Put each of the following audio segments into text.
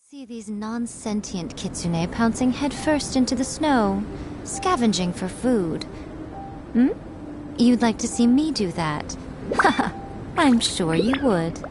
See these non-sentient kitsune pouncing headfirst into the snow, scavenging for food. Hmm? You'd like to see me do that? Haha, I'm sure you would.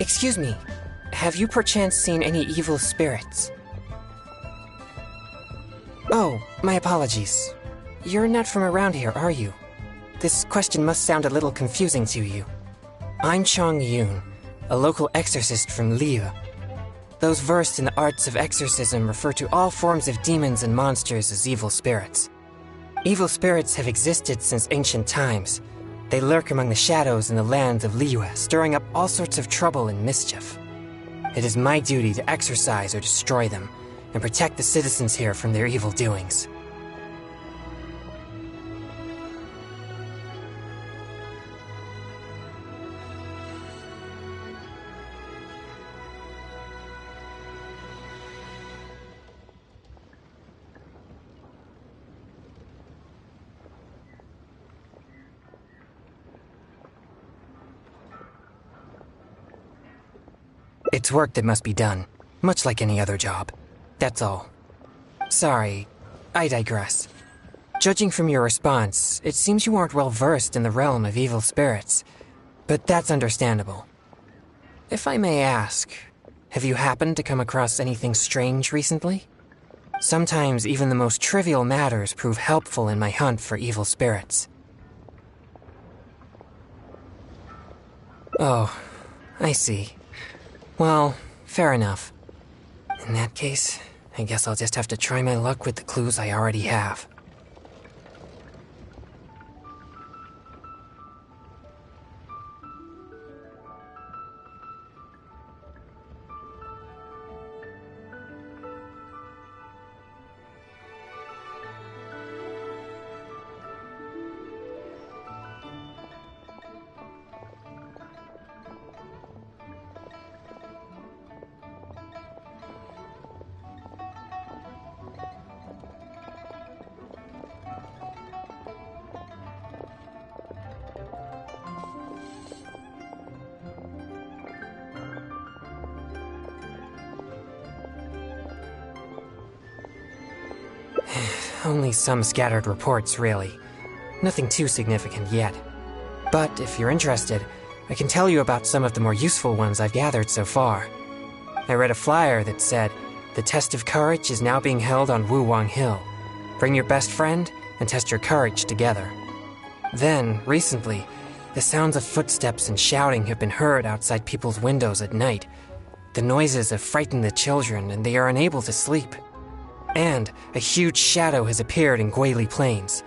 Excuse me, have you perchance seen any evil spirits? Oh, my apologies. You're not from around here, are you? This question must sound a little confusing to you. I'm Chong Yoon, a local exorcist from Liyue. Those versed in the arts of exorcism refer to all forms of demons and monsters as evil spirits. Evil spirits have existed since ancient times. They lurk among the shadows in the lands of Liyue, stirring up all sorts of trouble and mischief. It is my duty to exorcise or destroy them, and protect the citizens here from their evil doings. It's work that must be done, much like any other job. That's all. Sorry, I digress. Judging from your response, it seems you aren't well versed in the realm of evil spirits. But that's understandable. If I may ask, have you happened to come across anything strange recently? Sometimes even the most trivial matters prove helpful in my hunt for evil spirits. Oh, I see. Well, fair enough. In that case, I guess I'll just have to try my luck with the clues I already have. Only some scattered reports, really. Nothing too significant yet. But if you're interested, I can tell you about some of the more useful ones I've gathered so far. I read a flyer that said, "The test of courage is now being held on Wuwang Hill. Bring your best friend and test your courage together." Then, recently, The sounds of footsteps and shouting have been heard outside people's windows at night. The noises have frightened the children, and they are unable to sleep. And a huge shadow has appeared in Guili Plains.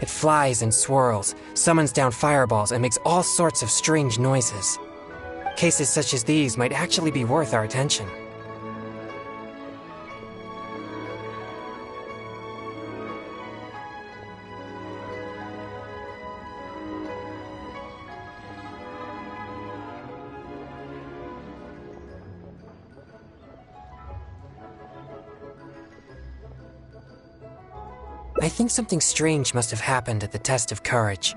It flies and swirls, summons down fireballs, and makes all sorts of strange noises. Cases such as these might actually be worth our attention. I think something strange must have happened at the test of courage.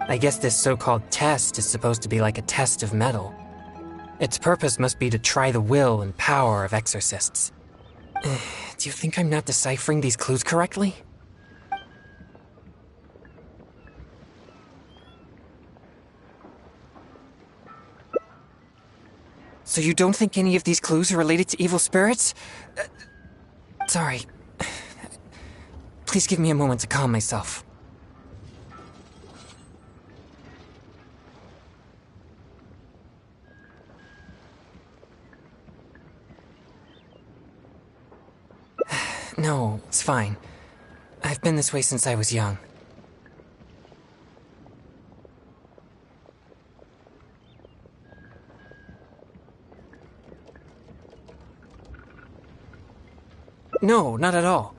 I guess this so-called test is supposed to be like a test of mettle. Its purpose must be to try the will and power of exorcists. Do you think I'm not deciphering these clues correctly? So you don't think any of these clues are related to evil spirits? Sorry. Please give me a moment to calm myself. No, it's fine. I've been this way since I was young. No, not at all.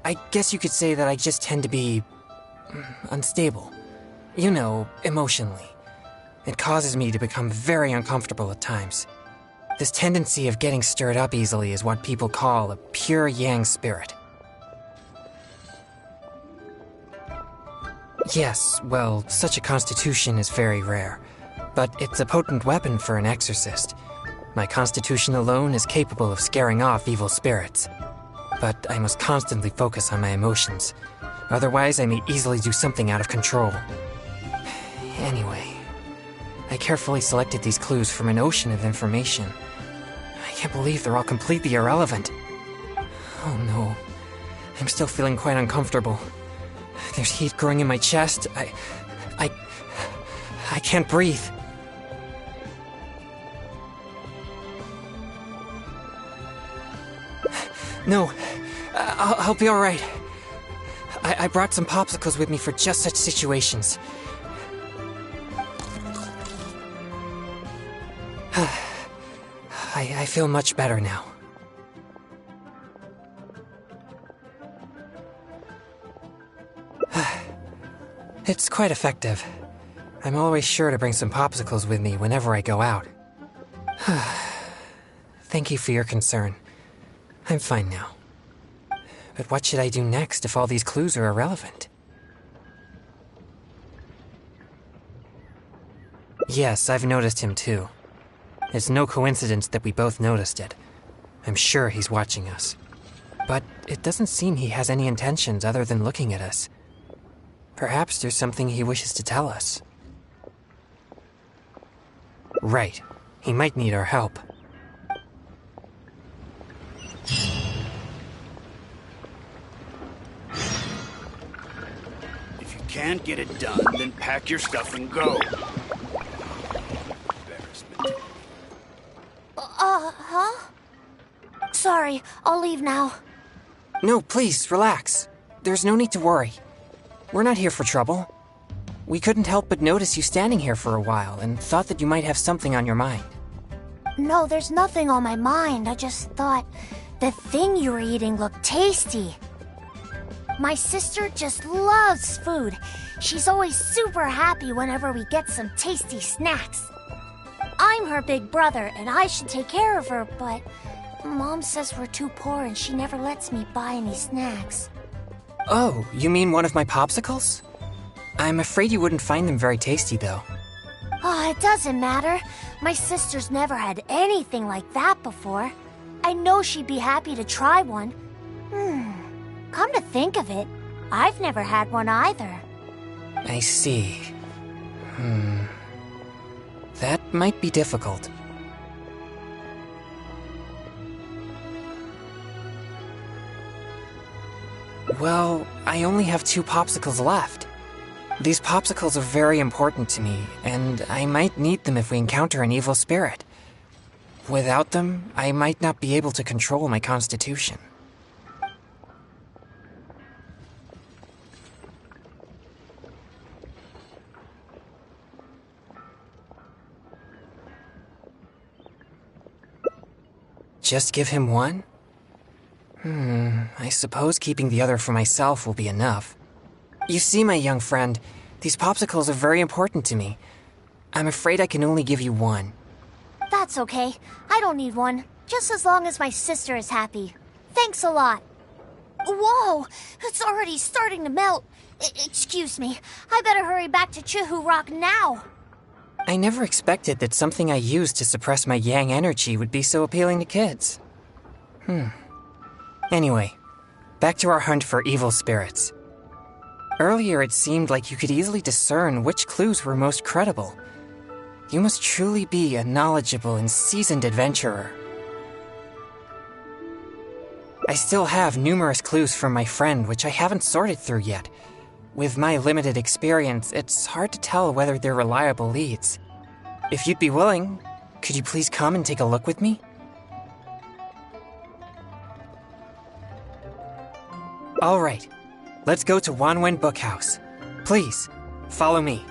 I guess you could say that I just tend to be unstable. You know, emotionally. It causes me to become very uncomfortable at times. This tendency of getting stirred up easily is what people call a pure yang spirit. Yes, well, such a constitution is very rare, but it's a potent weapon for an exorcist. My constitution alone is capable of scaring off evil spirits. But I must constantly focus on my emotions. Otherwise, I may easily do something out of control. Anyway, I carefully selected these clues from an ocean of information. I can't believe they're all completely irrelevant. Oh no, I'm still feeling quite uncomfortable. There's heat growing in my chest. I can't breathe. No, I'll be all right. I brought some popsicles with me for just such situations. I feel much better now. It's quite effective. I'm always sure to bring some popsicles with me whenever I go out. Thank you for your concern. I'm fine now. But what should I do next if all these clues are irrelevant? Yes, I've noticed him too. It's no coincidence that we both noticed it. I'm sure he's watching us. But it doesn't seem he has any intentions other than looking at us. Perhaps there's something he wishes to tell us. Right. He might need our help. If you can't get it done, then pack your stuff and go. Embarrassment. Huh? Sorry, I'll leave now. No, please, relax. There's no need to worry. We're not here for trouble. We couldn't help but notice you standing here for a while and thought that you might have something on your mind. No, there's nothing on my mind. I just thought the thing you were eating looked tasty. My sister just loves food. She's always super happy whenever we get some tasty snacks. I'm her big brother, and I should take care of her, but Mom says we're too poor and she never lets me buy any snacks. Oh, you mean one of my popsicles? I'm afraid you wouldn't find them very tasty, though. Oh, it doesn't matter. My sister's never had anything like that before. I know she'd be happy to try one. Come to think of it, I've never had one either. I see. That might be difficult. Well, I only have 2 popsicles left. These popsicles are very important to me, and I might need them if we encounter an evil spirit. Without them, I might not be able to control my constitution. Just give him one? I suppose keeping the other for myself will be enough. You see, my young friend, these popsicles are very important to me. I'm afraid I can only give you one. That's okay. I don't need one. Just as long as my sister is happy. Thanks a lot. Whoa! It's already starting to melt. Excuse me. I better hurry back to Chihu Rock now. I never expected that something I used to suppress my yang energy would be so appealing to kids. Anyway, back to our hunt for evil spirits. Earlier it seemed like you could easily discern which clues were most credible. You must truly be a knowledgeable and seasoned adventurer. I still have numerous clues from my friend which I haven't sorted through yet. With my limited experience, it's hard to tell whether they're reliable leads. If you'd be willing, could you please come and take a look with me? All right, let's go to Wanwen Bookhouse. Please, follow me.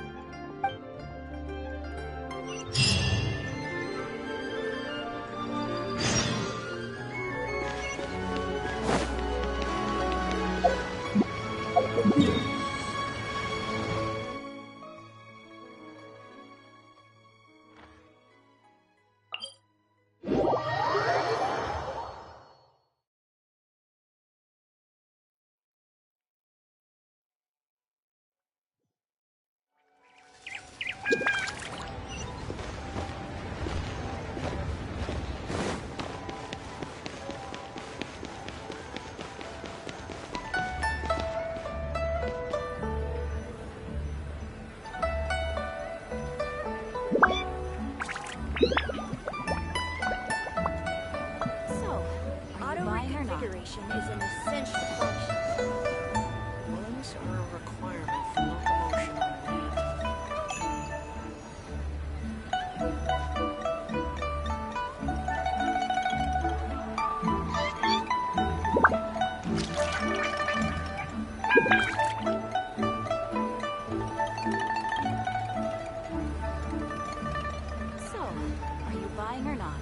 Auto-reconfiguration is an essential function. Lungs are a requirement for locomotion on land. So, are you buying or not?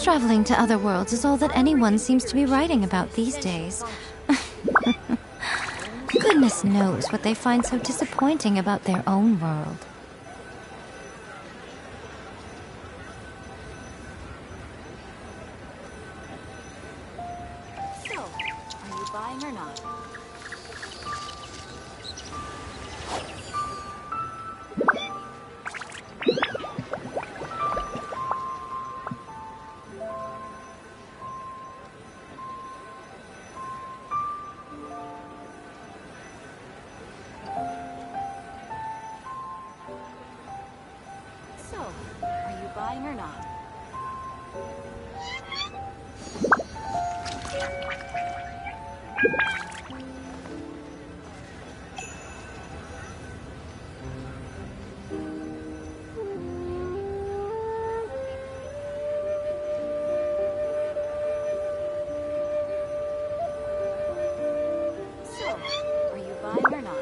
Traveling to other worlds is all that anyone seems to be writing about these days. Goodness knows what they find so disappointing about their own world. So, are you buying or not? So, are you buying or not? So, are you buying or not?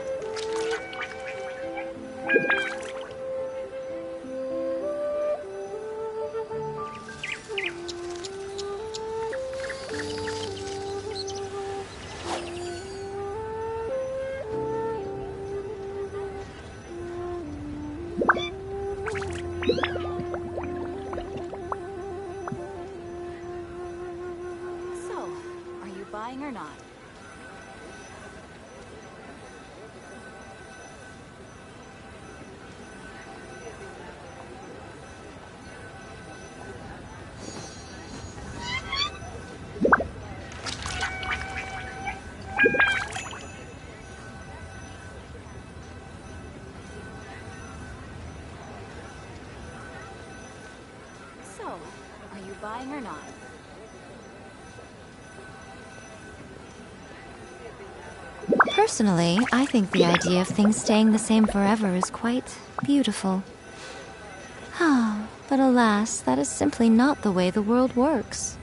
So, are you buying or not? So, are you buying or not? Personally, I think the idea of things staying the same forever is quite beautiful. But alas, that is simply not the way the world works.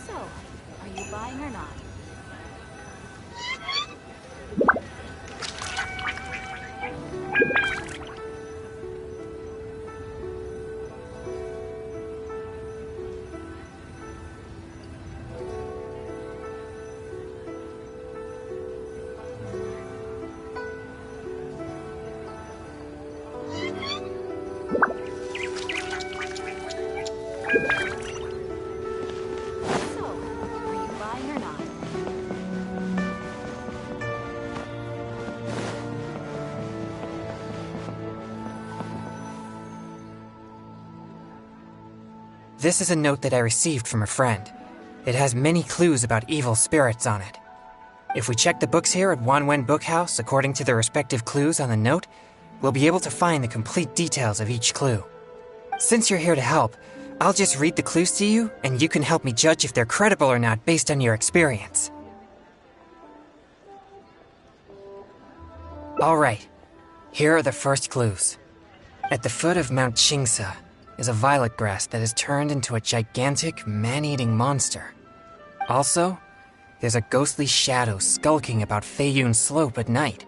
So, are you buying or not? So, are you buying or not? This is a note that I received from a friend. It has many clues about evil spirits on it. If we check the books here at Wanwen Bookhouse according to the respective clues on the note, we'll be able to find the complete details of each clue. Since you're here to help, I'll just read the clues to you, and you can help me judge if they're credible or not based on your experience. Alright, here are the first clues. At the foot of Mount Chingsa is a violet grass that has turned into a gigantic, man-eating monster. Also, there's a ghostly shadow skulking about Feiyun Slope at night.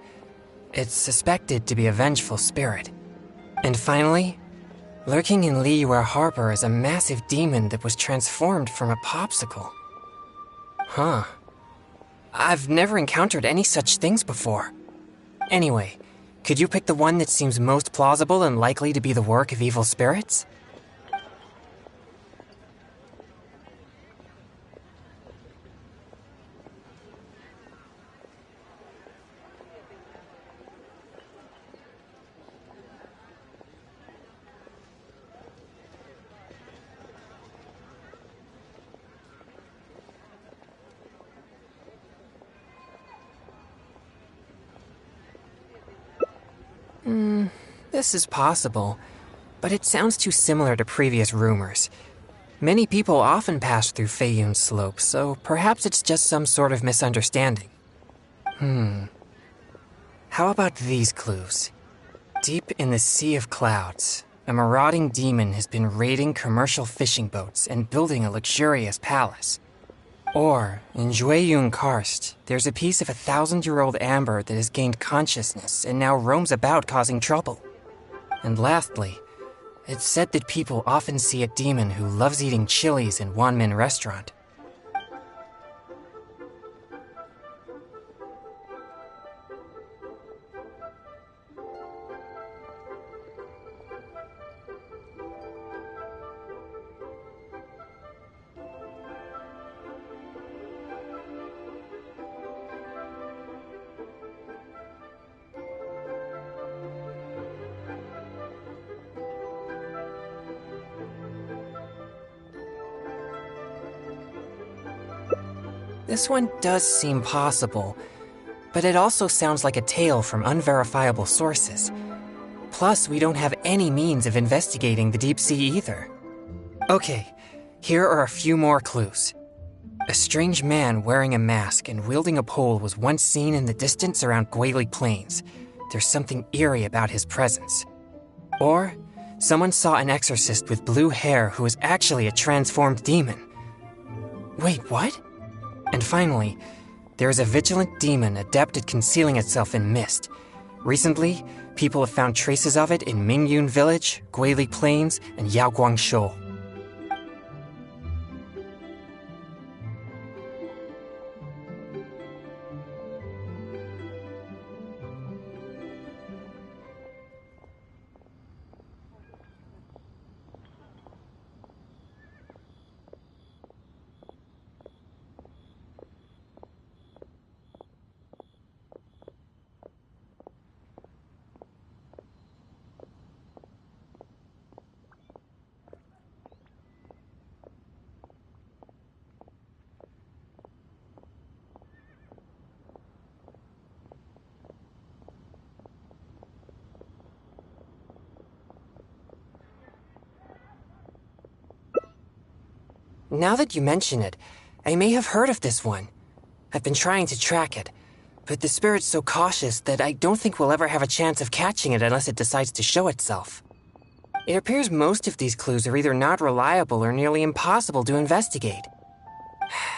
It's suspected to be a vengeful spirit. And finally, lurking in Liyue Harbor is a massive demon that was transformed from a popsicle. Huh. I've never encountered any such things before. Anyway, could you pick the one that seems most plausible and likely to be the work of evil spirits? This is possible, but it sounds too similar to previous rumors. Many people often pass through Feiyun Slope, so perhaps it's just some sort of misunderstanding. How about these clues? Deep in the Sea of Clouds, a marauding demon has been raiding commercial fishing boats and building a luxurious palace. Or, in Jueyun Karst, there's a piece of 1,000-year-old amber that has gained consciousness and now roams about causing trouble. And lastly, it's said that people often see a demon who loves eating chilies in Wanmin Restaurant. This one does seem possible, but it also sounds like a tale from unverifiable sources. Plus, we don't have any means of investigating the deep sea either. Okay, here are a few more clues. A strange man wearing a mask and wielding a pole was once seen in the distance around Guili Plains. There's something eerie about his presence. Or, someone saw an exorcist with blue hair who was actually a transformed demon. Wait, what? And finally, there is a vigilant demon adept at concealing itself in mist. Recently, people have found traces of it in Mingyun Village, Guili Plains, and Yaoguang Shoal. Now that you mention it, I may have heard of this one. I've been trying to track it, but the spirit's so cautious that I don't think we'll ever have a chance of catching it unless it decides to show itself. It appears most of these clues are either not reliable or nearly impossible to investigate.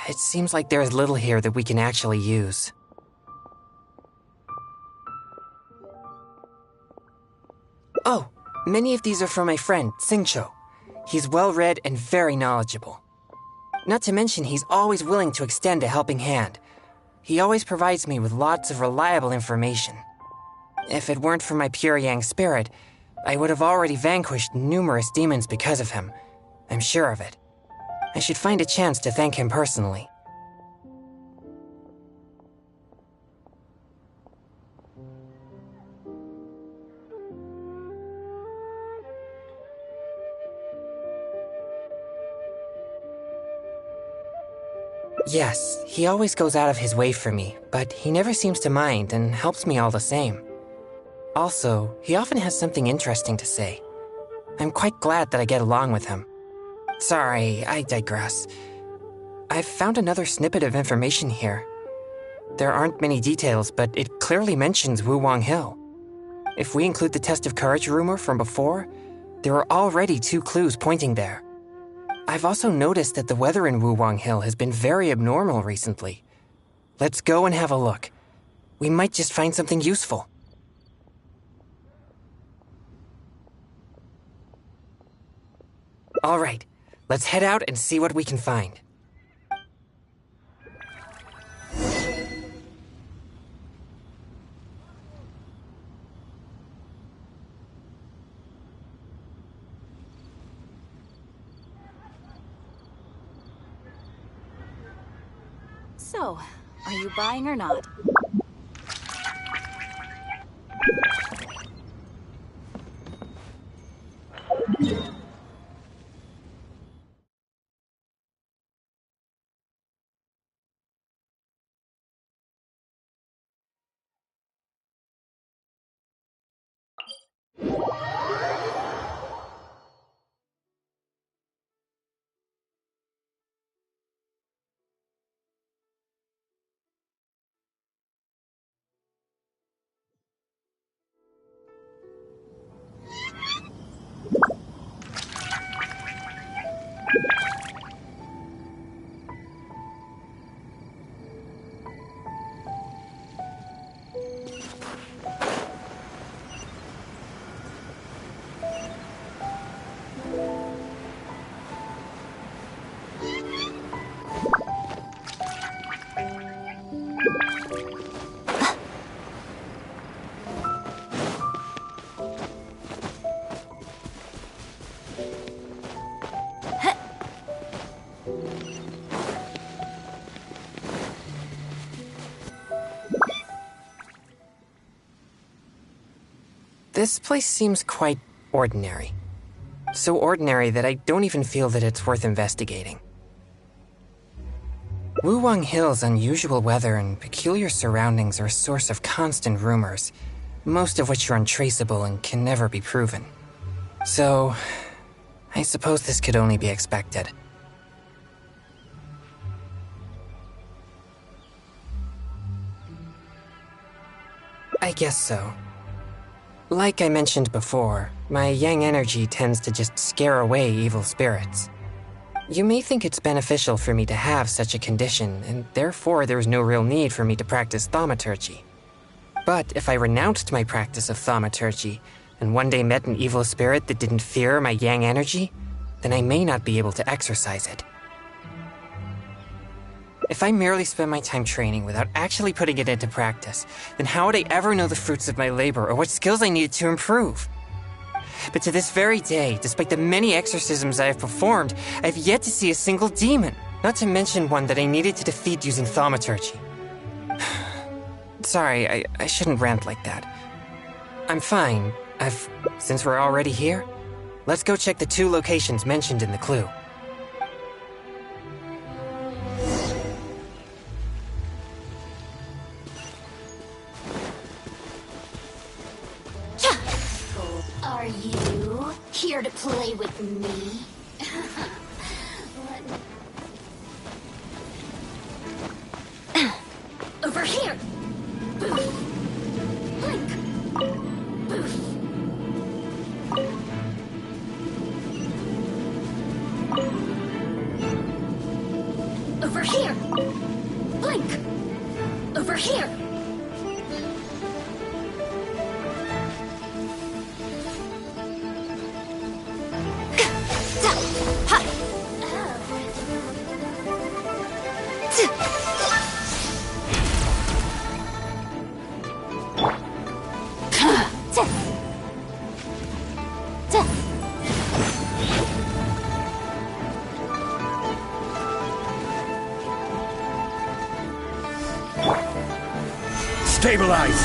It seems like there's little here that we can actually use. Oh, many of these are from my friend, Singcho. He's well-read and very knowledgeable. Not to mention, he's always willing to extend a helping hand. He always provides me with lots of reliable information. If it weren't for my pure Yang spirit, I would have already vanquished numerous demons because of him. I'm sure of it. I should find a chance to thank him personally. Yes, he always goes out of his way for me, but he never seems to mind and helps me all the same. Also, he often has something interesting to say. I'm quite glad that I get along with him. Sorry, I digress. I've found another snippet of information here. There aren't many details, but it clearly mentions Wuwang Hill. If we include the test of courage rumor from before, there are already 2 clues pointing there. I've also noticed that the weather in Wuwang Hill has been very abnormal recently. Let's go and have a look. We might just find something useful. All right, let's head out and see what we can find. So, are you buying or not? This place seems quite ordinary. So ordinary that I don't even feel that it's worth investigating. Wuwang Hill's unusual weather and peculiar surroundings are a source of constant rumors, most of which are untraceable and can never be proven. So, I suppose this could only be expected. I guess so. Like I mentioned before, my yang energy tends to just scare away evil spirits. You may think it's beneficial for me to have such a condition, and therefore there's no real need for me to practice thaumaturgy. But if I renounced my practice of thaumaturgy, and one day met an evil spirit that didn't fear my yang energy, then I may not be able to exercise it. If I merely spend my time training without actually putting it into practice, then how would I ever know the fruits of my labor or what skills I needed to improve? But to this very day, despite the many exorcisms I have performed, I have yet to see a single demon, not to mention one that I needed to defeat using thaumaturgy. Sorry, I shouldn't rant like that. I'm fine. Since we're already here, let's go check the 2 locations mentioned in the clue. Are you here to play with me? Stabilize!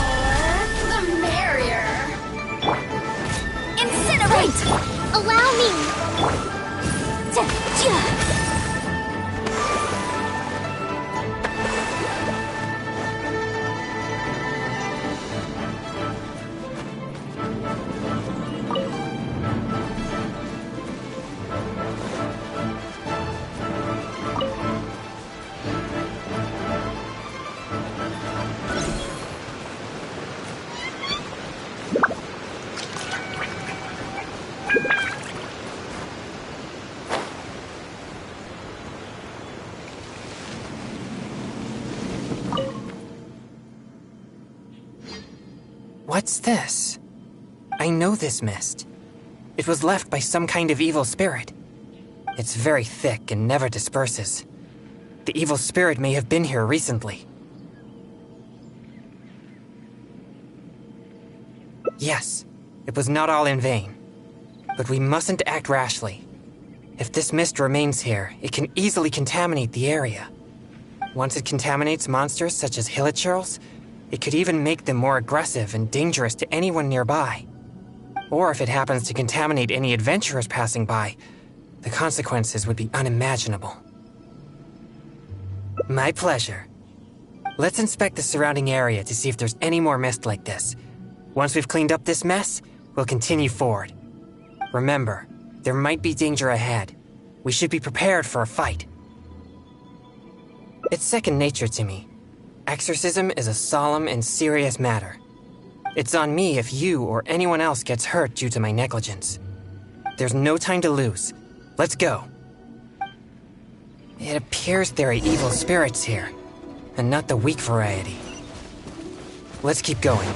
The merrier. Incinerate! Allow me! What's this? I know this mist. It was left by some kind of evil spirit. It's very thick and never disperses. The evil spirit may have been here recently. Yes, it was not all in vain. But we mustn't act rashly. If this mist remains here, it can easily contaminate the area. Once it contaminates monsters such as hilichurls, it could even make them more aggressive and dangerous to anyone nearby. Or if it happens to contaminate any adventurers passing by, the consequences would be unimaginable. My pleasure. Let's inspect the surrounding area to see if there's any more mist like this. Once we've cleaned up this mess, we'll continue forward. Remember, there might be danger ahead. We should be prepared for a fight. It's second nature to me. Exorcism is a solemn and serious matter. It's on me if you or anyone else gets hurt due to my negligence. There's no time to lose. Let's go. It appears there are evil spirits here, and not the weak variety. Let's keep going.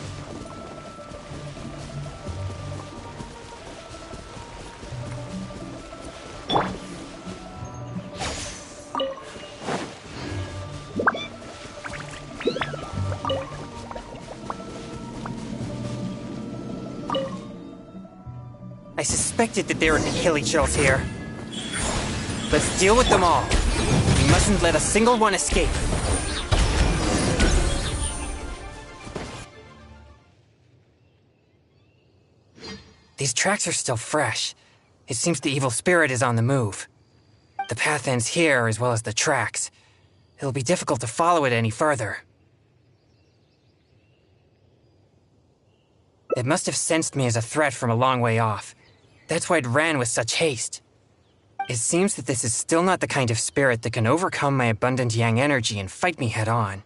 I suspected that there would be hilichurls here. Let's deal with them all. We mustn't let a single one escape. These tracks are still fresh. It seems the evil spirit is on the move. The path ends here as well as the tracks. It'll be difficult to follow it any further. It must have sensed me as a threat from a long way off. That's why it ran with such haste. It seems that this is still not the kind of spirit that can overcome my abundant yang energy and fight me head on.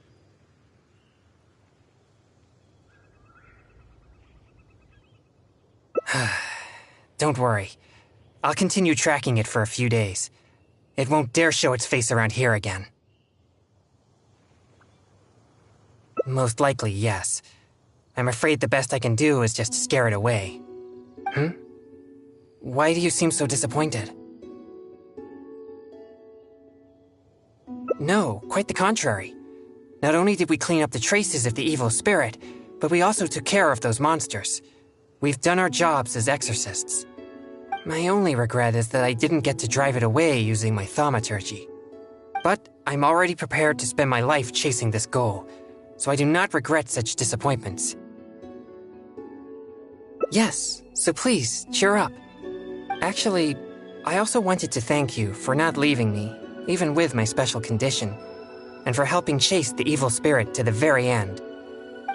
Don't worry. I'll continue tracking it for a few days. It won't dare show its face around here again. Most likely, yes. I'm afraid the best I can do is just scare it away. Why do you seem so disappointed? No, quite the contrary. Not only did we clean up the traces of the evil spirit, but we also took care of those monsters. We've done our jobs as exorcists. My only regret is that I didn't get to drive it away using my thaumaturgy. But I'm already prepared to spend my life chasing this goal, so I do not regret such disappointments. Yes, so please, cheer up. Actually, I also wanted to thank you for not leaving me, even with my special condition, and for helping chase the evil spirit to the very end.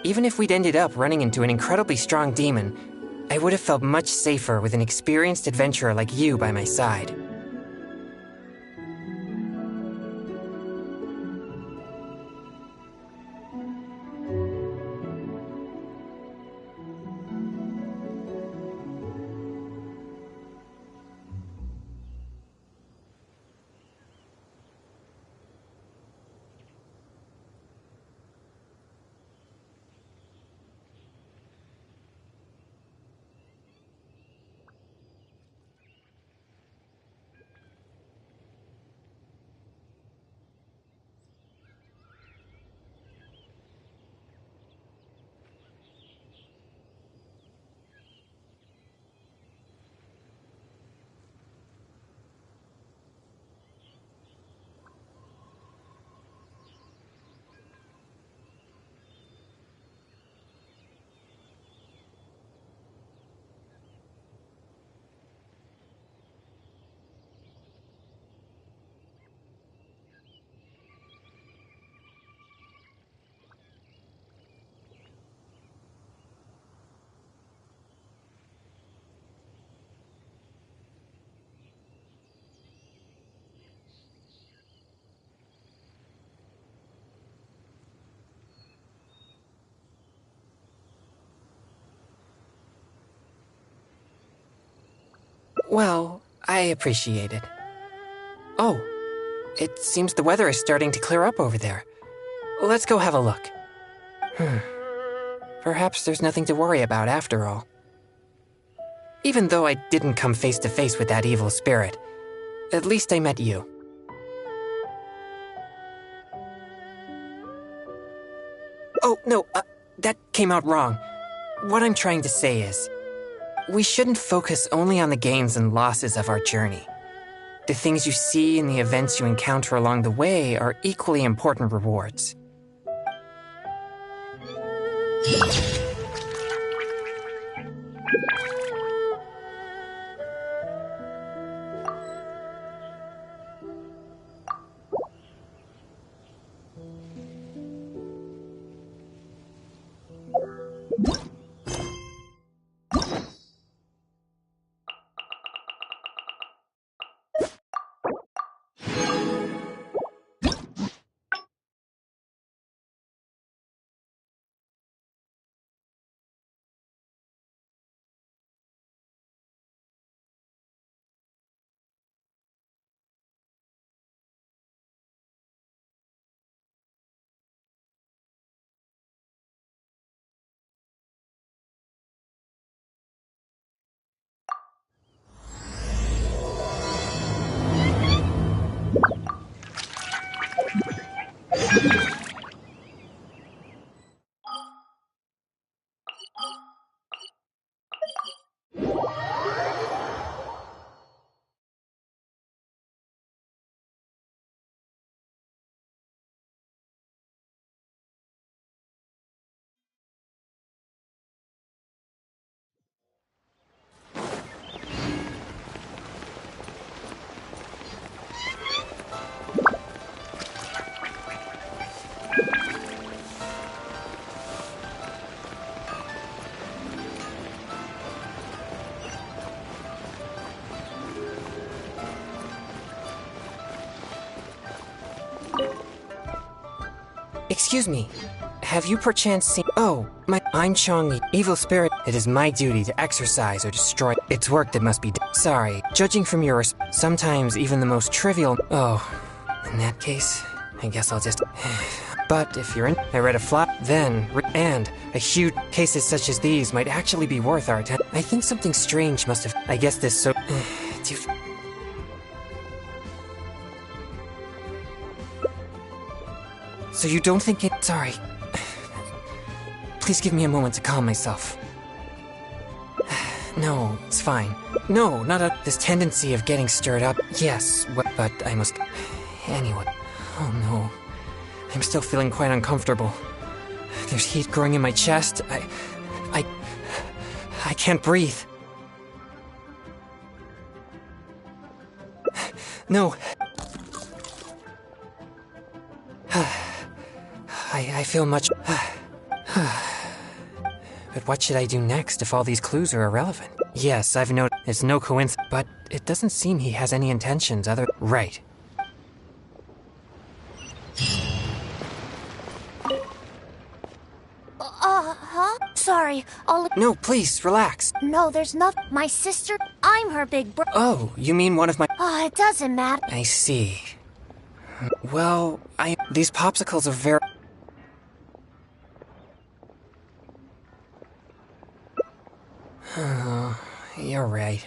Even if we'd ended up running into an incredibly strong demon, I would have felt much safer with an experienced adventurer like you by my side. Well, I appreciate it. Oh, it seems the weather is starting to clear up over there. Let's go have a look. Perhaps there's nothing to worry about after all. Even though I didn't come face to face with that evil spirit, at least I met you. Oh, no, that came out wrong. What I'm trying to say is, we shouldn't focus only on the gains and losses of our journey. The things you see and the events you encounter along the way are equally important rewards. Excuse me, have you perchance seen— Oh, I'm Chong, evil spirit. It is my duty to exorcise or destroy. It's work that must be done. Sorry, judging from your sometimes even the most trivial— Oh, in that case, I guess I'll just— But if you're in— I read a flop, then— And a huge— Cases such as these might actually be worth our attention. I think something strange must have— I guess this so— Do you— So you don't think it— Sorry. Please give me a moment to calm myself. No, it's fine. No, not a— This tendency of getting stirred up— Yes, but I must— Anyway. Oh no. I'm still feeling quite uncomfortable. There's heat growing in my chest. I can't breathe. No. I feel much— But what should I do next if all these clues are irrelevant? Yes, I've noticed it's no coincidence, but it doesn't seem he has any intentions other— Right. Sorry, No, please, relax. No, there's nothing. My sister, I'm her big bro— Oh, you mean one of my— it doesn't matter. I see. Well, These popsicles are very— Oh, you're right.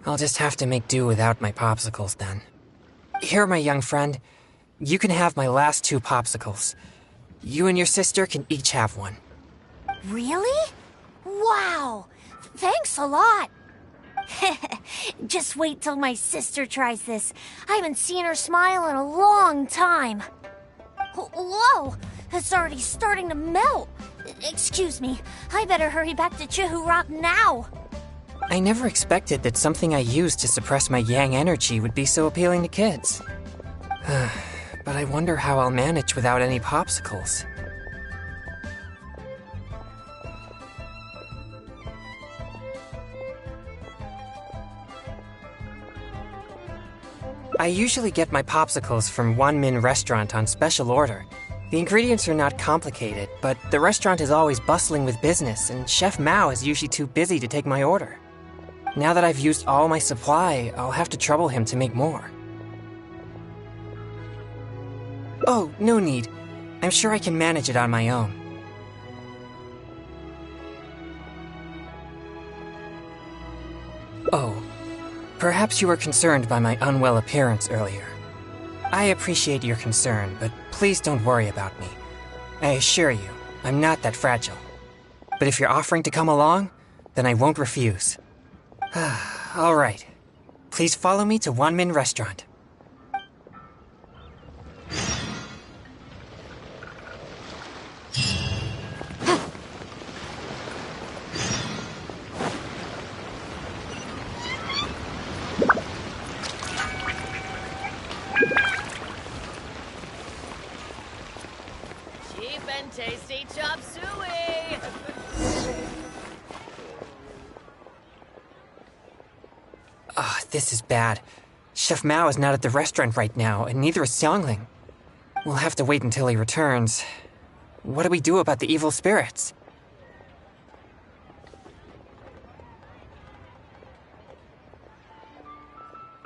I'll just have to make do without my popsicles then. Here, my young friend. You can have my last 2 popsicles. You and your sister can each have one. Really? Wow! Thanks a lot! Just wait till my sister tries this. I haven't seen her smile in a long time. Whoa! It's already starting to melt. Excuse me. I better hurry back to Chihuahua now. I never expected that something I used to suppress my yang energy would be so appealing to kids. But I wonder how I'll manage without any popsicles. I usually get my popsicles from One Min Restaurant on special order. The ingredients are not complicated, but the restaurant is always bustling with business, and Chef Mao is usually too busy to take my order. Now that I've used all my supply, I'll have to trouble him to make more. Oh, no need. I'm sure I can manage it on my own. Oh, perhaps you were concerned by my unwell appearance earlier. I appreciate your concern, but please don't worry about me. I assure you, I'm not that fragile. But if you're offering to come along, then I won't refuse. All right. Please follow me to Wanmin Restaurant. Cheap and tasty chop suey! Ah, this is bad. Chef Mao is not at the restaurant right now, and neither is Xiangling. We'll have to wait until he returns. What do we do about the evil spirits?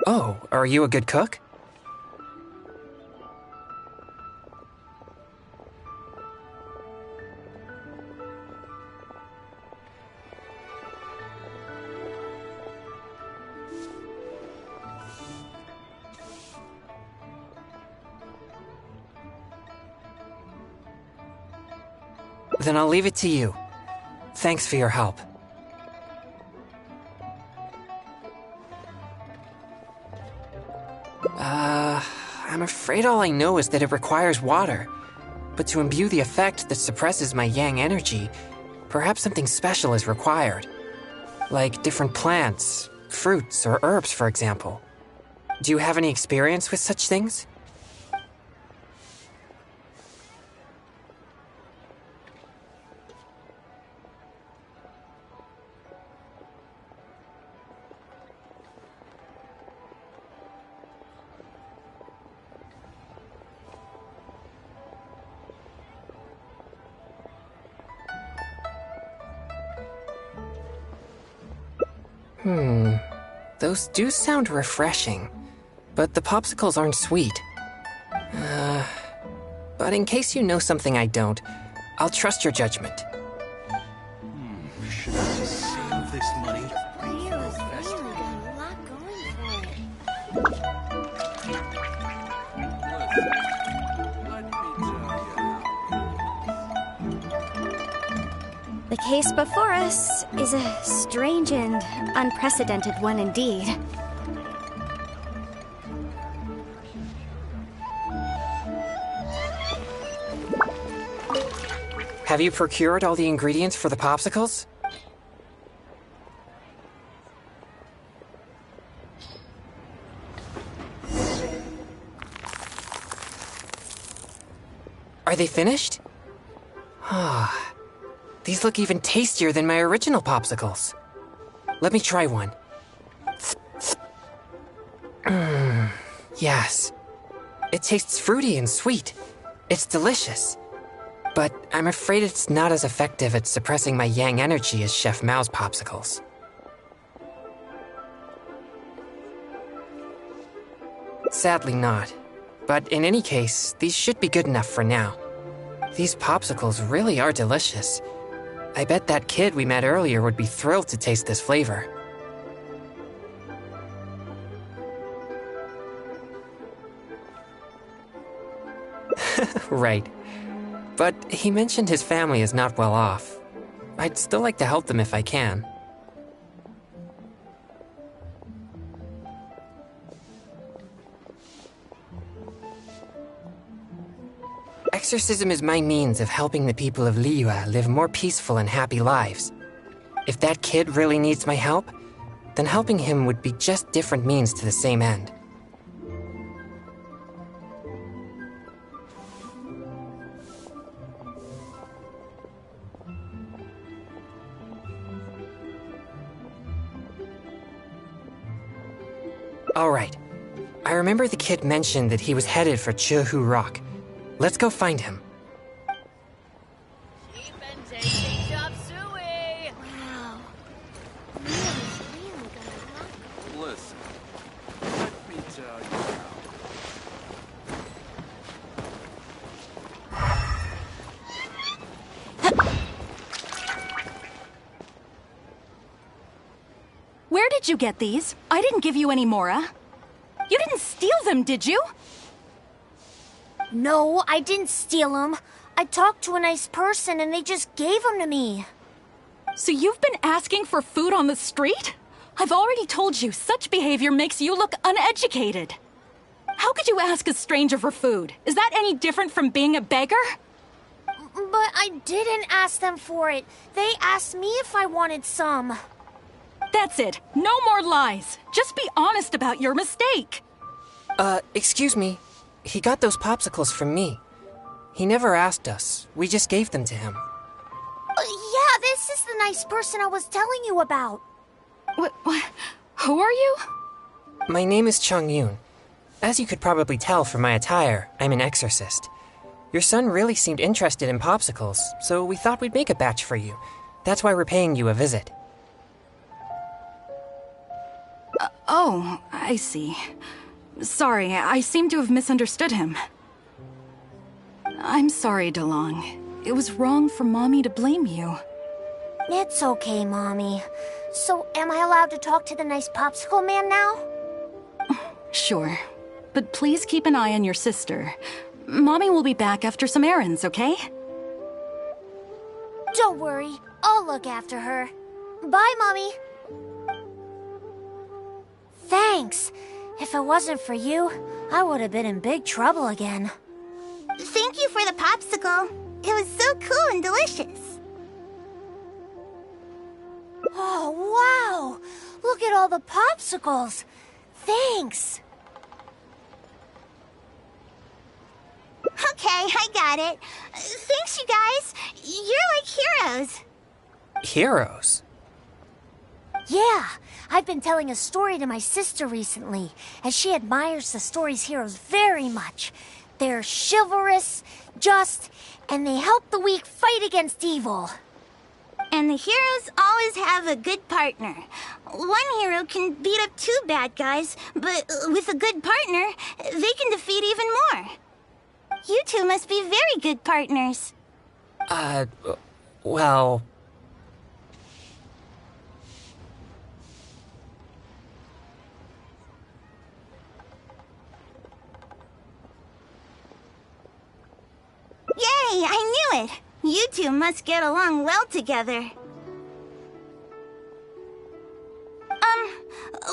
Oh, are you a good cook? Then I'll leave it to you. Thanks for your help. I'm afraid all I know is that it requires water. But to imbue the effect that suppresses my yang energy, perhaps something special is required. Like different plants, fruits, or herbs, for example. Do you have any experience with such things? Those do sound refreshing, but the popsicles aren't sweet. But in case you know something I don't, I'll trust your judgment. Should I just save this money? Really got a lot going for it. The case before us is a strange and unprecedented one indeed. Have you procured all the ingredients for the popsicles? Are they finished? Ah. These look even tastier than my original popsicles. Let me try one. Yes. It tastes fruity and sweet. It's delicious. But I'm afraid it's not as effective at suppressing my yang energy as Chef Mao's popsicles. Sadly not. But in any case, these should be good enough for now. These popsicles really are delicious. I bet that kid we met earlier would be thrilled to taste this flavor. Right. But he mentioned his family is not well off. I'd still like to help them if I can. Exorcism is my means of helping the people of Liyue live more peaceful and happy lives. If that kid really needs my help, then helping him would be just different means to the same end. All right. I remember the kid mentioned that he was headed for Chehu Rock. Let's go find him. Cheap and tasty chop suey! Wow. Really got Where did you get these? I didn't give you any Mora. You didn't steal them, did you? No, I didn't steal them. I talked to a nice person and they just gave them to me. So you've been asking for food on the street? I've already told you, such behavior makes you look uneducated. How could you ask a stranger for food? Is that any different from being a beggar? But I didn't ask them for it. They asked me if I wanted some. That's it. No more lies. Just be honest about your mistake. Excuse me. He got those popsicles from me. He never asked us. We just gave them to him. Yeah, this is the nice person I was telling you about. What? Who are you? My name is Chung Yoon. As you could probably tell from my attire, I'm an exorcist. Your son really seemed interested in popsicles, so we thought we'd make a batch for you. That's why we're paying you a visit. Oh, I see. Sorry, I seem to have misunderstood him. I'm sorry, DeLong. It was wrong for Mommy to blame you. It's okay, Mommy. So, am I allowed to talk to the nice popsicle man now? Sure. But please keep an eye on your sister. Mommy will be back after some errands, okay? Don't worry. I'll look after her. Bye, Mommy. Thanks. If it wasn't for you, I would have been in big trouble again. Thank you for the popsicle. It was so cool and delicious. Oh, wow! Look at all the popsicles. Thanks. Okay, I got it. Thanks, you guys. You're like heroes. Heroes? Yeah, I've been telling a story to my sister recently, and she admires the story's heroes very much. They're chivalrous, just, and they help the weak fight against evil. And the heroes always have a good partner. One hero can beat up two bad guys, but with a good partner, they can defeat even more. You two must be very good partners. Well... Yay, I knew it! You two must get along well together.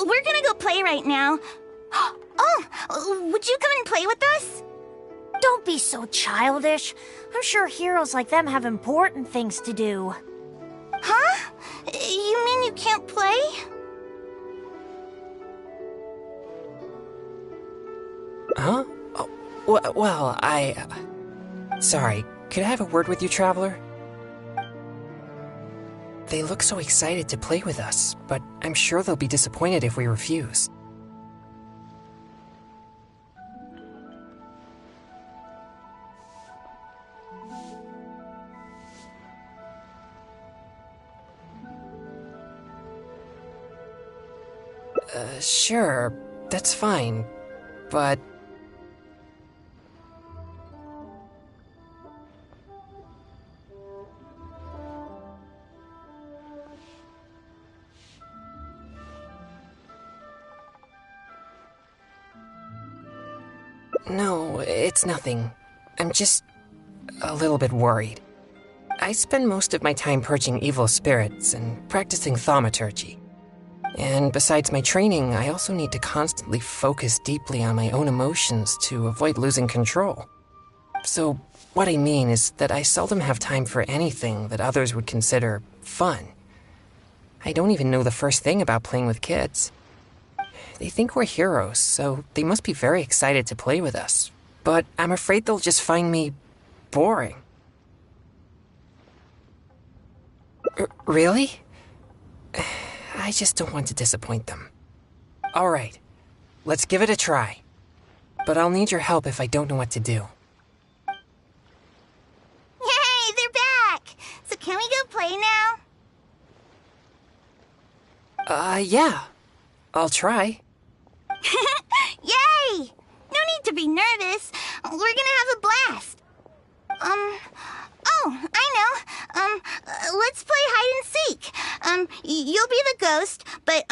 We're gonna go play right now. Oh, would you come and play with us? Don't be so childish. I'm sure heroes like them have important things to do. Huh? You mean you can't play? Huh? Oh, well, Sorry, could I have a word with you, Traveler? They look so excited to play with us, but I'm sure they'll be disappointed if we refuse. Sure, that's fine, but... No, it's nothing. I'm just a little bit worried. I spend most of my time purging evil spirits and practicing thaumaturgy. And besides my training, I also need to constantly focus deeply on my own emotions to avoid losing control. So, what I mean is that I seldom have time for anything that others would consider fun. I don't even know the first thing about playing with kids. They think we're heroes, so they must be very excited to play with us. But I'm afraid they'll just find me boring. Really? I just don't want to disappoint them. All right, let's give it a try. But I'll need your help if I don't know what to do. Yay, they're back! So can we go play now? Yeah. I'll try. Yay! No need to be nervous. We're gonna have a blast. Oh, I know. Let's play hide and seek. You'll be the ghost, But,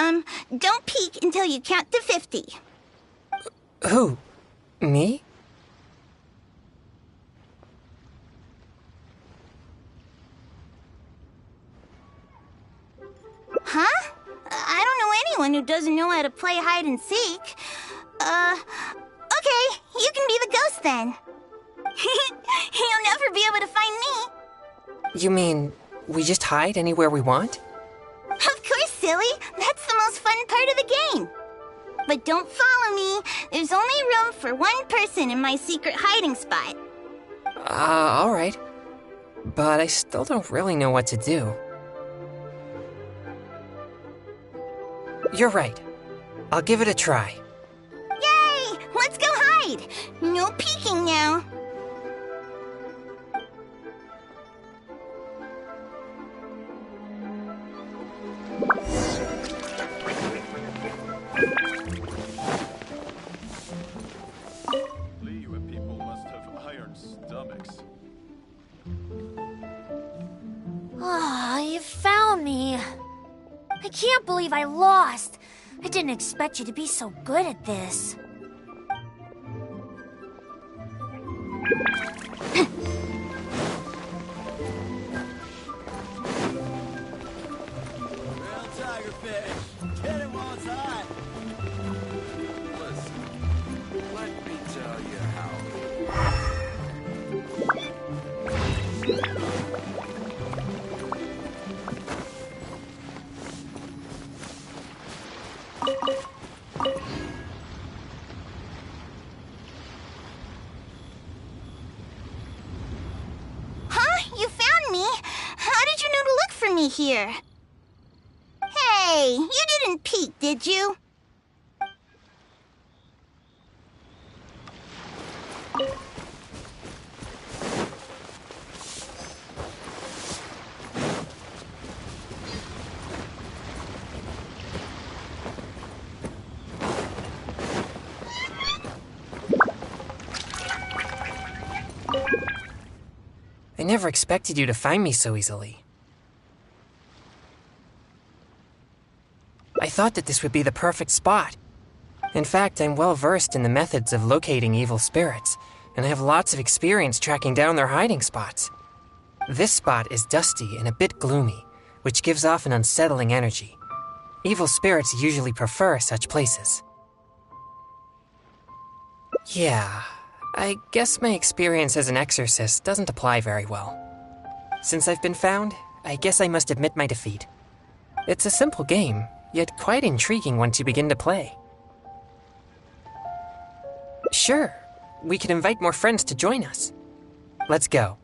don't peek until you count to 50. Who? Me? Huh? I don't know anyone who doesn't know how to play hide and seek. Okay, you can be the ghost then. You'll never be able to find me. You mean, we just hide anywhere we want? Of course, silly. That's the most fun part of the game. But don't follow me. There's only room for one person in my secret hiding spot. Alright. But I still don't really know what to do. You're right. I'll give it a try. Yay! Let's go hide! No peeking now. Liyue people must have iron stomachs. Ah, you found me. I can't believe I lost. I didn't expect you to be so good at this. Real tigerfish. Get it while it's hot. Listen, let me tell you how. Huh? You found me? How did you know to look for me here? Hey, you didn't peek, did you? I never expected you to find me so easily. I thought that this would be the perfect spot. In fact, I'm well versed in the methods of locating evil spirits, and I have lots of experience tracking down their hiding spots. This spot is dusty and a bit gloomy, which gives off an unsettling energy. Evil spirits usually prefer such places. Yeah, I guess my experience as an exorcist doesn't apply very well. Since I've been found, I guess I must admit my defeat. It's a simple game, yet quite intriguing once you begin to play. Sure, we can invite more friends to join us. Let's go.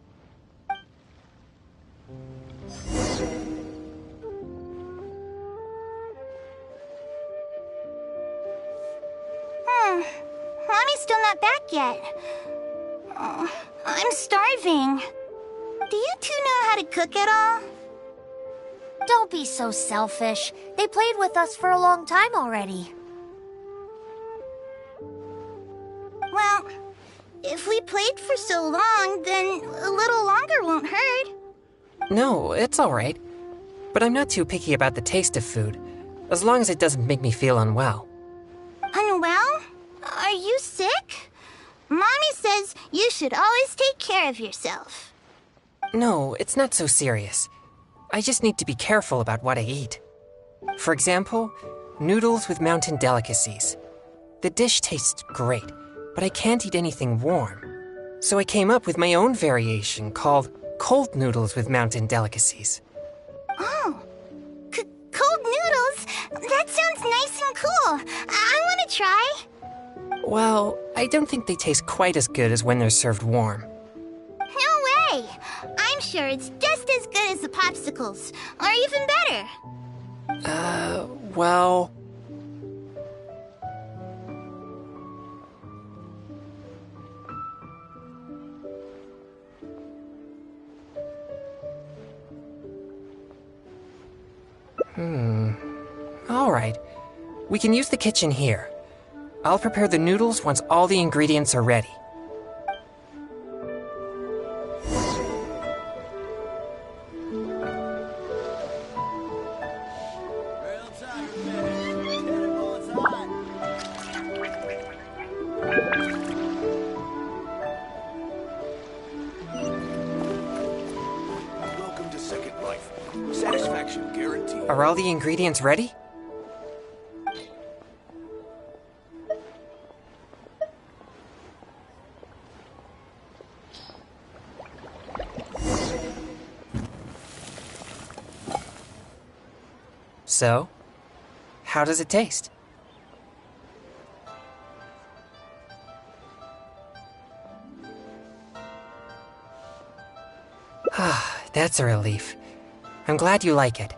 Mommy's still not back yet. Oh, I'm starving. Do you two know how to cook at all? Don't be so selfish. They played with us for a long time already. Well, if we played for so long, then a little longer won't hurt. No, it's alright. But I'm not too picky about the taste of food, as long as it doesn't make me feel unwell. Unwell? Are you sick? Mommy says you should always take care of yourself. No, it's not so serious. I just need to be careful about what I eat. For example, noodles with mountain delicacies. The dish tastes great, but I can't eat anything warm. So I came up with my own variation called cold noodles with mountain delicacies. Oh, cold noodles? That sounds nice and cool. I want to try. Well, I don't think they taste quite as good as when they're served warm. No way! I'm sure it's just as good as the popsicles, or even better. Well... Alright. We can use the kitchen here. I'll prepare the noodles once all the ingredients are ready. Real tigerfish. Satisfaction guaranteed. Are all the ingredients ready? So, how does it taste? Ah, that's a relief. I'm glad you like it.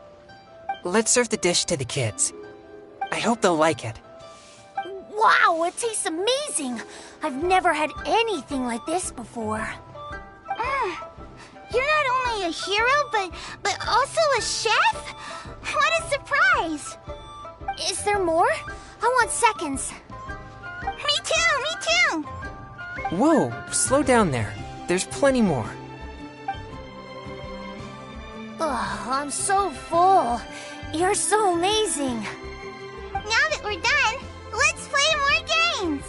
Let's serve the dish to the kids. I hope they'll like it. Wow, it tastes amazing! I've never had anything like this before. You're not only a hero, but also a chef? What a surprise! Is there more? I want seconds. Me too! Whoa, slow down there. There's plenty more. Ugh, I'm so full. You're so amazing. Now that we're done, let's play more games!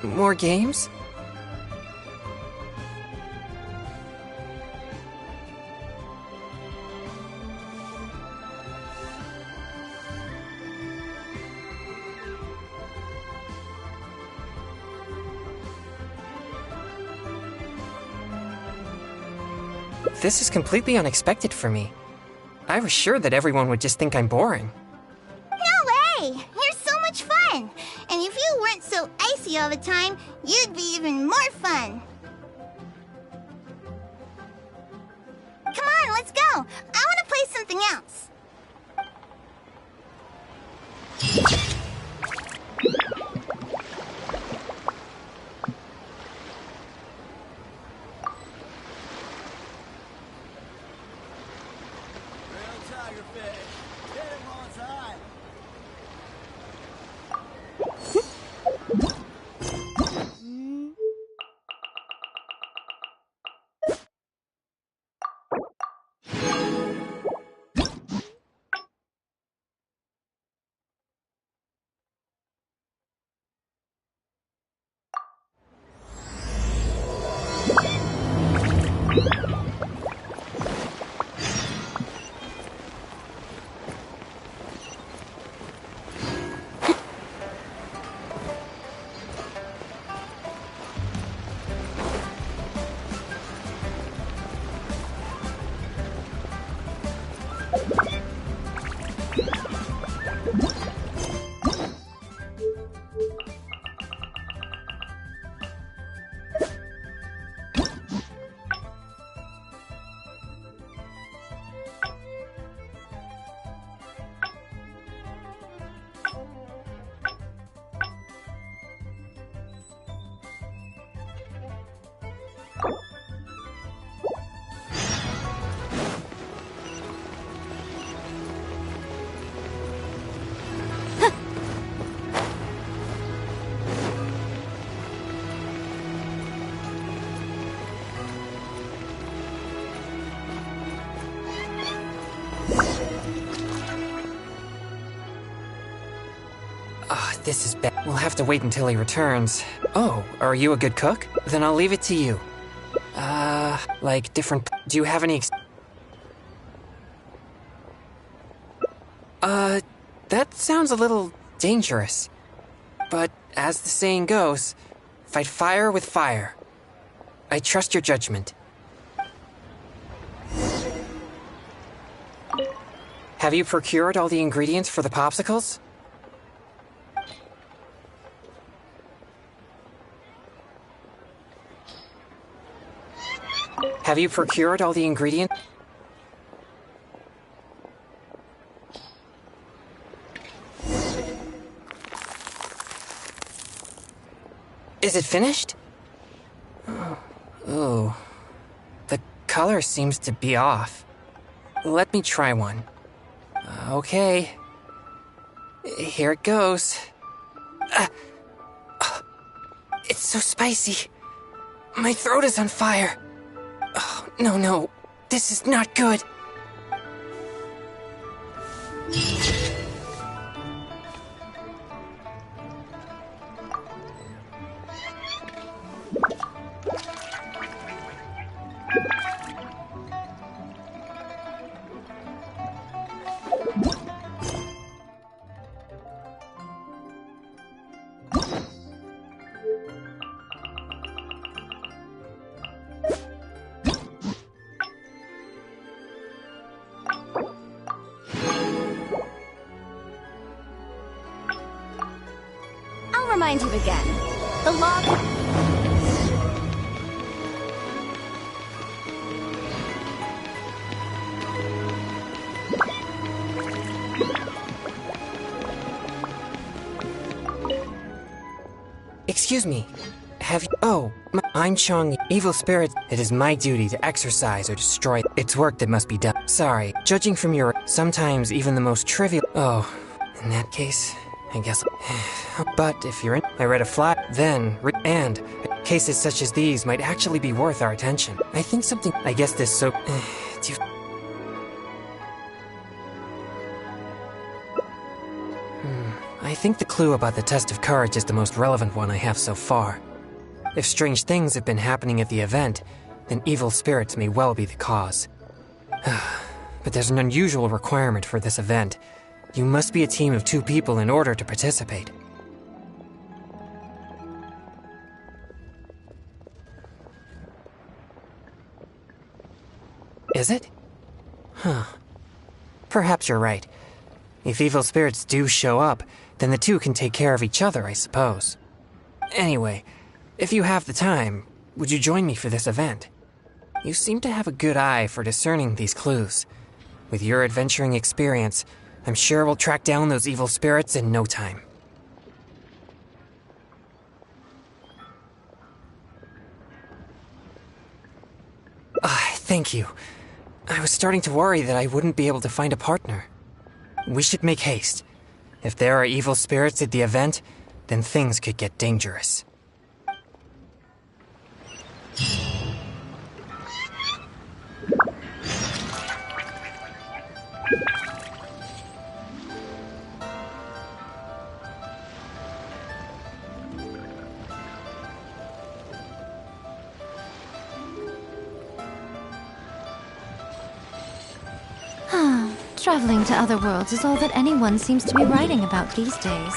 More games? This is completely unexpected for me. I was sure that everyone would just think I'm boring. No way! You're so much fun! And if you weren't so icy all the time, you'd be even more fun! Come on, let's go! I want to play something else! This is bad. We'll have to wait until he returns. Oh, are you a good cook? Then I'll leave it to you. Like different... Do you have any that sounds a little dangerous. But as the saying goes, fight fire with fire. I trust your judgment. Have you procured all the ingredients for the popsicles? Have you procured all the ingredients? Is it finished? Oh. The color seems to be off. Let me try one. Okay. Here it goes. It's so spicy. My throat is on fire. Oh, no. This is not good. remind you again. The law... Excuse me. Have you... Oh, I'm Chong. Evil spirit. It is my duty to exorcise or destroy. It's work that must be done. Sorry. Judging from your... Sometimes even the most trivial... Oh, in that case, I guess... But if you're in... I read a flat... Then... And... Cases such as these might actually be worth our attention. I think something... I guess this so... Do you... I think the clue about the test of courage is the most relevant one I have so far. If strange things have been happening at the event, then evil spirits may well be the cause. But there's an unusual requirement for this event. You must be a team of 2 people in order to participate. Is it? Huh. Perhaps you're right. If evil spirits do show up, then the 2 can take care of each other, I suppose. Anyway, if you have the time, would you join me for this event? You seem to have a good eye for discerning these clues. With your adventuring experience, I'm sure we'll track down those evil spirits in no time. Thank you. I was starting to worry that I wouldn't be able to find a partner. We should make haste. If there are evil spirits at the event, then things could get dangerous. Traveling to other worlds is all that anyone seems to be writing about these days.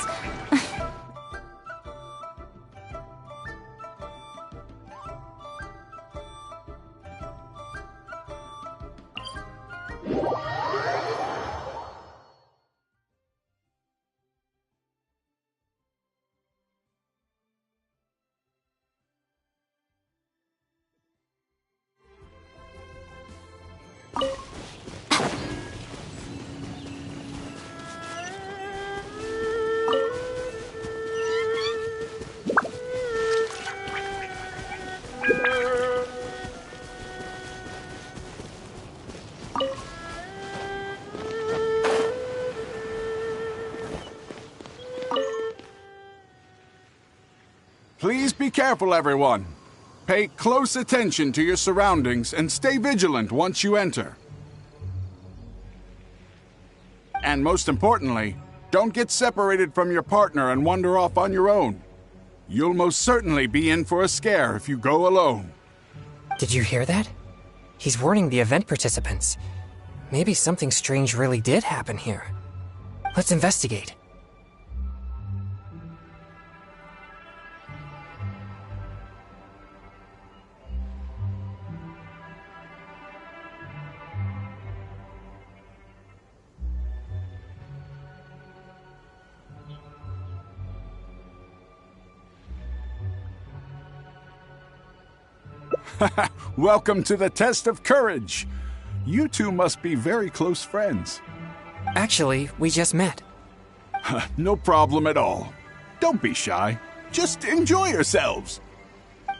Please be careful, everyone. Pay close attention to your surroundings and stay vigilant once you enter. And most importantly, don't get separated from your partner and wander off on your own. You'll most certainly be in for a scare if you go alone. Did you hear that? He's warning the event participants. Maybe something strange really did happen here. Let's investigate. Welcome to the test of courage. You 2 must be very close friends. Actually, we just met. No problem at all. Don't be shy. Just enjoy yourselves.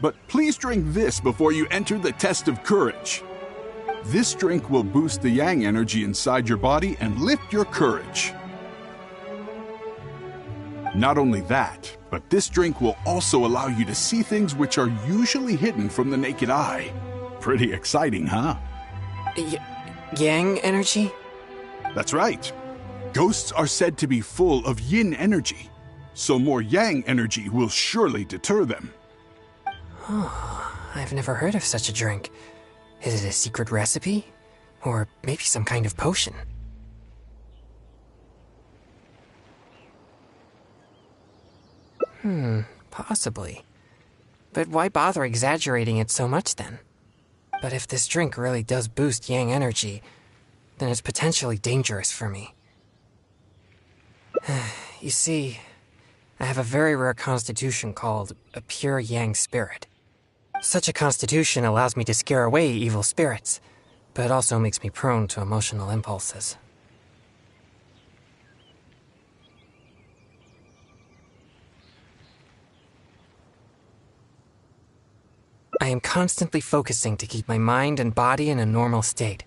But please drink this before you enter the test of courage. This drink will boost the yang energy inside your body and lift your courage. Not only that, but this drink will also allow you to see things which are usually hidden from the naked eye. Pretty exciting, huh? Yang energy? That's right. Ghosts are said to be full of yin energy, so more yang energy will surely deter them. Oh, I've never heard of such a drink. Is it a secret recipe? Or maybe some kind of potion? Possibly. But why bother exaggerating it so much then? But if this drink really does boost yang energy, then it's potentially dangerous for me. You see, I have a very rare constitution called a pure yang spirit. Such a constitution allows me to scare away evil spirits, but it also makes me prone to emotional impulses. I am constantly focusing to keep my mind and body in a normal state,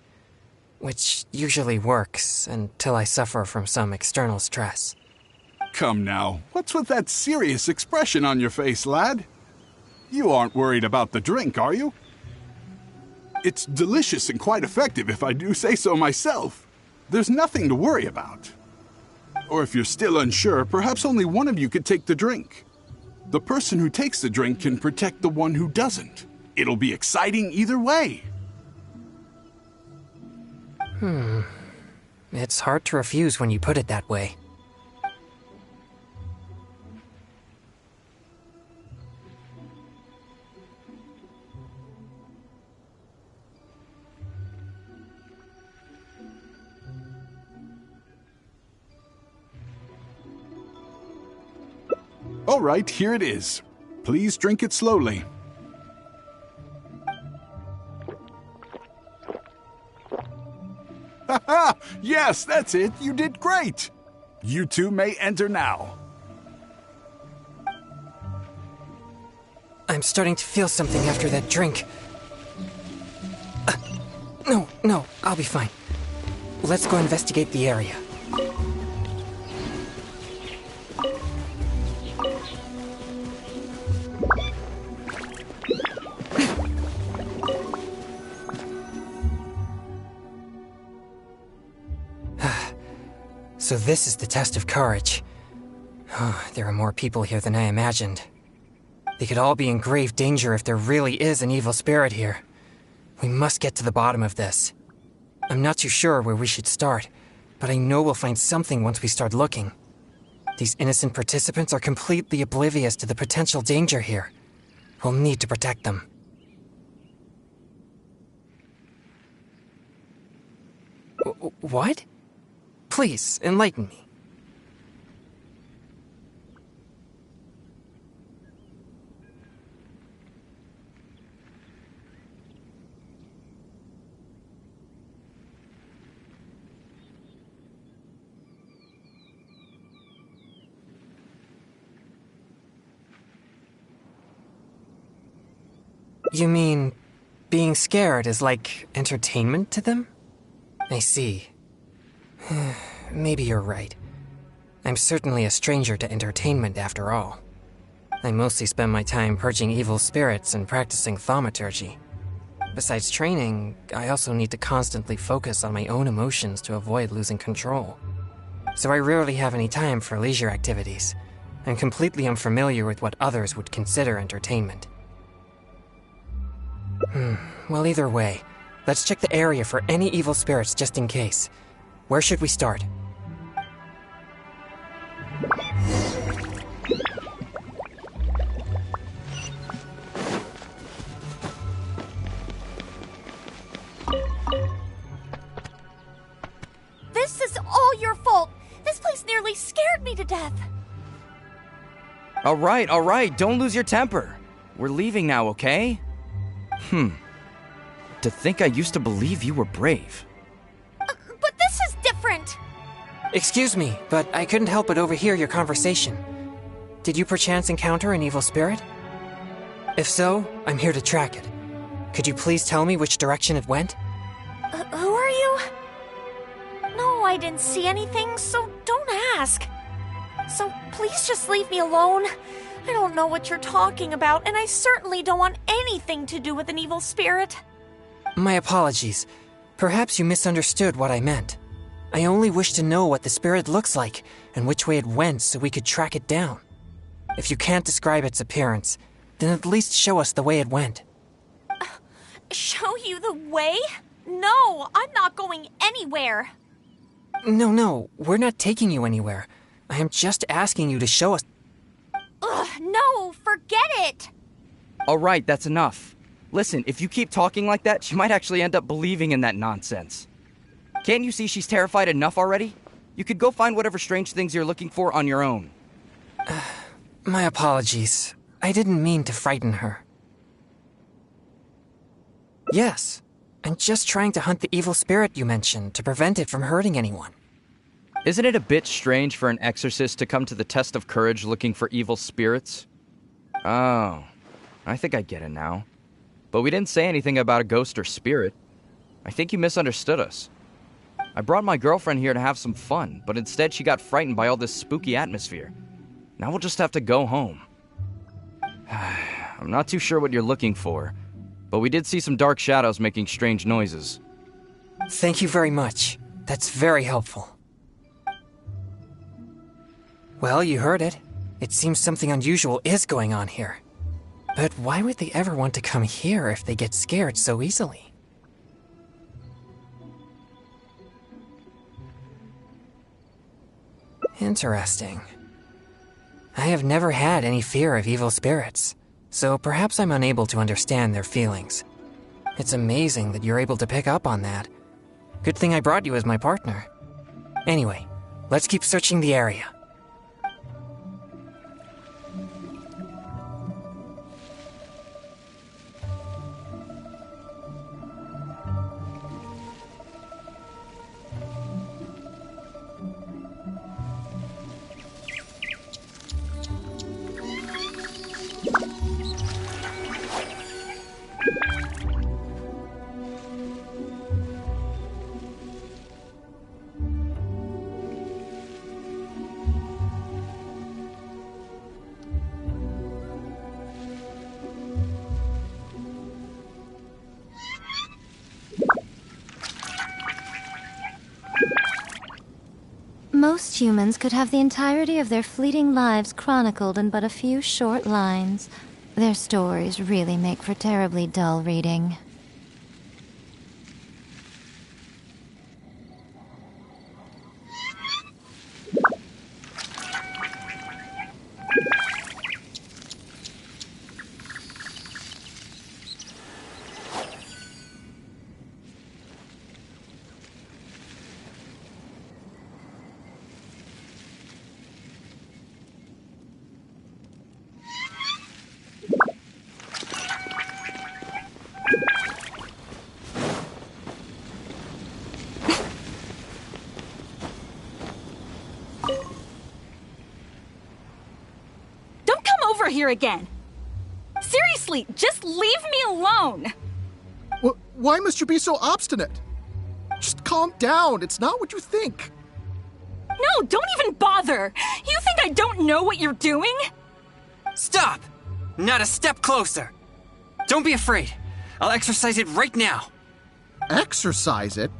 which usually works until I suffer from some external stress. Come now, what's with that serious expression on your face, lad? You aren't worried about the drink, are you? It's delicious and quite effective, if I do say so myself. There's nothing to worry about. Or if you're still unsure, perhaps only one of you could take the drink. The person who takes the drink can protect the one who doesn't. It'll be exciting either way. It's hard to refuse when you put it that way. All right, here it is. Please drink it slowly. Haha! Yes, that's it. You did great. You two may enter now. I'm starting to feel something after that drink. No, I'll be fine. Let's go investigate the area. So this is the test of courage. There are more people here than I imagined. They could all be in grave danger if there really is an evil spirit here. We must get to the bottom of this. I'm not too sure where we should start, but I know we'll find something once we start looking. These innocent participants are completely oblivious to the potential danger here. We'll need to protect them. What? Please, enlighten me. You mean, being scared is like entertainment to them? I see. Maybe you're right. I'm certainly a stranger to entertainment after all. I mostly spend my time purging evil spirits and practicing thaumaturgy. Besides training, I also need to constantly focus on my own emotions to avoid losing control. So I rarely have any time for leisure activities. I'm completely unfamiliar with what others would consider entertainment. Well, either way, let's check the area for any evil spirits just in case. Where should we start? This is all your fault. This place nearly scared me to death. All right, don't lose your temper. We're leaving now, okay? To think I used to believe you were brave. But this is different. Excuse me, but I couldn't help but overhear your conversation. Did you perchance encounter an evil spirit? If so, I'm here to track it. Could you please tell me which direction it went? Who are you? No, I didn't see anything, so don't ask. So please just leave me alone. I don't know what you're talking about, and I certainly don't want anything to do with an evil spirit. My apologies. Perhaps you misunderstood what I meant. I only wish to know what the spirit looks like and which way it went so we could track it down. If you can't describe its appearance, then at least show us the way it went. Show you the way? No, I'm not going anywhere. No, we're not taking you anywhere. I am just asking you to show us. No, forget it. All right, that's enough. Listen, if you keep talking like that, she might actually end up believing in that nonsense. Can't you see she's terrified enough already? You could go find whatever strange things you're looking for on your own. My apologies. I didn't mean to frighten her. Yes, I'm just trying to hunt the evil spirit you mentioned to prevent it from hurting anyone. Isn't it a bit strange for an exorcist to come to the test of courage looking for evil spirits? Oh, I think I get it now. But we didn't say anything about a ghost or spirit. I think you misunderstood us. I brought my girlfriend here to have some fun, but instead she got frightened by all this spooky atmosphere. Now we'll just have to go home. I'm not too sure what you're looking for, but we did see some dark shadows making strange noises. Thank you very much. That's very helpful. Well, you heard it. It seems something unusual is going on here. But why would they ever want to come here if they get scared so easily? Interesting. I have never had any fear of evil spirits, so perhaps I'm unable to understand their feelings. It's amazing that you're able to pick up on that. Good thing I brought you as my partner. Anyway, let's keep searching the area. Most humans could have the entirety of their fleeting lives chronicled in but a few short lines. Their stories really make for terribly dull reading. Here again. Seriously, just leave me alone. Why must you be so obstinate? Just calm down. It's not what you think. No, don't even bother. You think I don't know what you're doing? Stop! Not a step closer. Don't be afraid. I'll exercise it right now. Exercise it?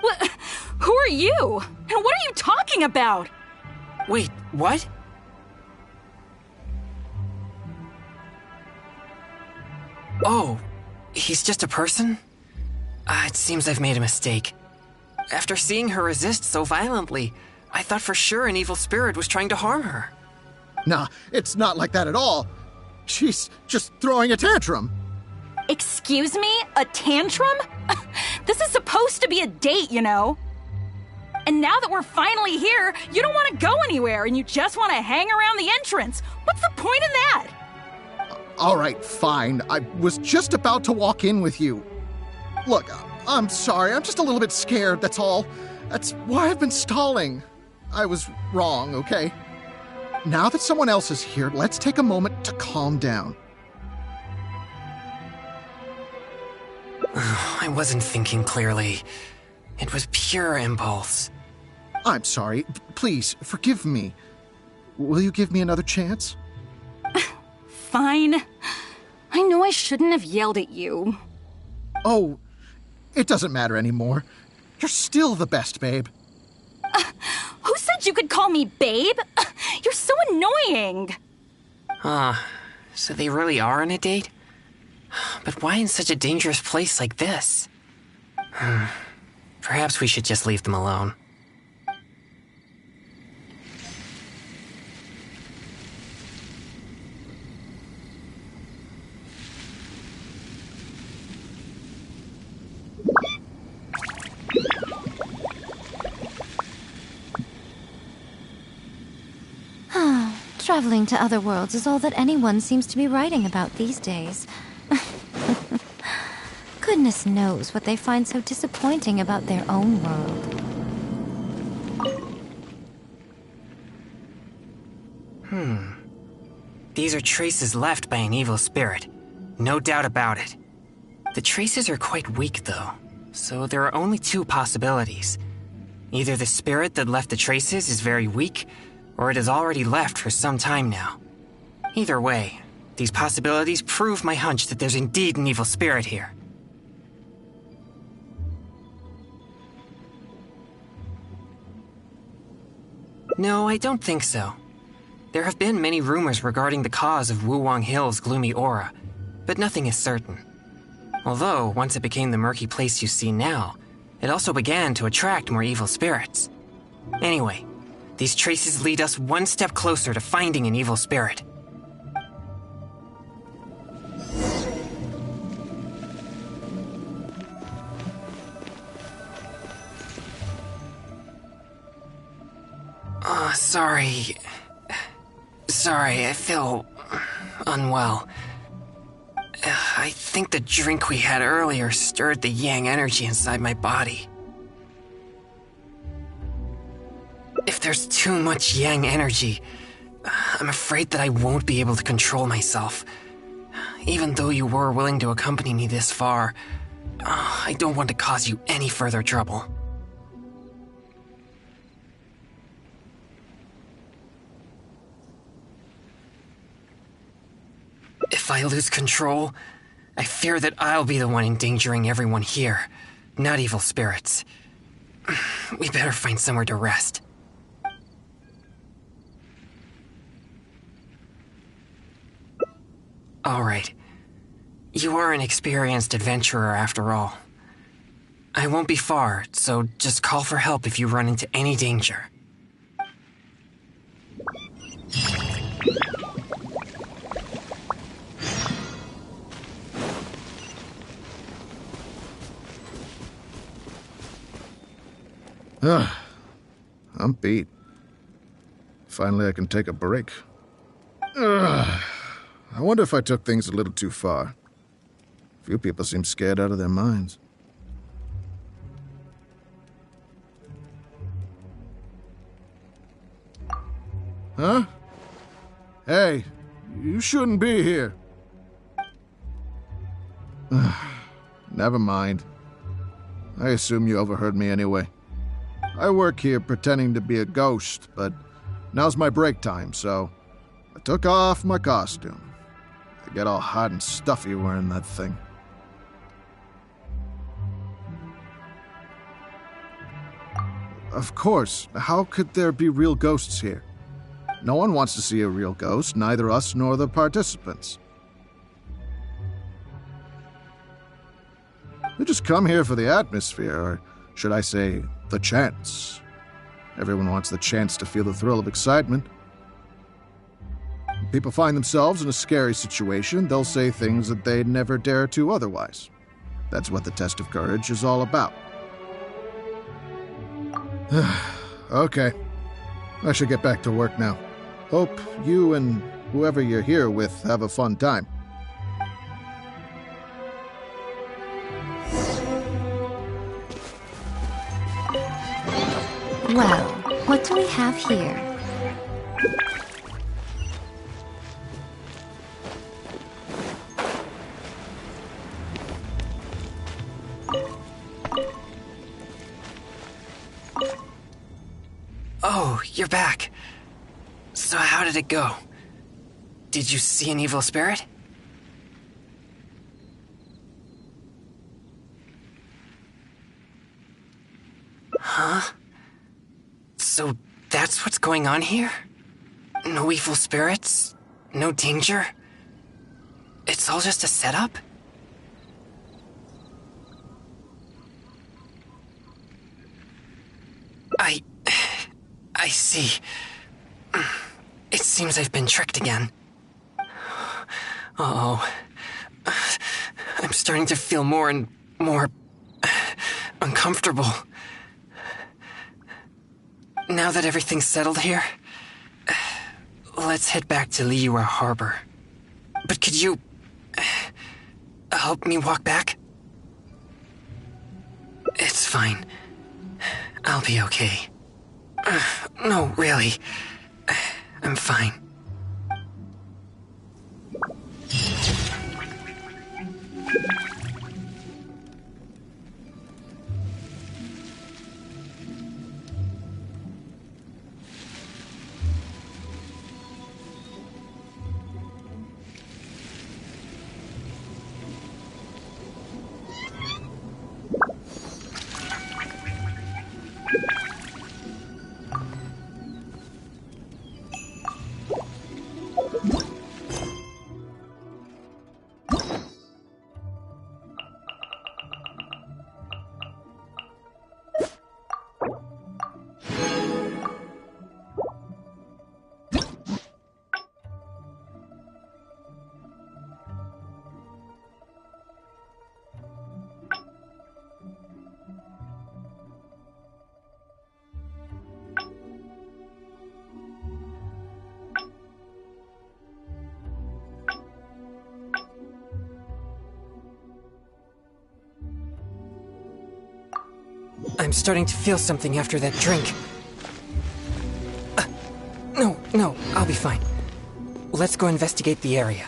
What? Who are you? And what are you talking about? Wait, what? Oh, he's just a person? It seems I've made a mistake. After seeing her resist so violently, I thought for sure an evil spirit was trying to harm her. Nah, it's not like that at all. She's just throwing a tantrum. Excuse me? A tantrum? This is supposed to be a date, you know? And now that we're finally here, you don't want to go anywhere and you just want to hang around the entrance. What's the point in that? All right, fine. I was just about to walk in with you. Look, I'm sorry. I'm just a little bit scared, that's all. That's why I've been stalling. I was wrong, okay? Now that someone else is here, let's take a moment to calm down. I wasn't thinking clearly. It was pure impulse. I'm sorry. Please, forgive me. Will you give me another chance? Fine. I know I shouldn't have yelled at you. Oh, it doesn't matter anymore. You're still the best, babe. Who said you could call me babe? You're so annoying. So they really are on a date? But why in such a dangerous place like this? Perhaps we should just leave them alone. Traveling to other worlds is all that anyone seems to be writing about these days. Goodness knows what they find so disappointing about their own world. These are traces left by an evil spirit. No doubt about it. The traces are quite weak, though, so there are only two possibilities. Either the spirit that left the traces is very weak, or it has already left for some time now. Either way, these possibilities prove my hunch that there's indeed an evil spirit here. No, I don't think so. There have been many rumors regarding the cause of Wuwang Hill's gloomy aura, but nothing is certain. Although, once it became the murky place you see now, it also began to attract more evil spirits. Anyway, these traces lead us one step closer to finding an evil spirit. Sorry, I feel unwell. I think the drink we had earlier stirred the yang energy inside my body. If there's too much yang energy, I'm afraid that I won't be able to control myself. Even though you were willing to accompany me this far, I don't want to cause you any further trouble. If I lose control, I fear that I'll be the one endangering everyone here, not evil spirits. We better find somewhere to rest. Alright. You are an experienced adventurer after all. I won't be far, so just call for help if you run into any danger. I'm beat. Finally, I can take a break. I wonder if I took things a little too far. Few people seem scared out of their minds. Huh? Hey, you shouldn't be here. Never mind. I assume you overheard me anyway. I work here pretending to be a ghost, but now's my break time, so I took off my costume. I get all hot and stuffy wearing that thing. Of course, how could there be real ghosts here? No one wants to see a real ghost, neither us nor the participants. We just come here for the atmosphere, or should I say, the chance. Everyone wants the chance to feel the thrill of excitement. When people find themselves in a scary situation, they'll say things that they'd never dare to otherwise. That's what the test of courage is all about. Okay. I should get back to work now. Hope you and whoever you're here with have a fun time. Well, what do we have here? Oh, you're back. So how did it go? Did you see an evil spirit? Huh? So that's what's going on here? No evil spirits? No danger? It's all just a setup? I see. It seems I've been tricked again. Uh-oh. I'm starting to feel more and more uncomfortable. let's head back to Liyue Harbor. But could you... help me walk back? It's fine. I'll be okay. No, really. I'm fine. I'm starting to feel something after that drink. No, I'll be fine. Let's go investigate the area.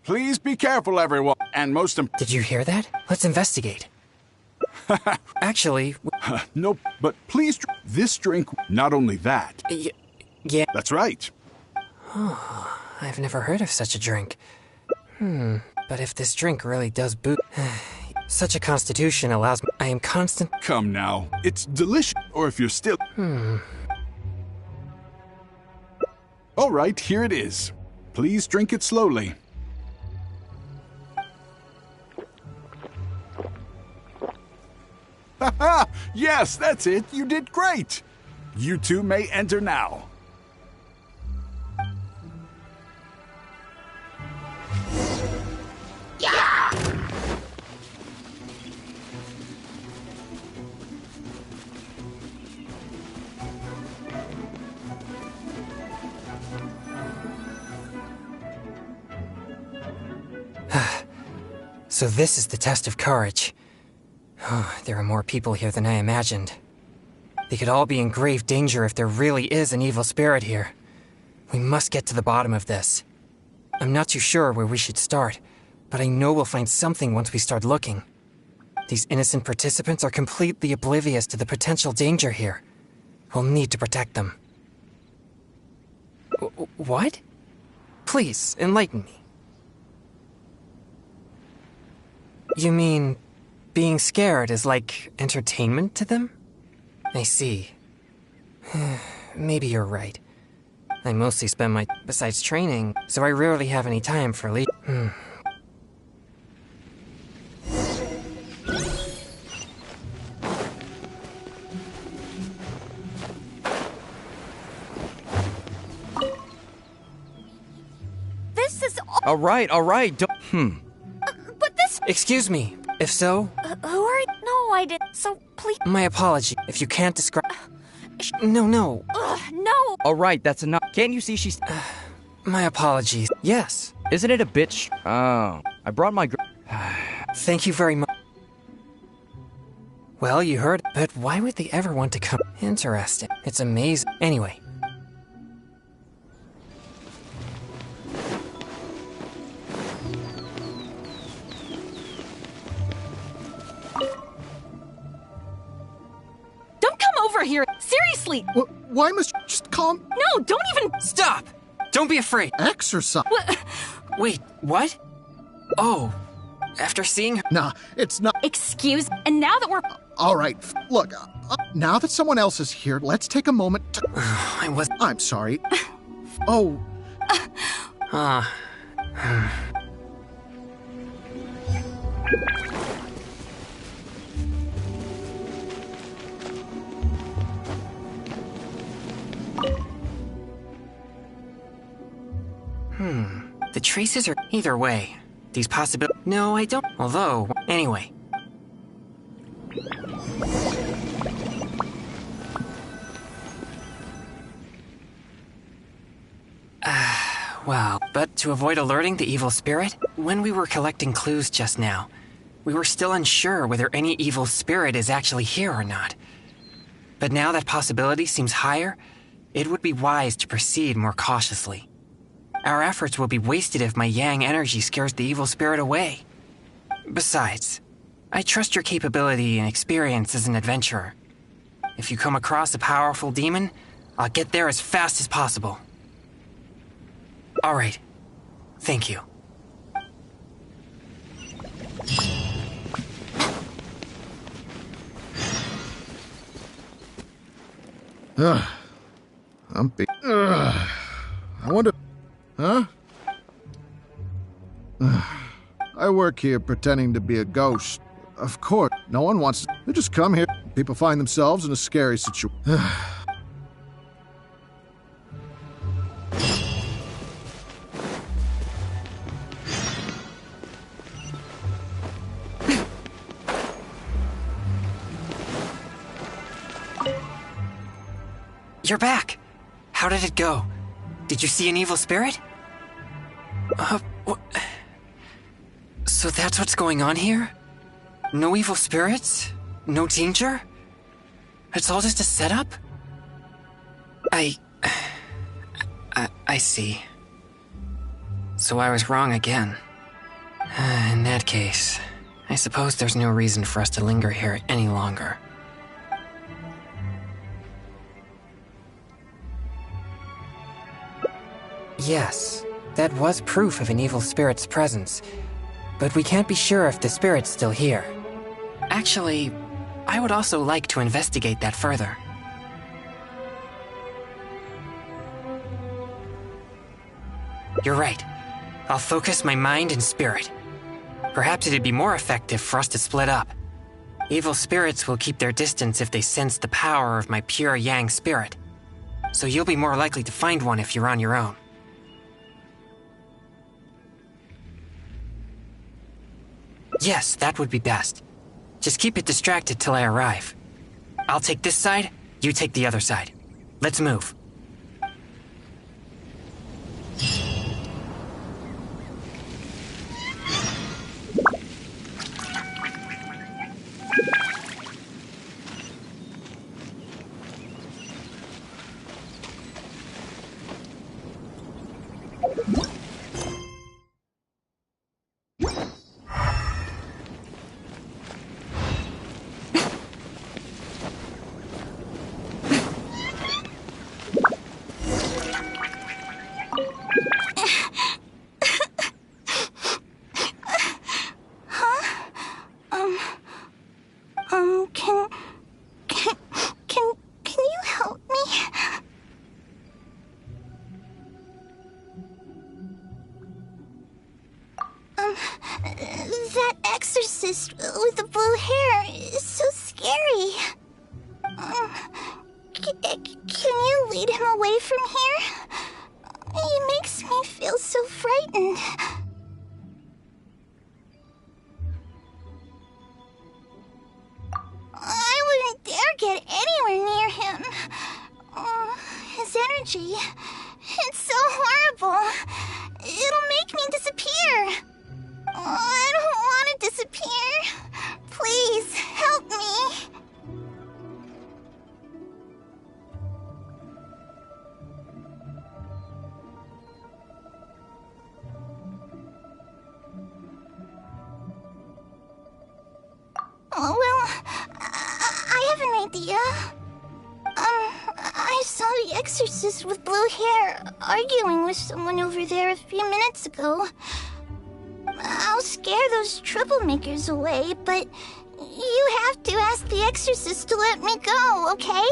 Please be careful, everyone. And most Did you hear that? Let's investigate. Actually... Nope, but please... This drink... Not only that... Yeah. That's right. Oh, I've never heard of such a drink. But if this drink really does boost... Such a constitution allows me... I am constant... Come now. It's delicious. Or if you're still... All right, here it is. Please drink it slowly. Haha! Yes, that's it. You did great. You two may enter now. Yeah! So this is the test of courage. There are more people here than I imagined. They could all be in grave danger if there really is an evil spirit here. We must get to the bottom of this. I'm not too sure where we should start, but I know we'll find something once we start looking. These innocent participants are completely oblivious to the potential danger here. We'll need to protect them. What? Please, enlighten me. You mean... being scared is like entertainment to them? I see. Maybe you're right. I mostly spend my... besides training, so I rarely have any time for This is... All right, don't... But this... Excuse me. If so... who are... No, I didn't. So, please... My apology. If you can't describe... No. No. All right, that's enough. Can't you see she's... My apologies. Yes. Isn't it a bitch? Oh, I brought my... Thank you very much. Well, you heard, but why would they ever want to come? Interesting. It's amazing. Anyway. Don't come over here! Seriously! Why must you just calm? No, don't even... Stop! Don't be afraid. Exercise. Wait, what? Oh, After seeing her... Nah, it's not... Excuse... And now that we're... Alright, look, now that someone else is here, let's take a moment to... I'm sorry. Oh. The traces are... Either way, these possibilities... No, I don't... Although, anyway... Well, but to avoid alerting the evil spirit, when we were collecting clues just now, we were still unsure whether any evil spirit is actually here or not. But now that possibility seems higher, it would be wise to proceed more cautiously. Our efforts will be wasted if my yang energy scares the evil spirit away. Besides, I trust your capability and experience as an adventurer. If you come across a powerful demon, I'll get there as fast as possible. All right. Thank you. I'm big. I wonder... Huh? I work here pretending to be a ghost. Of course, no one wants to... They just come here. People find themselves in a scary situation. You're back! How did it go? Did you see an evil spirit? So that's what's going on here? No evil spirits? No danger? It's all just a setup? I see. So I was wrong again. In that case, I suppose there's no reason for us to linger here any longer. Yes, that was proof of an evil spirit's presence, but we can't be sure if the spirit's still here. Actually, I would also like to investigate that further. You're right. I'll focus my mind and spirit. Perhaps it'd be more effective for us to split up. Evil spirits will keep their distance if they sense the power of my pure yang spirit. So you'll be more likely to find one if you're on your own. Yes, that would be best. Just keep it distracted till I arrive. I'll take this side, you take the other side. Let's move. Can you help me? That exorcist with the blue hair is so scary. Can you lead him away from here? He makes me feel so frightened. I wouldn't dare get anywhere near him. His energy, it's so horrible. It'll make me disappear. I don't want to disappear. Please, help me. Well, I have an idea. I saw the exorcist with blue hair arguing with someone over there a few minutes ago. I'll scare those troublemakers away, but you have to ask the exorcist to let me go, okay?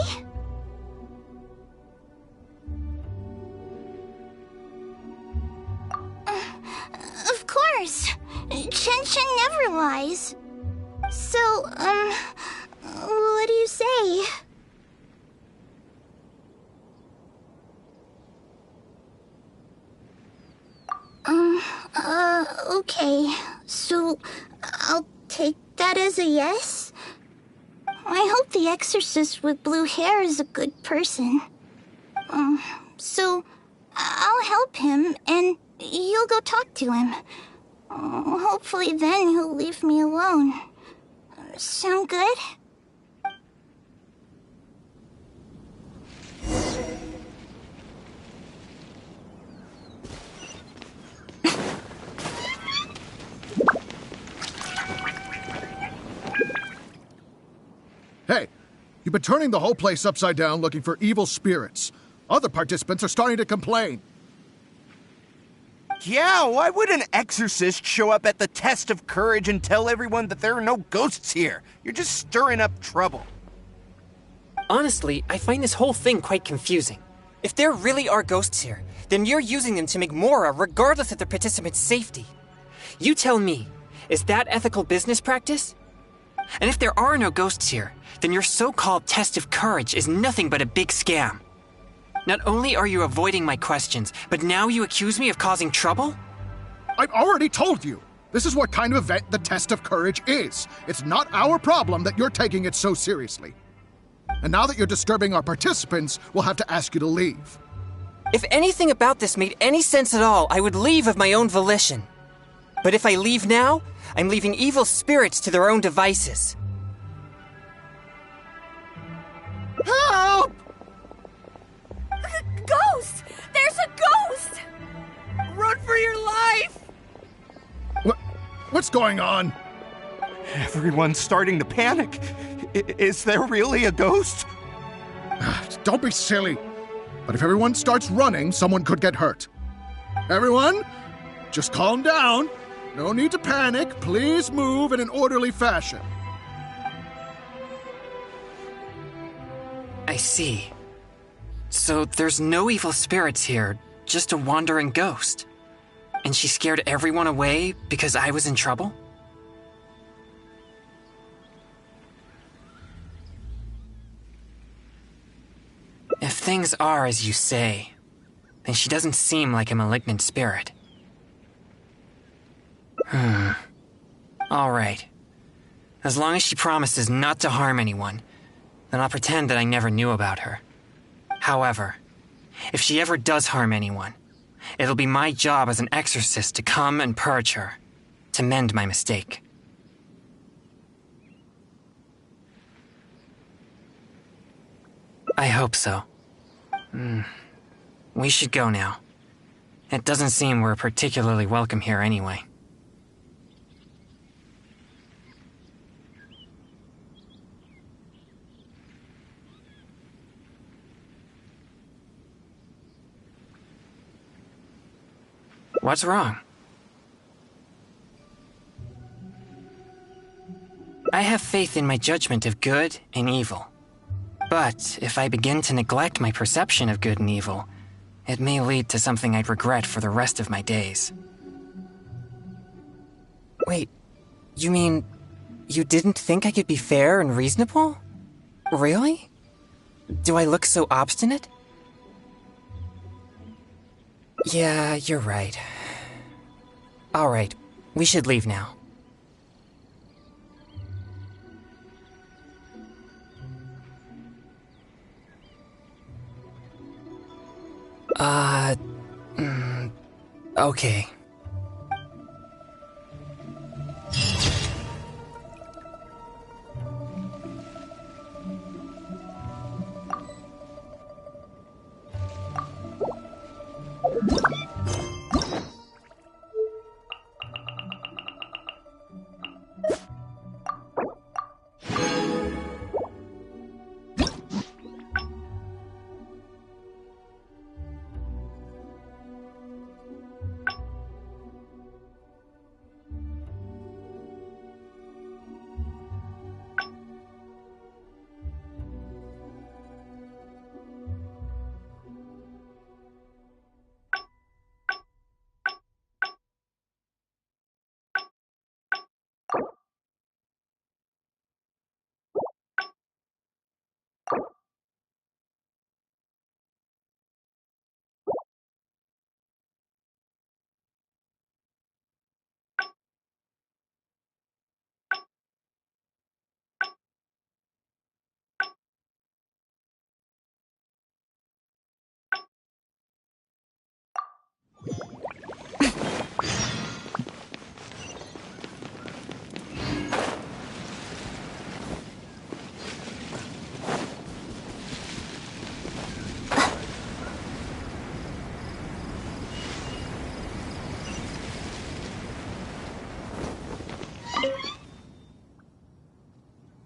Of course. Chen never lies. So, what do you say? Okay. So, I'll take that as a yes? I hope the exorcist with blue hair is a good person. So, I'll help him, and you'll go talk to him. Hopefully then he'll leave me alone. Sound good? Hey, you've been turning the whole place upside down looking for evil spirits. Other participants are starting to complain. Yeah, why would an exorcist show up at the test of courage and tell everyone that there are no ghosts here? You're just stirring up trouble. Honestly, I find this whole thing quite confusing. If there really are ghosts here, then you're using them to make Mora regardless of the participants' safety. You tell me, is that ethical business practice? And if there are no ghosts here, then your so-called test of courage is nothing but a big scam. Not only are you avoiding my questions, but now you accuse me of causing trouble? I've already told you. This is what kind of event the test of courage is. It's not our problem that you're taking it so seriously. And now that you're disturbing our participants, we'll have to ask you to leave. If anything about this made any sense at all, I would leave of my own volition. But if I leave now, I'm leaving evil spirits to their own devices. Help! Ghost! There's a ghost! Run for your life! What's going on? Everyone's starting to panic. Is there really a ghost? Don't be silly. But if everyone starts running, someone could get hurt. Everyone, just calm down. No need to panic. Please move in an orderly fashion. I see. So there's no evil spirits here, just a wandering ghost. And she scared everyone away because I was in trouble? If things are as you say, then she doesn't seem like a malignant spirit. All right. As long as she promises not to harm anyone, then I'll pretend that I never knew about her. However, if she ever does harm anyone, it'll be my job as an exorcist to come and purge her, to mend my mistake. I hope so. We should go now. It doesn't seem we're particularly welcome here anyway. What's wrong? I have faith in my judgment of good and evil. But if I begin to neglect my perception of good and evil, it may lead to something I'd regret for the rest of my days. Wait, you mean you didn't think I could be fair and reasonable? Really? Do I look so obstinate? Yeah, you're right. All right, we should leave now. Okay.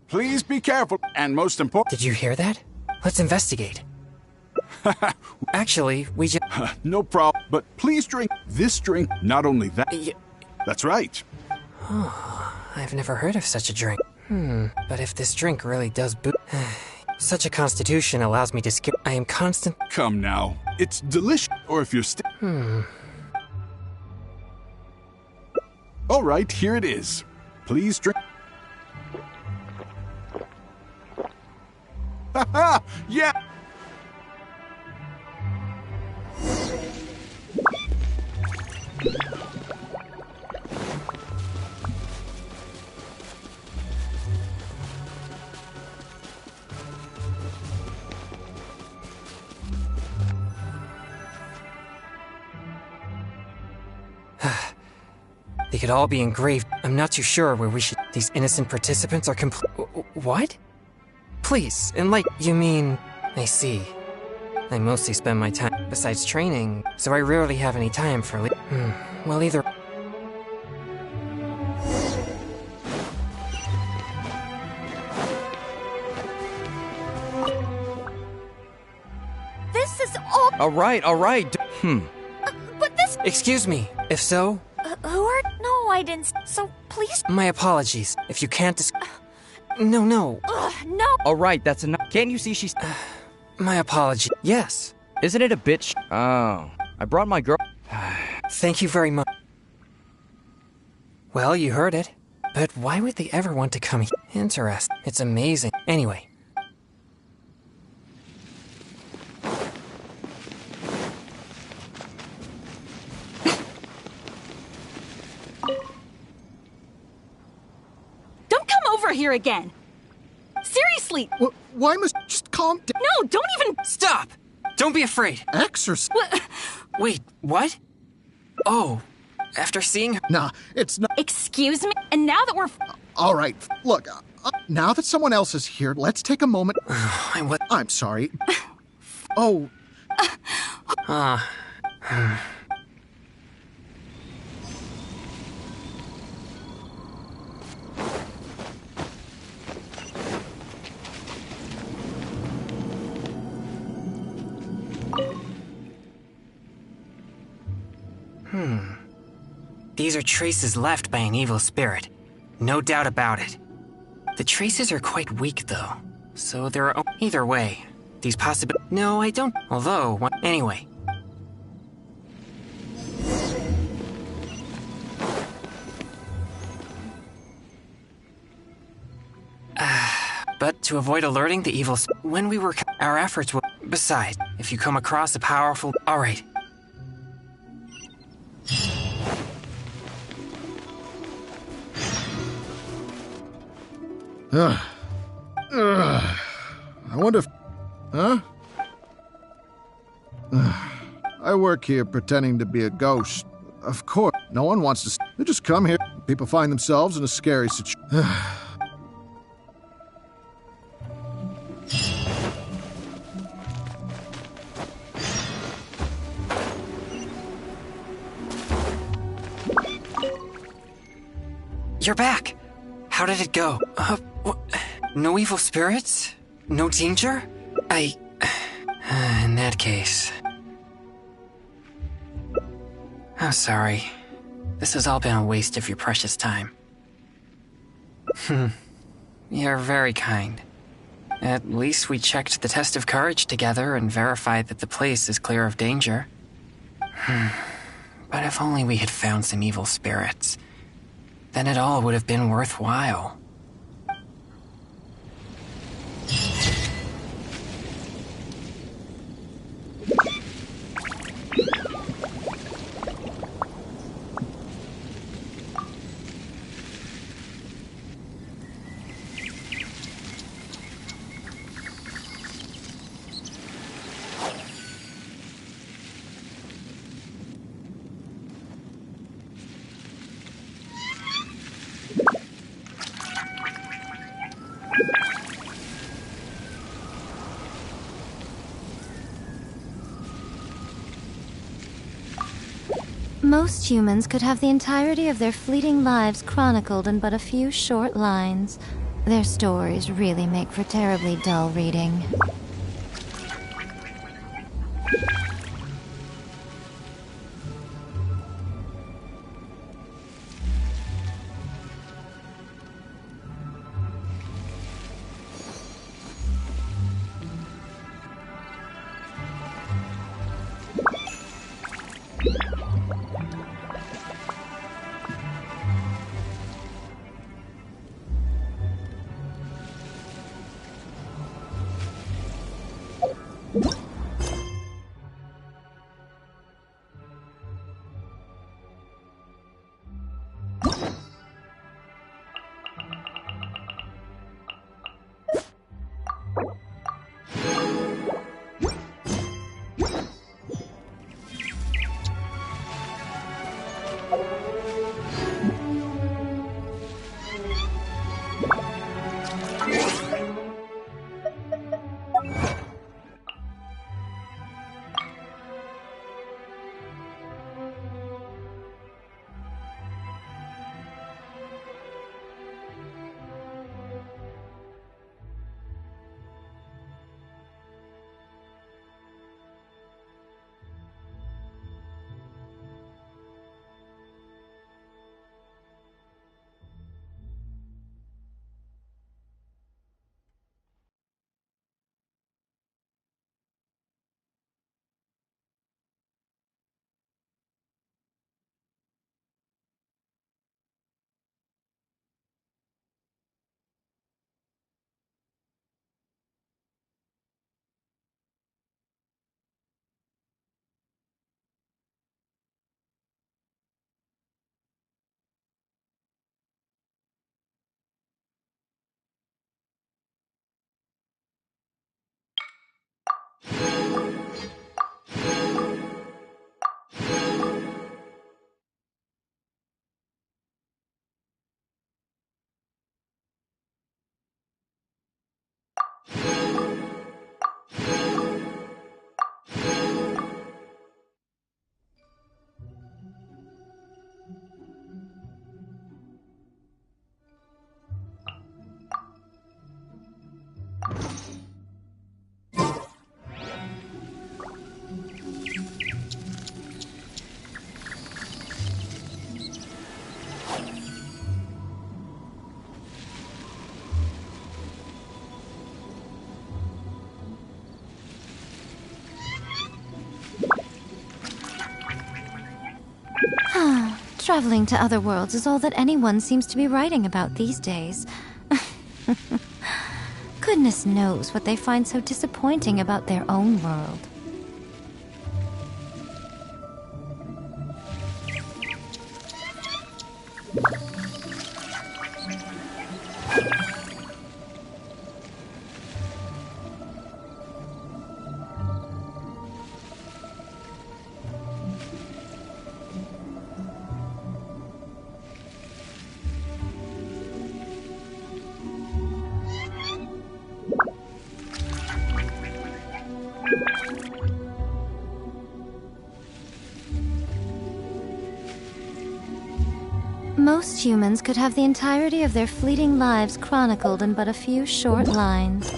Please be careful, and most important... Did you hear that? Let's investigate. Actually, we just... No problem, but please drink this drink, not only that... That's right. Oh, I've never heard of such a drink. But if this drink really does such a constitution allows me to skip... I am constant... Come now. It's delicious, or if you're All right, here it is. Please drink... Haha! Yeah! They could all be engraved. I'm not too sure where we should... These innocent participants are What? Please, enlighten... You mean... I see. I mostly spend my time besides training, so I rarely have any time for... Well, either... This is all... All right. But this... Excuse me, if so... Who are... No, I didn't... So, please... My apologies. If you can't No. No. All right, that's enough. Can't you see she's... My apology. Yes. Isn't it a bitch? Oh, I brought my girl... Thank you very much. Well, you heard it. But why would they ever want to come here? Interesting. It's amazing. Anyway. Over here again. Seriously. Why must just calm down? No, don't even... Stop! Don't be afraid. Exorcist. Wait, what? Oh, after seeing her... Nah, it's not... Excuse me? And now that we're... All right, look, now that someone else is here, let's take a moment... I'm sorry. Oh. These are traces left by an evil spirit. No doubt about it. The traces are quite weak, though. So there are... Either way, these possible... No, I don't... Although... Anyway. But to avoid alerting the evil... When we were... Our efforts will... Besides, if you come across a powerful... Alright. I wonder if... Huh? I work here pretending to be a ghost. Of course, no one wants to... They just come here. People find themselves in a scary situation. You're back! How did it go? No evil spirits? No danger? In that case... I'm sorry. This has all been a waste of your precious time. You're very kind. At least we checked the test of courage together and verified that the place is clear of danger. But if only we had found some evil spirits, then it all would have been worthwhile. Most humans could have the entirety of their fleeting lives chronicled in but a few short lines. Their stories really make for terribly dull reading. Traveling to other worlds is all that anyone seems to be writing about these days. Goodness knows what they find so disappointing about their own world. Most humans could have the entirety of their fleeting lives chronicled in but a few short lines.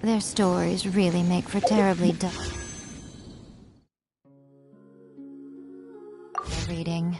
Their stories really make for terribly dull reading.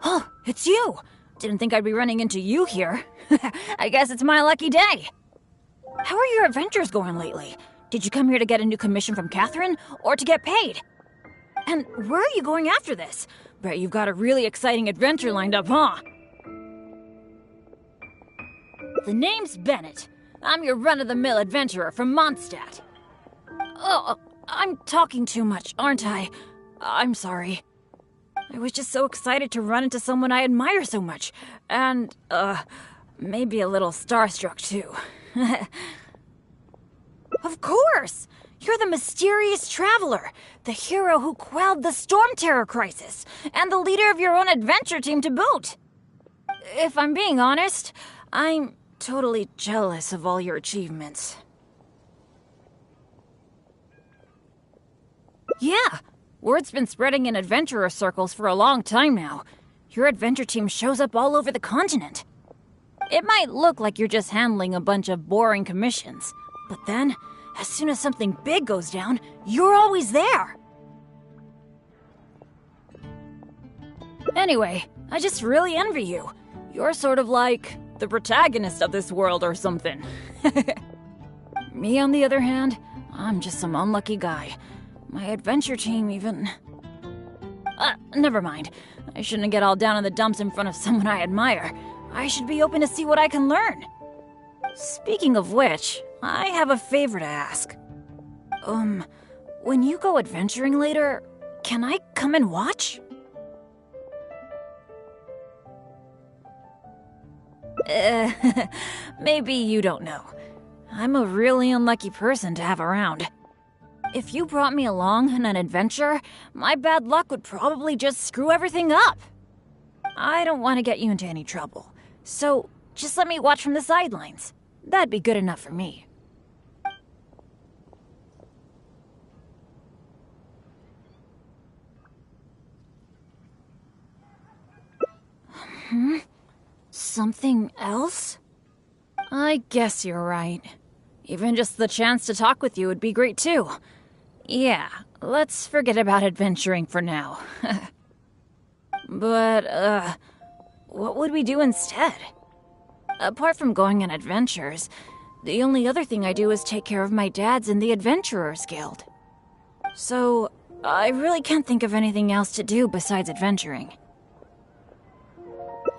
Oh, it's you! Didn't think I'd be running into you here. I guess it's my lucky day. How are your adventures going lately? Did you come here to get a new commission from Catherine, or to get paid? And where are you going after this? Bet you've got a really exciting adventure lined up, huh? The name's Bennett. I'm your run-of-the-mill adventurer from Mondstadt. Oh, I'm talking too much, aren't I? I'm sorry. I was just so excited to run into someone I admire so much. And, maybe a little starstruck, too. Of course! You're the mysterious traveler, the hero who quelled the Storm Terror crisis, and the leader of your own adventure team to boot. If I'm being honest, I'm totally jealous of all your achievements. Yeah, word's been spreading in adventurer circles for a long time now. Your adventure team shows up all over the continent. It might look like you're just handling a bunch of boring commissions, but then, as soon as something big goes down, you're always there. Anyway, I just really envy you. You're sort of like the protagonist of this world or something. Me, on the other hand, I'm just some unlucky guy. My adventure team even... never mind. I shouldn't get all down in the dumps in front of someone I admire. I should be open to see what I can learn. Speaking of which, I have a favor to ask. When you go adventuring later, can I come and watch? Maybe you don't know. I'm a really unlucky person to have around. If you brought me along on an adventure, my bad luck would probably just screw everything up. I don't want to get you into any trouble, so just let me watch from the sidelines. That'd be good enough for me. Something else? I guess you're right. Even just the chance to talk with you would be great too. Yeah, let's forget about adventuring for now. But, what would we do instead? Apart from going on adventures, the only other thing I do is take care of my dad's in the Adventurers Guild. So, I really can't think of anything else to do besides adventuring.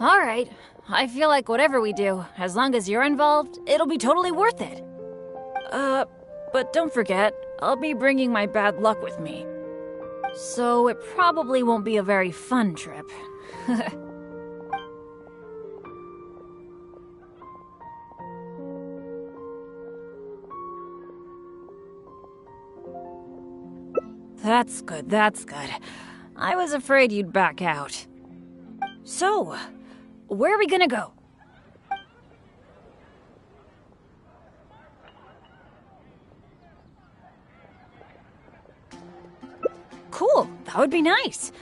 Alright, I feel like whatever we do, as long as you're involved, it'll be totally worth it. But don't forget, I'll be bringing my bad luck with me. So it probably won't be a very fun trip. That's good, that's good. I was afraid you'd back out. So, where are we gonna go? Cool, that would be nice.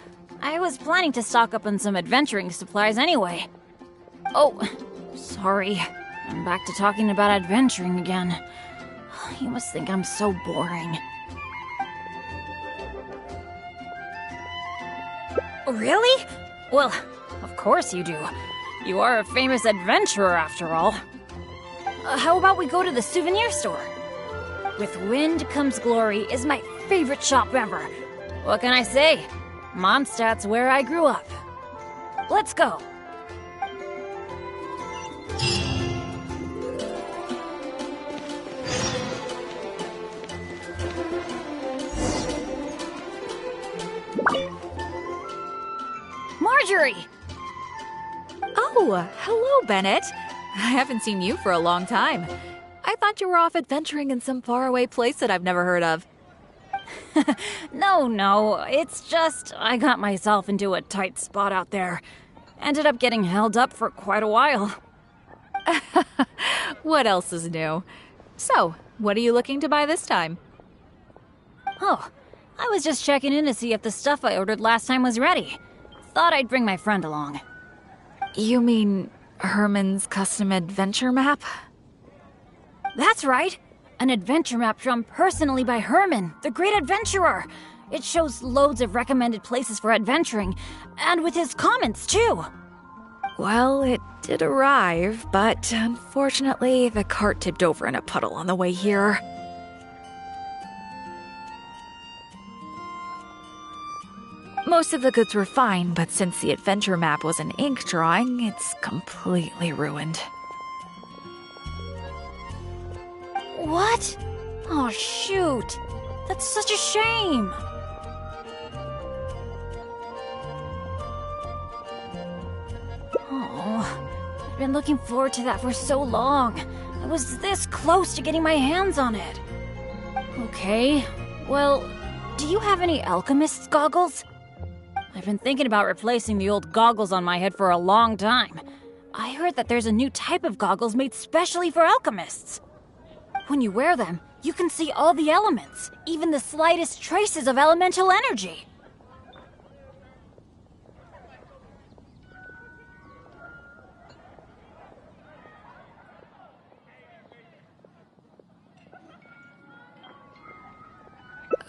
I was planning to stock up on some adventuring supplies anyway. Oh, sorry. I'm back to talking about adventuring again. You must think I'm so boring. Really? Well, of course you do. You are a famous adventurer after all. How about we go to the souvenir store? With Wind Comes Glory is my favorite shop ever. What can I say? Mondstadt's where I grew up. Let's go. Marjorie! Oh, hello, Bennett. I haven't seen you for a long time. I thought you were off adventuring in some faraway place that I've never heard of. No, it's just I got myself into a tight spot out there. Ended up getting held up for quite a while. What else is new? So, what are you looking to buy this time? Oh, I was just checking in to see if the stuff I ordered last time was ready. Thought I'd bring my friend along. You mean Herman's custom adventure map? That's right! An adventure map drawn personally by Herman, the great adventurer! It shows loads of recommended places for adventuring, and with his comments, too! Well, it did arrive, but unfortunately, the cart tipped over in a puddle on the way here. Most of the goods were fine, but since the adventure map was an ink drawing, it's completely ruined. What? Oh, shoot! That's such a shame! Oh, I've been looking forward to that for so long. I was this close to getting my hands on it. Okay, well, do you have any alchemist's goggles? I've been thinking about replacing the old goggles on my head for a long time. I heard that there's a new type of goggles made specially for alchemists. When you wear them, you can see all the elements, even the slightest traces of elemental energy.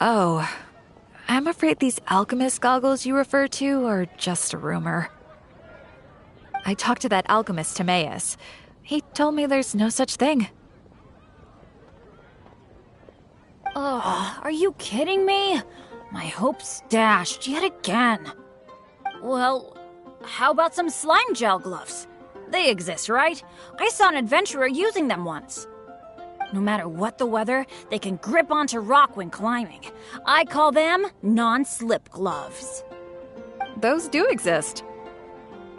Oh, I'm afraid these alchemist goggles you refer to are just a rumor. I talked to that alchemist, Timaeus. He told me there's no such thing. Oh, are you kidding me? My hopes dashed yet again. Well, how about some slime gel gloves? They exist, right? I saw an adventurer using them once. No matter what the weather, they can grip onto rock when climbing. I call them non-slip gloves. Those do exist.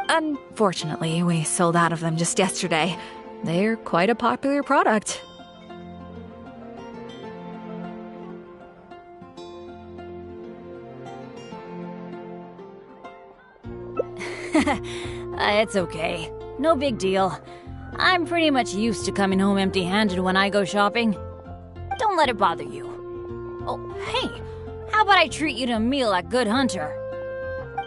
Unfortunately, we sold out of them just yesterday. They're quite a popular product. It's okay. No big deal. I'm pretty much used to coming home empty-handed when I go shopping. Don't let it bother you. Oh, hey, how about I treat you to a meal at Good Hunter?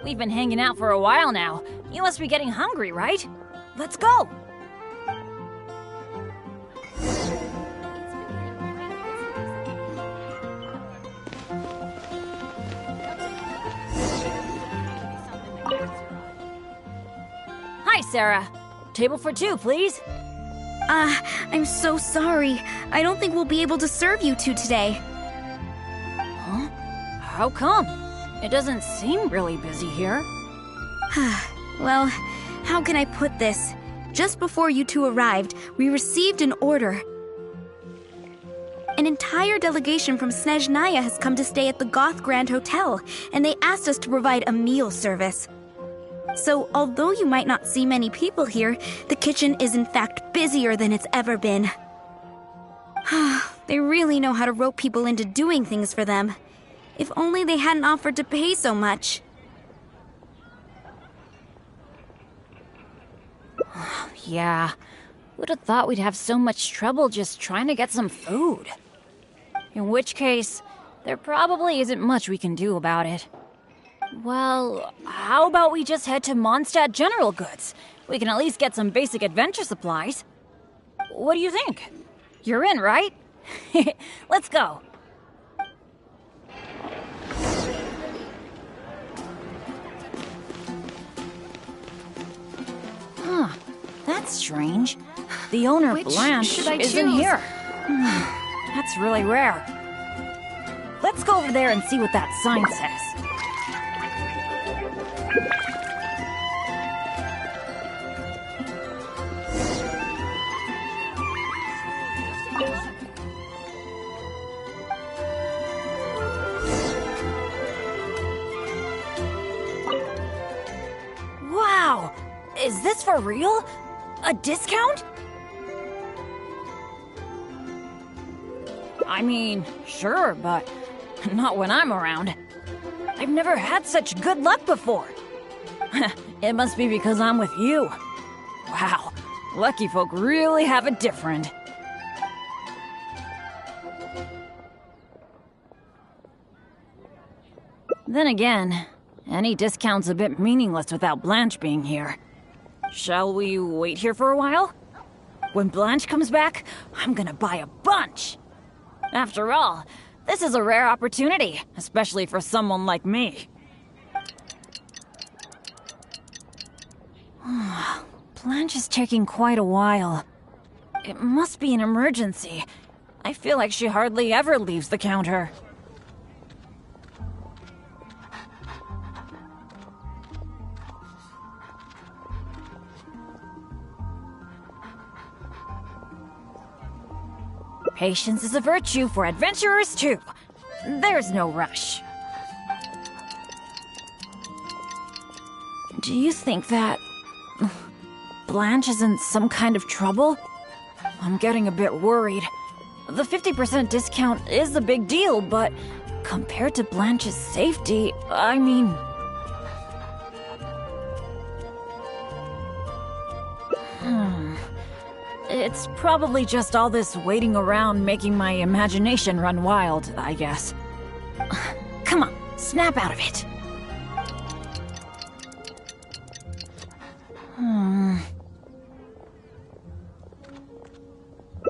We've been hanging out for a while now. You must be getting hungry, right? Let's go! Hi, Sarah. Table for two, please. I'm so sorry. I don't think we'll be able to serve you two today. Huh? How come? It doesn't seem really busy here. Well, how can I put this? Just before you two arrived, we received an order. An entire delegation from Snezhnaya has come to stay at the Goth Grand Hotel, and they asked us to provide a meal service. So, although you might not see many people here, the kitchen is in fact busier than it's ever been. They really know how to rope people into doing things for them. If only they hadn't offered to pay so much. Yeah, would have thought we'd have so much trouble just trying to get some food. In which case, there probably isn't much we can do about it. Well, how about we just head to Mondstadt General Goods? We can at least get some basic adventure supplies. What do you think? You're in, right? Let's go. Huh, that's strange. The owner, Which Blanche, should I isn't choose? here. That's really rare. Let's go over there and see what that sign says. Wow! Is this for real? A discount? I mean, sure, but not when I'm around. I've never had such good luck before. It must be because I'm with you. Wow, Lucky folk really have it different. Then again, any discount's a bit meaningless without Blanche being here. Shall we wait here for a while? When Blanche comes back, I'm gonna buy a bunch! After all, this is a rare opportunity, especially for someone like me. Blanche is taking quite a while. It must be an emergency. I feel like she hardly ever leaves the counter. Patience is a virtue for adventurers too. There's no rush. Do you think that Blanche is in some kind of trouble? I'm getting a bit worried. The 50% discount is a big deal, but compared to Blanche's safety, I mean... It's probably just all this waiting around making my imagination run wild, I guess. Come on, snap out of it.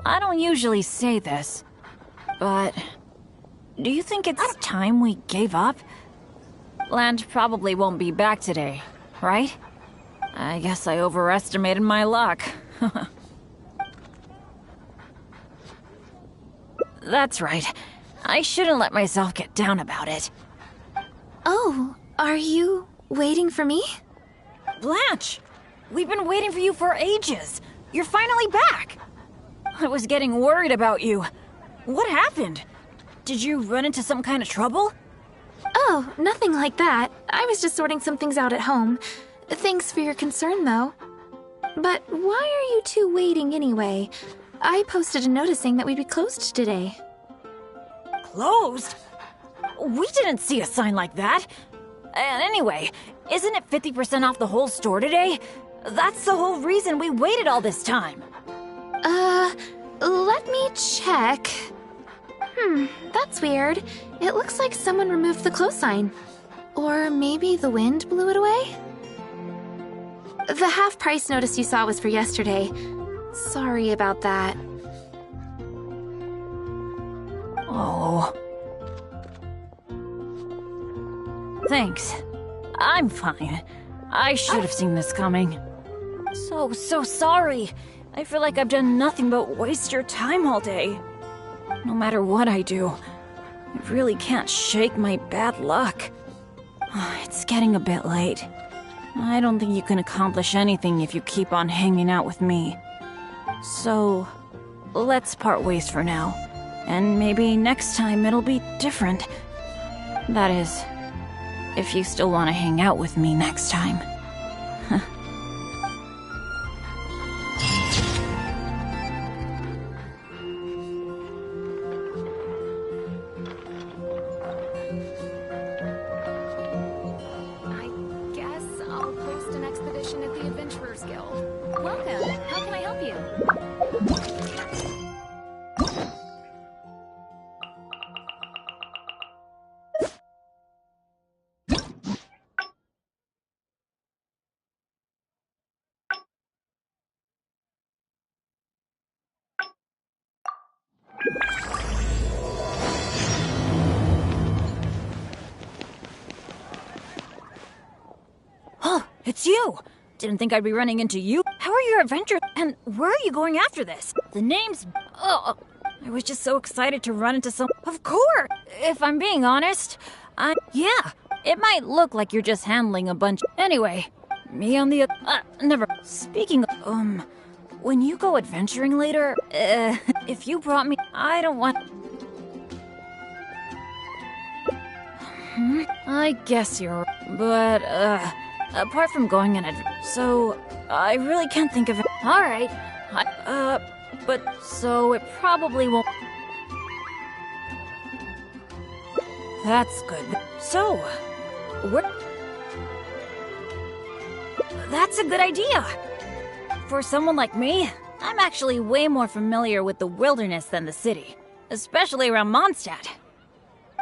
I don't usually say this, but do you think it's time we gave up? Blanche probably won't be back today, right? I guess I overestimated my luck. That's right. I shouldn't let myself get down about it. Oh, are you waiting for me? Blanche! We've been waiting for you for ages. You're finally back. I was getting worried about you. What happened? Did you run into some kind of trouble? Oh, nothing like that. I was just sorting some things out at home. Thanks for your concern, though. But why are you two waiting anyway? I posted a notice saying that we'd be closed today. Closed? We didn't see a sign like that. And anyway, isn't it 50% off the whole store today? That's the whole reason we waited all this time. Let me check. That's weird. It looks like someone removed the close sign. Or maybe the wind blew it away? The half-price notice you saw was for yesterday. Sorry about that. Oh. Thanks. I'm fine. I should have seen this coming. So sorry. I feel like I've done nothing but waste your time all day. No matter what I do, I really can't shake my bad luck. It's getting a bit late. I don't think you can accomplish anything if you keep on hanging out with me. So, let's part ways for now. And maybe next time it'll be different. That is, if you still want to hang out with me next time. I guess I'll post an expedition at the Adventurers Guild. Welcome. How can I help you? It's you! Didn't think I'd be running into you. How are your adventures? And where are you going after this? The name's... Oh, I was just so excited to run into some... Of course! If I'm being honest, yeah, it might look like you're just handling a bunch... Anyway, me on the... never... Speaking of... when you go adventuring later, if you brought me... I don't want... I guess you're... But, apart from going on so, I really can't think of it. Alright. But, so it probably won't... That's good. So, that's a good idea. For someone like me, I'm actually way more familiar with the wilderness than the city, especially around Mondstadt.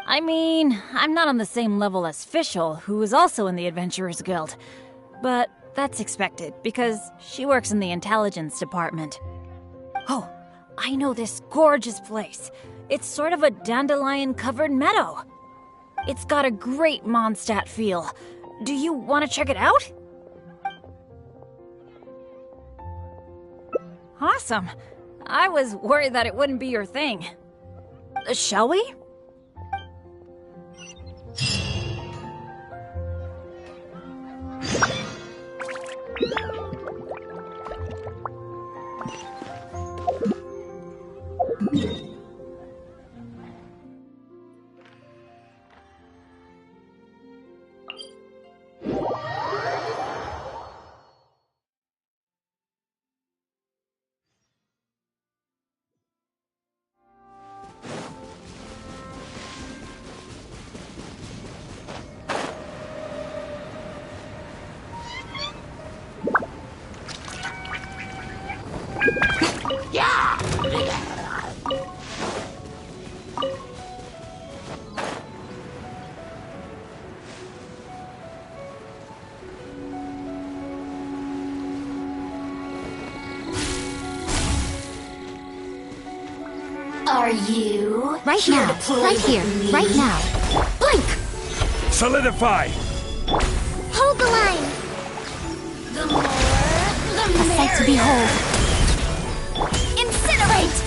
I mean, I'm not on the same level as Fischl, who is also in the Adventurers Guild, but that's expected because she works in the intelligence department. Oh, I know this gorgeous place. It's sort of a dandelion-covered meadow. It's got a great Mondstadt feel. Do you want to check it out? Awesome. I was worried that it wouldn't be your thing. Shall we? Are you Right now, right here, right now. Blink! Solidify! Hold the line! The more, the A sight to behold. Incinerate!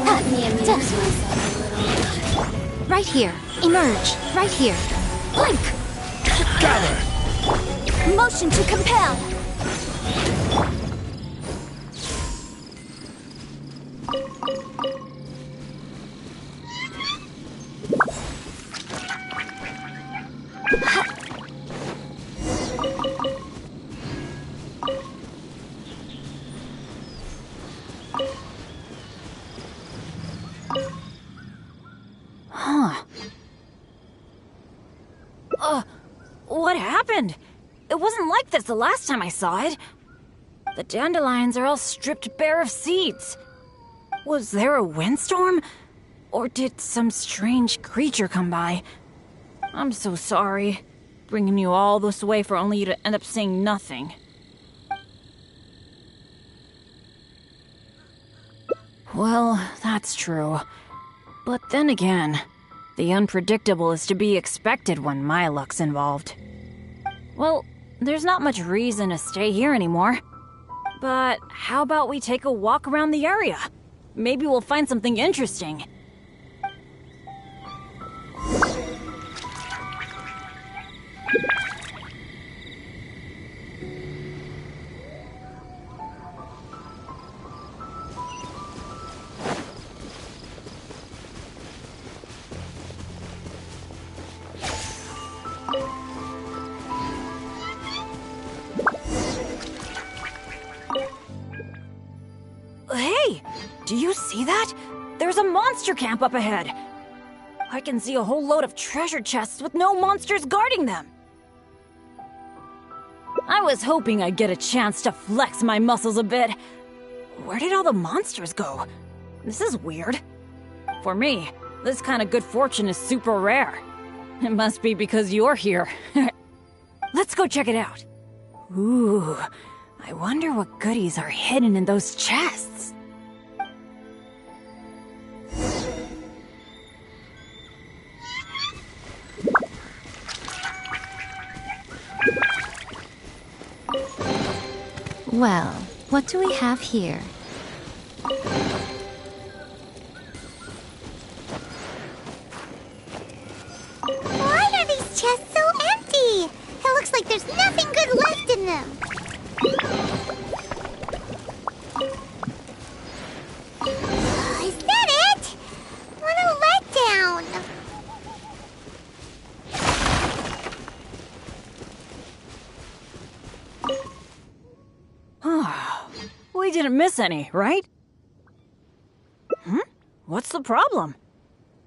Let me amuse myself a little. Right here. Emerge. Right here. Blink! Gather! Motion to compel! Huh. What happened? It wasn't like this the last time I saw it. The dandelions are all stripped bare of seeds. Was there a windstorm? Or did some strange creature come by? I'm so sorry. Bringing you all this way for only you to end up saying nothing. Well, that's true. But then again, the unpredictable is to be expected when my luck's involved. Well, there's not much reason to stay here anymore. But how about we take a walk around the area? Maybe we'll find something interesting. Hey! Do you see that? There's a monster camp up ahead! I can see a whole load of treasure chests with no monsters guarding them! I was hoping I'd get a chance to flex my muscles a bit. Where did all the monsters go? This is weird. For me, this kind of good fortune is super rare. It must be because you're here. Let's go check it out. Ooh, I wonder what goodies are hidden in those chests. Well, what do we have here? Why are these chests so empty? It looks like there's nothing good left in them. Is that it? What a letdown. We didn't miss any, right? What's the problem?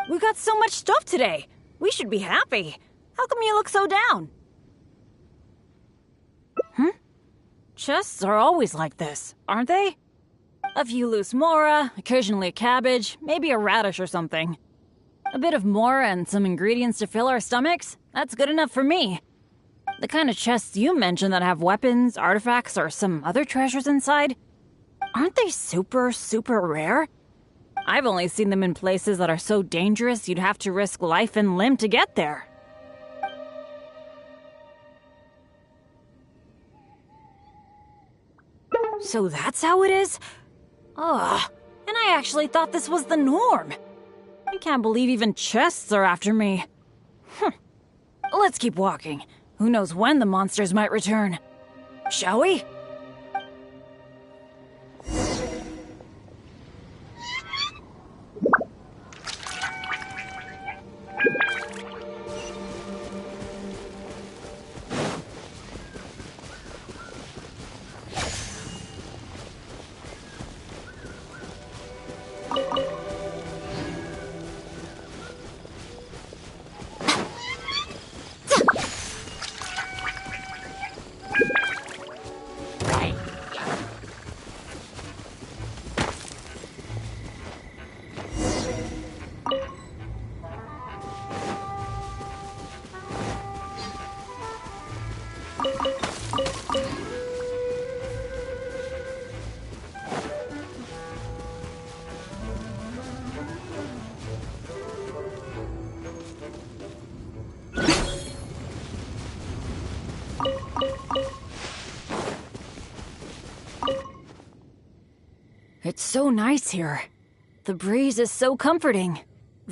We got so much stuff today. We should be happy. How come you look so down? Chests are always like this, aren't they? A few loose mora, occasionally a cabbage, maybe a radish or something. A bit of mora and some ingredients to fill our stomachs? That's good enough for me. The kind of chests you mentioned that have weapons, artifacts, or some other treasures inside, aren't they super, super rare? I've only seen them in places that are so dangerous you'd have to risk life and limb to get there. So that's how it is? Ugh, and I actually thought this was the norm. I can't believe even chests are after me. Let's keep walking. Who knows when the monsters might return? Shall we? It's so nice here. The breeze is so comforting.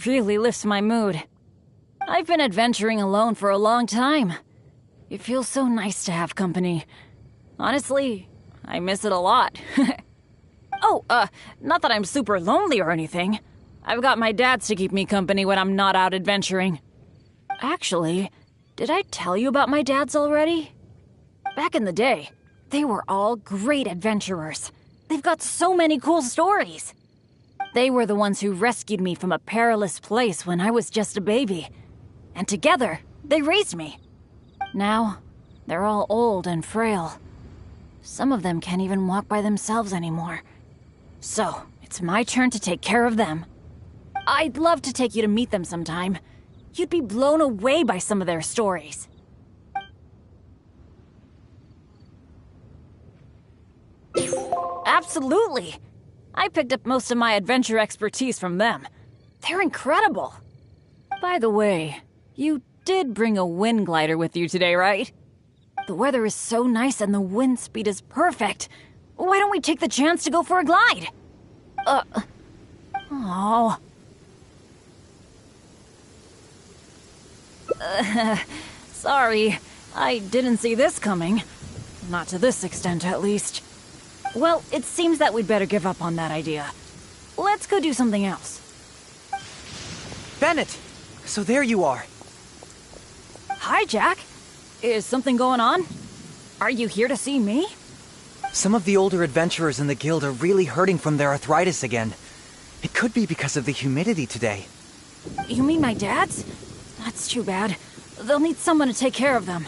Really lifts my mood. I've been adventuring alone for a long time. It feels so nice to have company. Honestly, I miss it a lot. Not that I'm super lonely or anything. I've got my dads to keep me company when I'm not out adventuring. Actually, did I tell you about my dads already? Back in the day, they were all great adventurers. They've got so many cool stories. They were the ones who rescued me from a perilous place when I was just a baby. And together, they raised me. Now, they're all old and frail. Some of them can't even walk by themselves anymore. So, it's my turn to take care of them. I'd love to take you to meet them sometime. You'd be blown away by some of their stories. Absolutely! I picked up most of my adventure expertise from them. They're incredible! By the way, you did bring a wind glider with you today, right? The weather is so nice and the wind speed is perfect. Why don't we take the chance to go for a glide? Oh. Sorry, I didn't see this coming. Not to this extent, at least. Well, it seems that we'd better give up on that idea. Let's go do something else. Bennett! So there you are. Hi, Jack. Is something going on? Are you here to see me? Some of the older adventurers in the guild are really hurting from their arthritis again. It could be because of the humidity today. You mean my dads? That's too bad. They'll need someone to take care of them.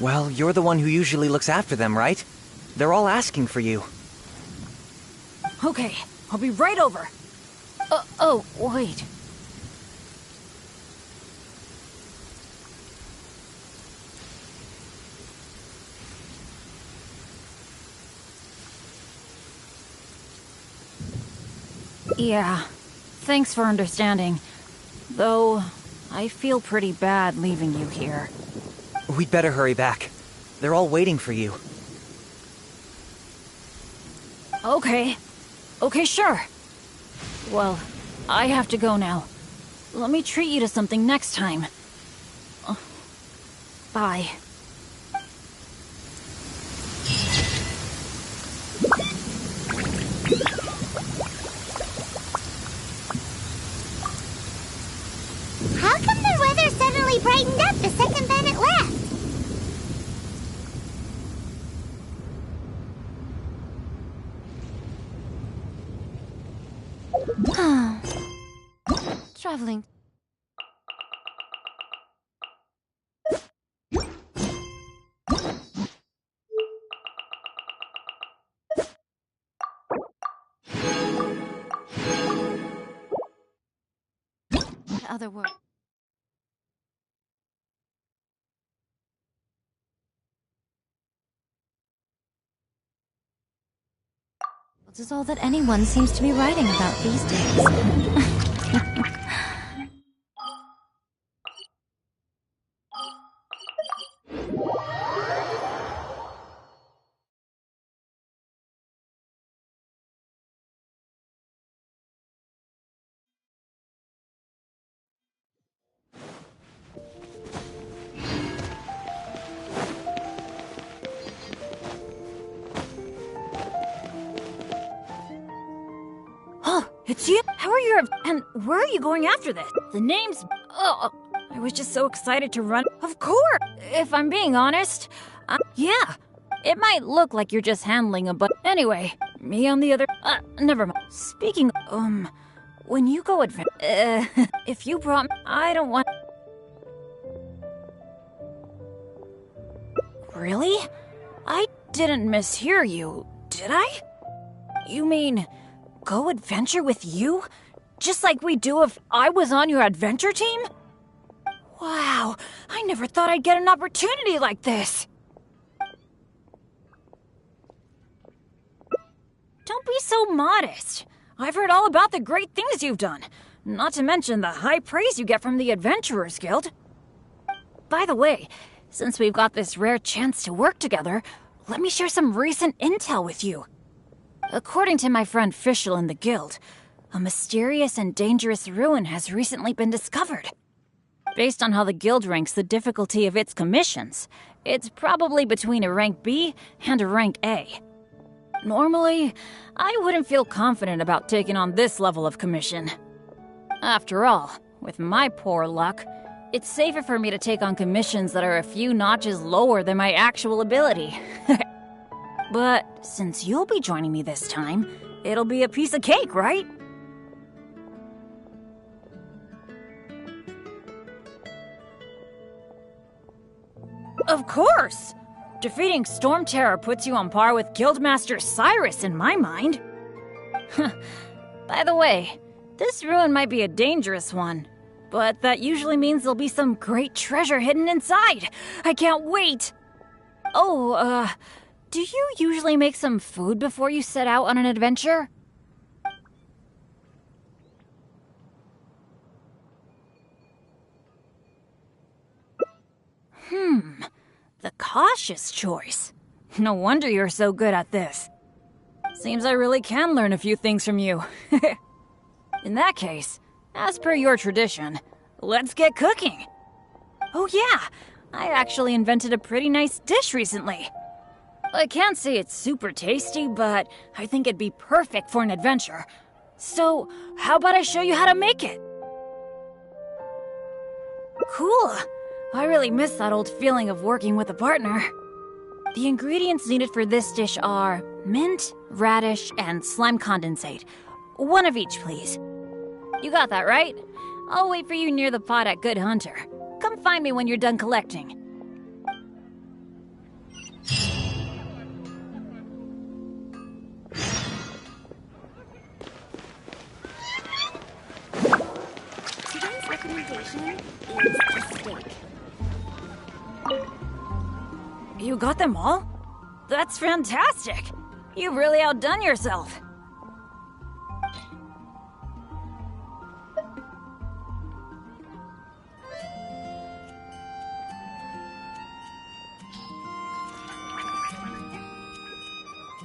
Well, you're the one who usually looks after them, right? They're all asking for you. Okay, I'll be right over. Wait. Yeah, thanks for understanding. Though, I feel pretty bad leaving you here. We'd better hurry back. They're all waiting for you. Okay, sure. Well, I have to go now. Let me treat you to something next time. Bye. How come the weather suddenly brightened up the second Bennett left? Traveling. to other worlds is all that anyone seems to be writing about these days. It's you? How are your... And where are you going after this? The name's... Oh, I was just so excited to run. Of course! If I'm being honest, yeah. It might look like you're just handling a but... Anyway, me on the other... never mind. Speaking... when you go if you brought me... I don't want... Really? I didn't mishear you, did I? You mean... Go adventure with you? Just like we do if I was on your adventure team? Wow, I never thought I'd get an opportunity like this. Don't be so modest. I've heard all about the great things you've done, not to mention the high praise you get from the Adventurers Guild. By the way, since we've got this rare chance to work together, let me share some recent intel with you. According to my friend Fischl in the guild, a mysterious and dangerous ruin has recently been discovered. Based on how the guild ranks the difficulty of its commissions, it's probably between a rank B and a rank A. Normally, I wouldn't feel confident about taking on this level of commission. After all, with my poor luck, it's safer for me to take on commissions that are a few notches lower than my actual ability. But since you'll be joining me this time, it'll be a piece of cake, right? Of course! Defeating Storm Terror puts you on par with Guildmaster Cyrus in my mind. By the way, this ruin might be a dangerous one, but that usually means there'll be some great treasure hidden inside. I can't wait! Oh, do you usually make some food before you set out on an adventure? The cautious choice. No wonder you're so good at this. Seems I really can learn a few things from you. In that case, as per your tradition, let's get cooking. Oh yeah, I actually invented a pretty nice dish recently. I can't say it's super tasty, but I think it'd be perfect for an adventure. So, how about I show you how to make it? Cool! I really miss that old feeling of working with a partner. The ingredients needed for this dish are mint, radish, and slime condensate. One of each, please. You got that, right? I'll wait for you near the pot at Good Hunter. Come find me when you're done collecting. Today's recommendation is a steak. You got them all? That's fantastic! You've really outdone yourself.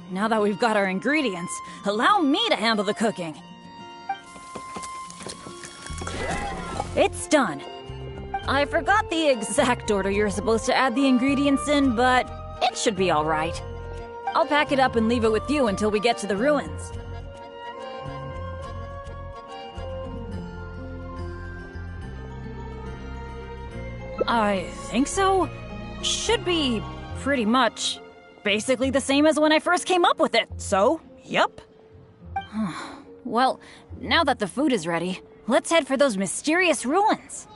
Now that we've got our ingredients, allow me to handle the cooking. It's done. I forgot the exact order you're supposed to add the ingredients in, but it should be all right. I'll pack it up and leave it with you until we get to the ruins. I think so. Should be pretty much basically the same as when I first came up with it, so, yup. Well, now that the food is ready, let's head for those mysterious ruins.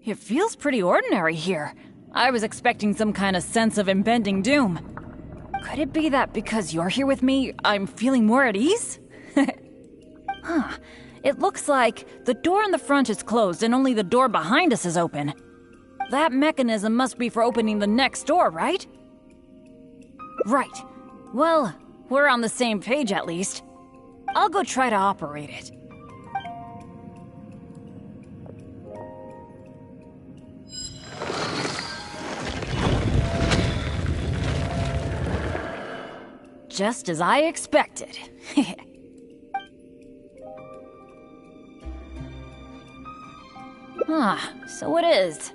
It feels pretty ordinary here. I was expecting some kind of sense of impending doom. Could it be that because you're here with me, I'm feeling more at ease? Huh. It looks like the door in the front is closed and only the door behind us is open. That mechanism must be for opening the next door, right? Right. Well, we're on the same page at least. I'll go try to operate it. Just as I expected. Ah, so it is.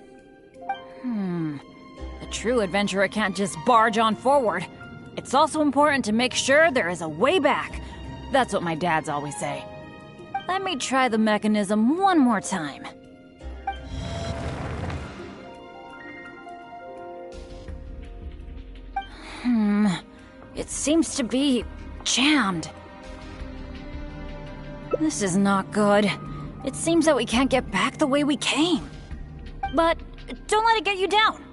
A true adventurer can't just barge on forward. It's also important to make sure there is a way back. That's what my dads always say. Let me try the mechanism one more time. It seems to be jammed. This is not good. It seems that we can't get back the way we came. But don't let it get you down.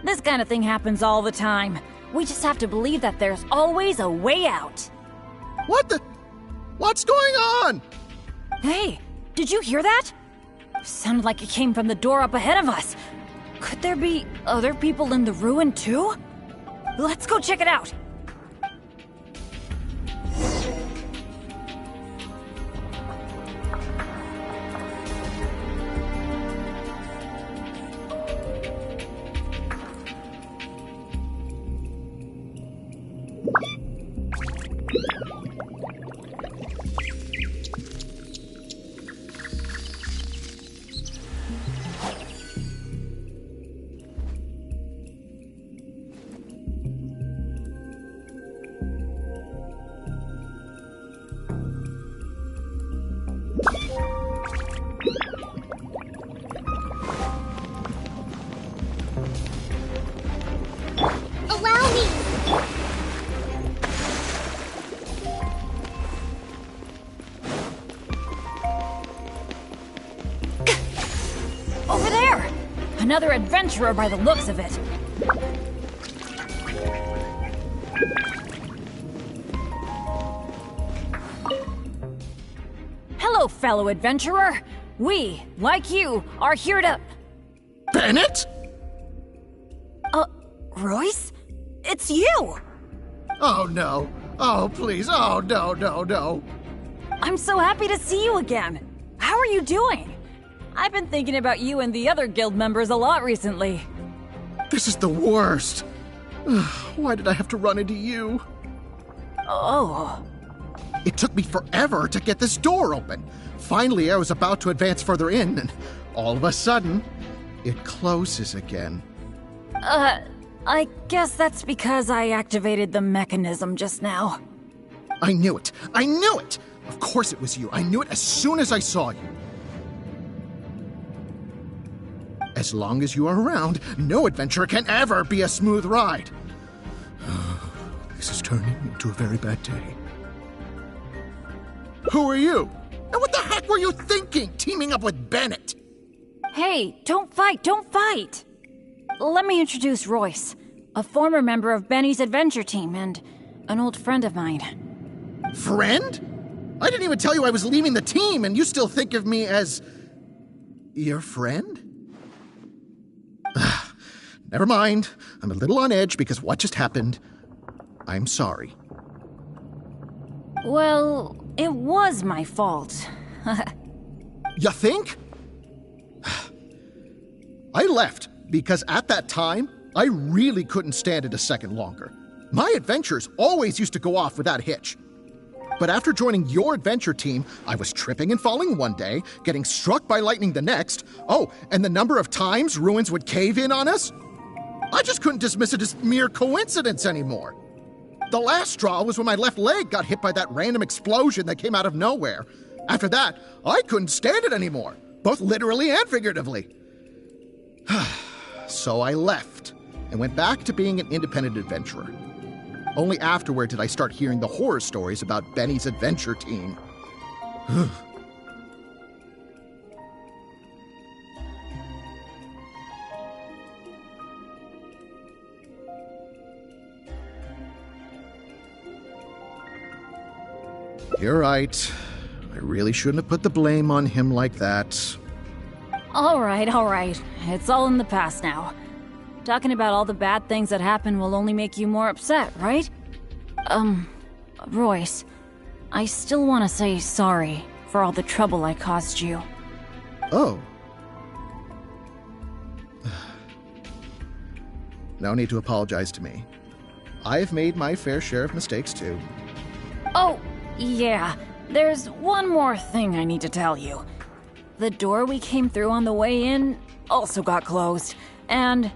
This kind of thing happens all the time. We just have to believe that there's always a way out. What's going on? Hey, did you hear that? Sounded like it came from the door up ahead of us. Could there be other people in the ruin too? Let's go check it out. Another adventurer by the looks of it. Hello, fellow adventurer. We, like you, are here to... Bennett? Royce? It's you! Oh, no. Oh, please. Oh, no. I'm so happy to see you again. How are you doing? I've been thinking about you and the other guild members a lot recently. This is the worst. Why did I have to run into you? Oh. It took me forever to get this door open. Finally, I was about to advance further in, and all of a sudden, it closes again. I guess that's because I activated the mechanism just now. I knew it. Of course it was you. I knew it as soon as I saw you. As long as you are around, no adventure can ever be a smooth ride. This is turning into a very bad day. Who are you? And what the heck were you thinking, teaming up with Bennett? Hey, don't fight! Let me introduce Royce, a former member of Benny's adventure team and an old friend of mine. Friend? I didn't even tell you I was leaving the team, and you still think of me as... your friend? Never mind. I'm a little on edge because what just happened. I'm sorry. Well, it was my fault. You think? I left because at that time, I really couldn't stand it a second longer. My adventures always used to go off without a hitch. But after joining your adventure team, I was tripping and falling one day, getting struck by lightning the next. Oh, and the number of times ruins would cave in on us? I just couldn't dismiss it as mere coincidence anymore. The last straw was when my left leg got hit by that random explosion that came out of nowhere. After that, I couldn't stand it anymore, both literally and figuratively. So I left and went back to being an independent adventurer. Only afterward did I start hearing the horror stories about Benny's adventure team. You're right. I really shouldn't have put the blame on him like that. All right. It's all in the past now. Talking about all the bad things that happened will only make you more upset, right? Royce, I still want to say sorry for all the trouble I caused you. Oh. No need to apologize to me. I've made my fair share of mistakes too. Oh, yeah. There's one more thing I need to tell you. The door we came through on the way in also got closed, and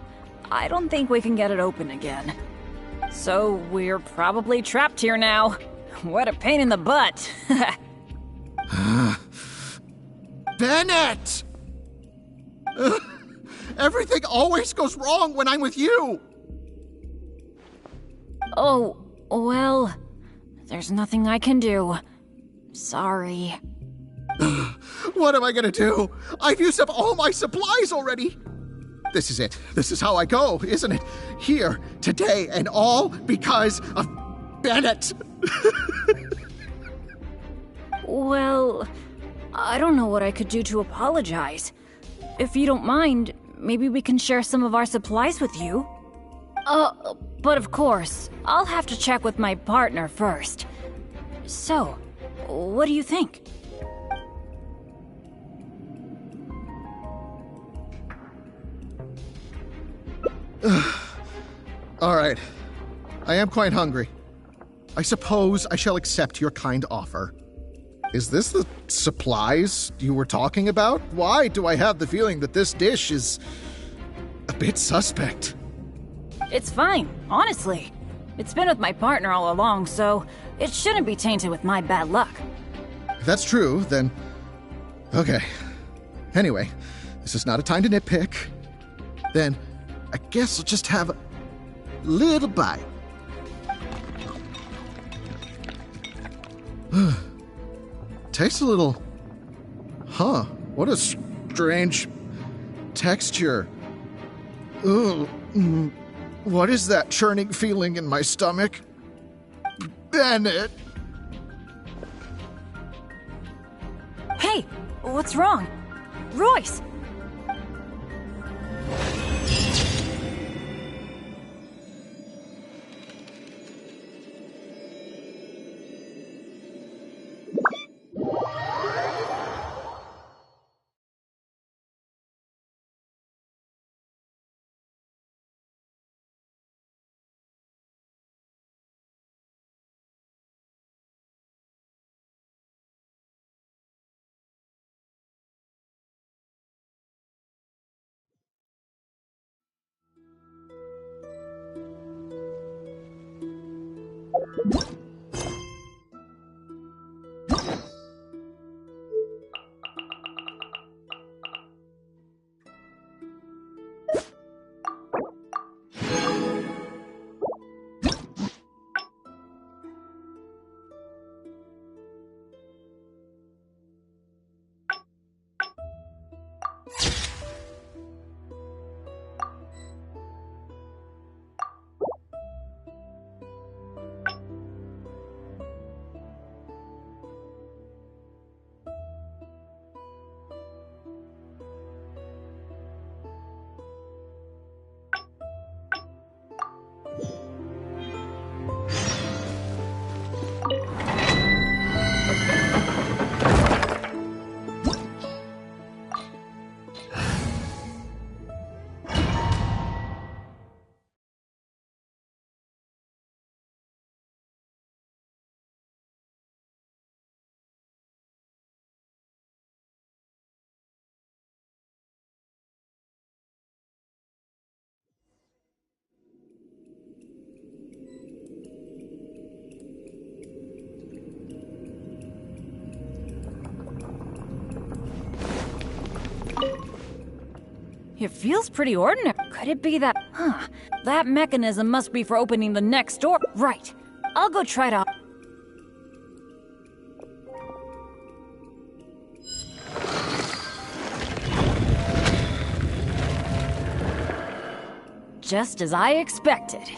I don't think we can get it open again. So we're probably trapped here now. What a pain in the butt. Bennett! Everything always goes wrong when I'm with you! Oh, well, there's nothing I can do. Sorry. What am I gonna do? I've used up all my supplies already! This is it. This is how I go, isn't it? Here, today, and all because of Bennett! Well, I don't know what I could do to apologize. If you don't mind, maybe we can share some of our supplies with you. But of course, I'll have to check with my partner first. So, what do you think? All right. I am quite hungry. I suppose I shall accept your kind offer. Is this the supplies you were talking about? Why do I have the feeling that this dish is a bit suspect? It's fine, honestly. It's been with my partner all along, so it shouldn't be tainted with my bad luck. If that's true, then... Okay. Anyway, this is not a time to nitpick. Then, I guess I'll just have a little bite. Tastes a little... Huh, what a strange texture. Ugh. What is that churning feeling in my stomach? Bennett! Hey, what's wrong? Royce! It feels pretty ordinary. Could it be that... That mechanism must be for opening the next door. Right. I'll go try to... Just as I expected.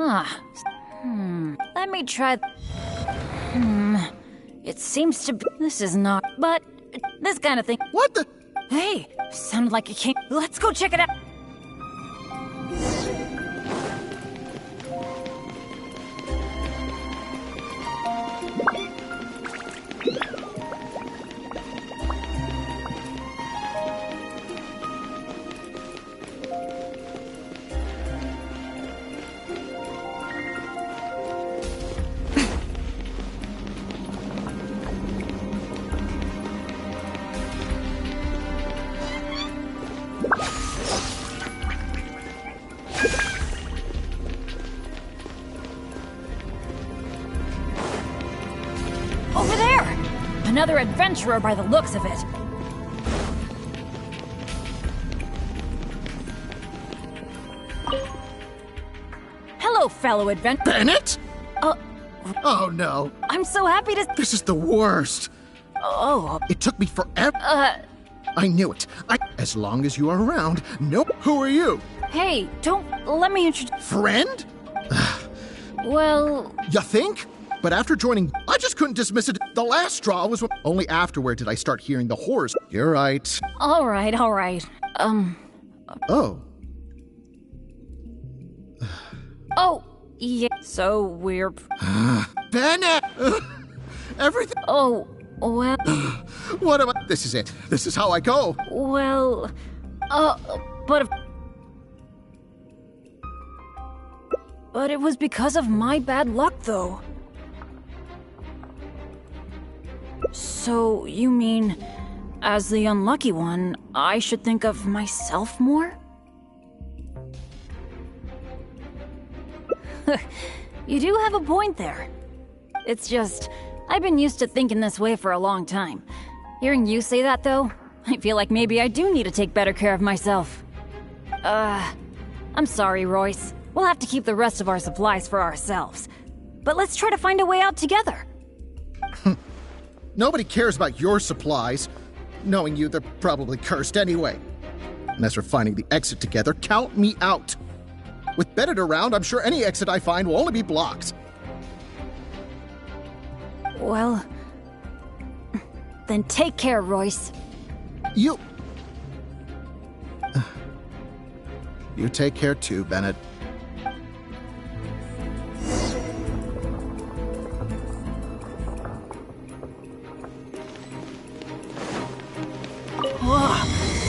Huh. Let me try. It seems to be. This is not. But this kind of thing. What the? Hey, sounded like it came. Let's go check it out. Over there! Another adventurer by the looks of it. Hello, fellow adventurer. Bennett? Oh no. I'm so happy to. This is the worst. Oh. It took me forever. I knew it. As long as you are around. Nope. Who are you? Hey, don't let me introduce. Friend? Well. You think? But after joining, I just couldn't dismiss it. The last straw was when. Only afterward did I start hearing the horrors. You're right. All right. Oh. Oh, yeah. So we're. Bennett! Everything. Oh, well. What am I? This is it. This is how I go. Well. But it was because of my bad luck, though. So, you mean, as the unlucky one, I should think of myself more? You do have a point there. It's just, I've been used to thinking this way for a long time. Hearing you say that, though, I feel like maybe I do need to take better care of myself. I'm sorry, Royce. We'll have to keep the rest of our supplies for ourselves. But let's try to find a way out together. Nobody cares about your supplies. Knowing you, they're probably cursed anyway. And as for finding the exit together, count me out. With Bennett around, I'm sure any exit I find will only be blocked. Well, then take care, Royce. You take care too, Bennett. Whoa,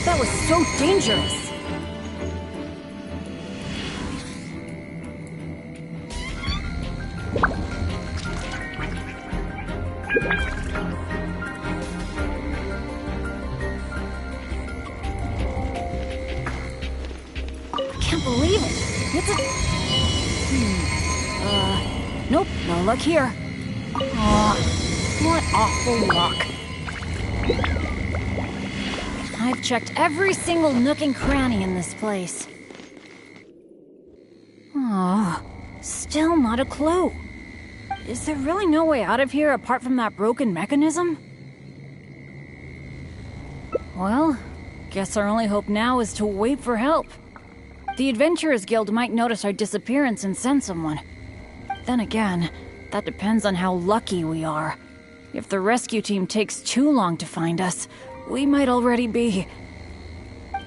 that was so dangerous. Can't believe it. It's a... Nope, no luck here. What awful luck. I've checked every single nook and cranny in this place. Still not a clue. Is there really no way out of here apart from that broken mechanism? Well, guess our only hope now is to wait for help. The Adventurers Guild might notice our disappearance and send someone. Then again, that depends on how lucky we are. If the rescue team takes too long to find us, we might already be...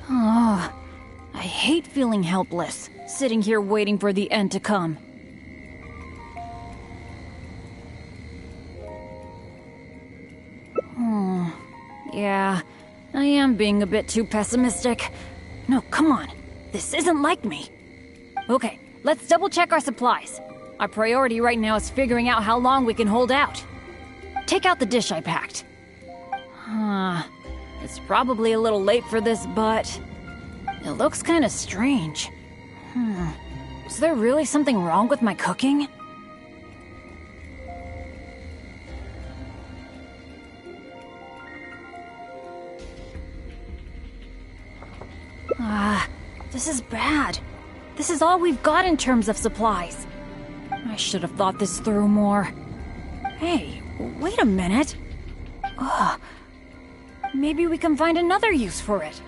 I hate feeling helpless, sitting here waiting for the end to come. Yeah, I am being a bit too pessimistic. No, come on. This isn't like me. Okay, let's double check our supplies. Our priority right now is figuring out how long we can hold out. Take out the dish I packed. It's probably a little late for this, but... it looks kind of strange. Is there really something wrong with my cooking? This is bad. This is all we've got in terms of supplies. I should have thought this through more. Hey, wait a minute. Maybe we can find another use for it.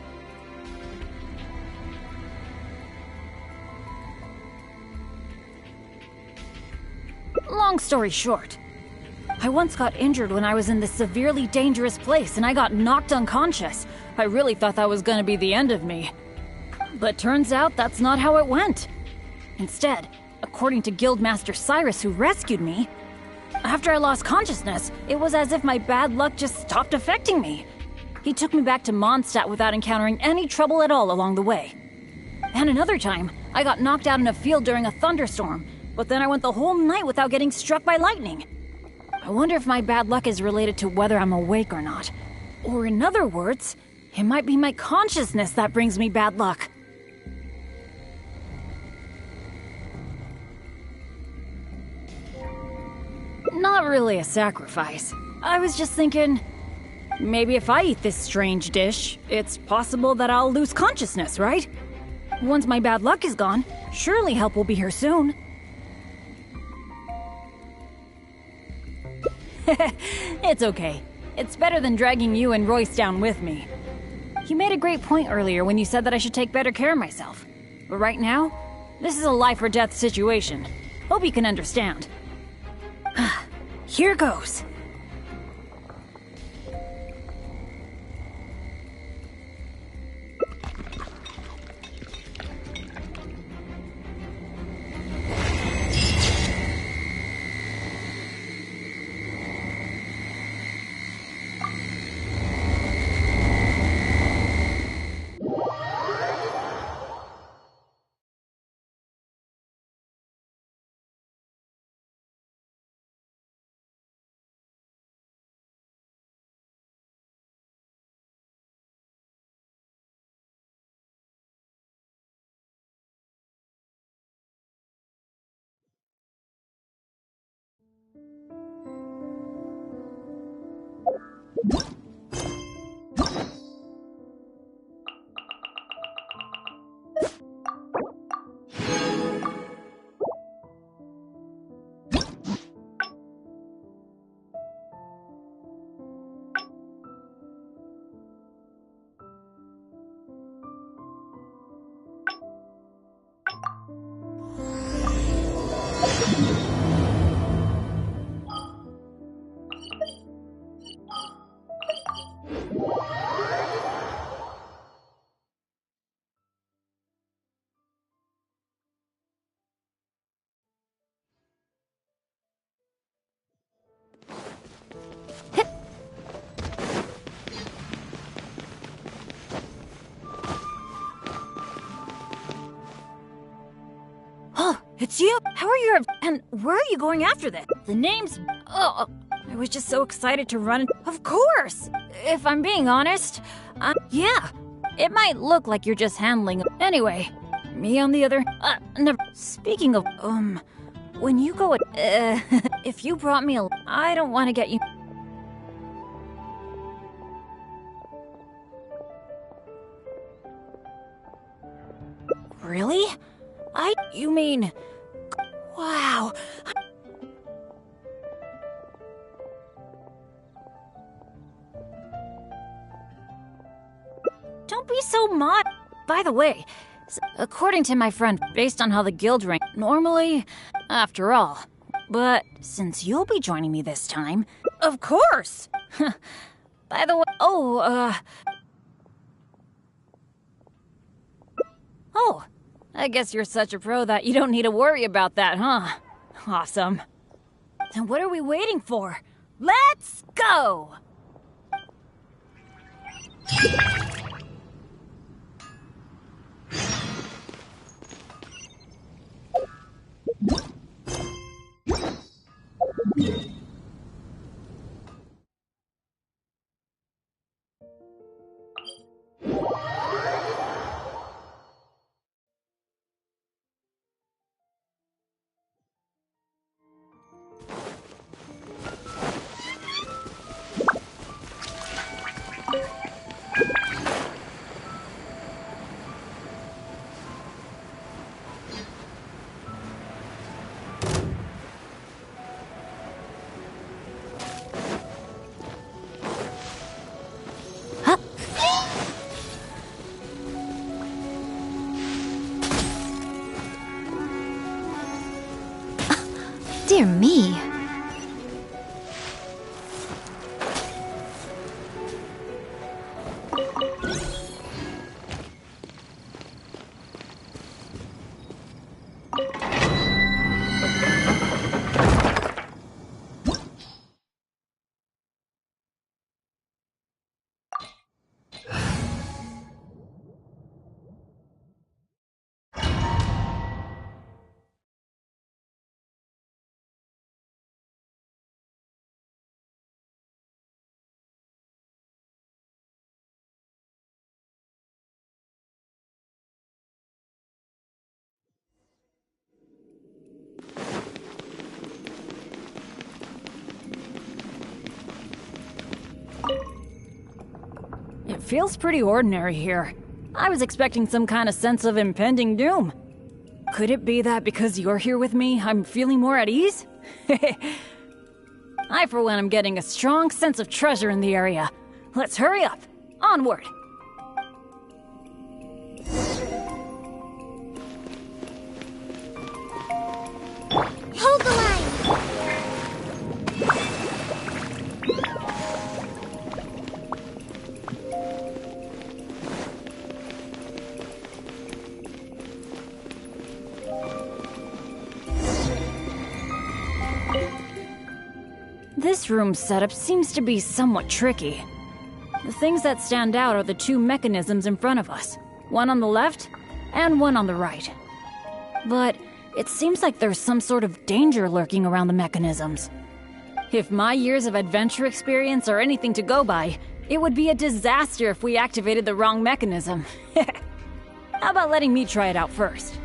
Long story short, I once got injured when I was in this severely dangerous place and I got knocked unconscious. I really thought that was gonna be the end of me. But turns out that's not how it went. Instead, according to Guildmaster Cyrus who rescued me, after I lost consciousness, it was as if my bad luck just stopped affecting me. He took me back to Mondstadt without encountering any trouble at all along the way. And another time, I got knocked out in a field during a thunderstorm, but then I went the whole night without getting struck by lightning. I wonder if my bad luck is related to whether I'm awake or not. Or in other words, it might be my consciousness that brings me bad luck. Not really a sacrifice. I was just thinking, maybe if I eat this strange dish, it's possible that I'll lose consciousness, right? Once my bad luck is gone, surely help will be here soon. It's okay. It's better than dragging you and Royce down with me. You made a great point earlier when you said that I should take better care of myself. But right now, this is a life or death situation. Hope you can understand. Here goes. It's you? How are you? And where are you going after this? The name's... Oh, I was just so excited to run. Of course! If I'm being honest, yeah. It might look like you're just handling... Anyway, me on the other... never... Speaking of... When you go... if you brought me a... I don't want to get you... Really? You mean... Wow. Don't be so By the way, according to my friend, based on how the guild rank, normally, after all. But since you'll be joining me this time, of course! By the way, Oh, I guess you're such a pro that you don't need to worry about that, huh? Awesome. Then what are we waiting for? Let's go! Dear me. feels pretty ordinary here. I was expecting some kind of sense of impending doom. Could it be that because you're here with me, I'm feeling more at ease? I, for one, am getting a strong sense of treasure in the area. Let's hurry up. Onward. Hold the line! This room's setup seems to be somewhat tricky. The things that stand out are the two mechanisms in front of us, one on the left and one on the right. But it seems like there's some sort of danger lurking around the mechanisms. If my years of adventure experience are anything to go by, it would be a disaster if we activated the wrong mechanism. How about letting me try it out first?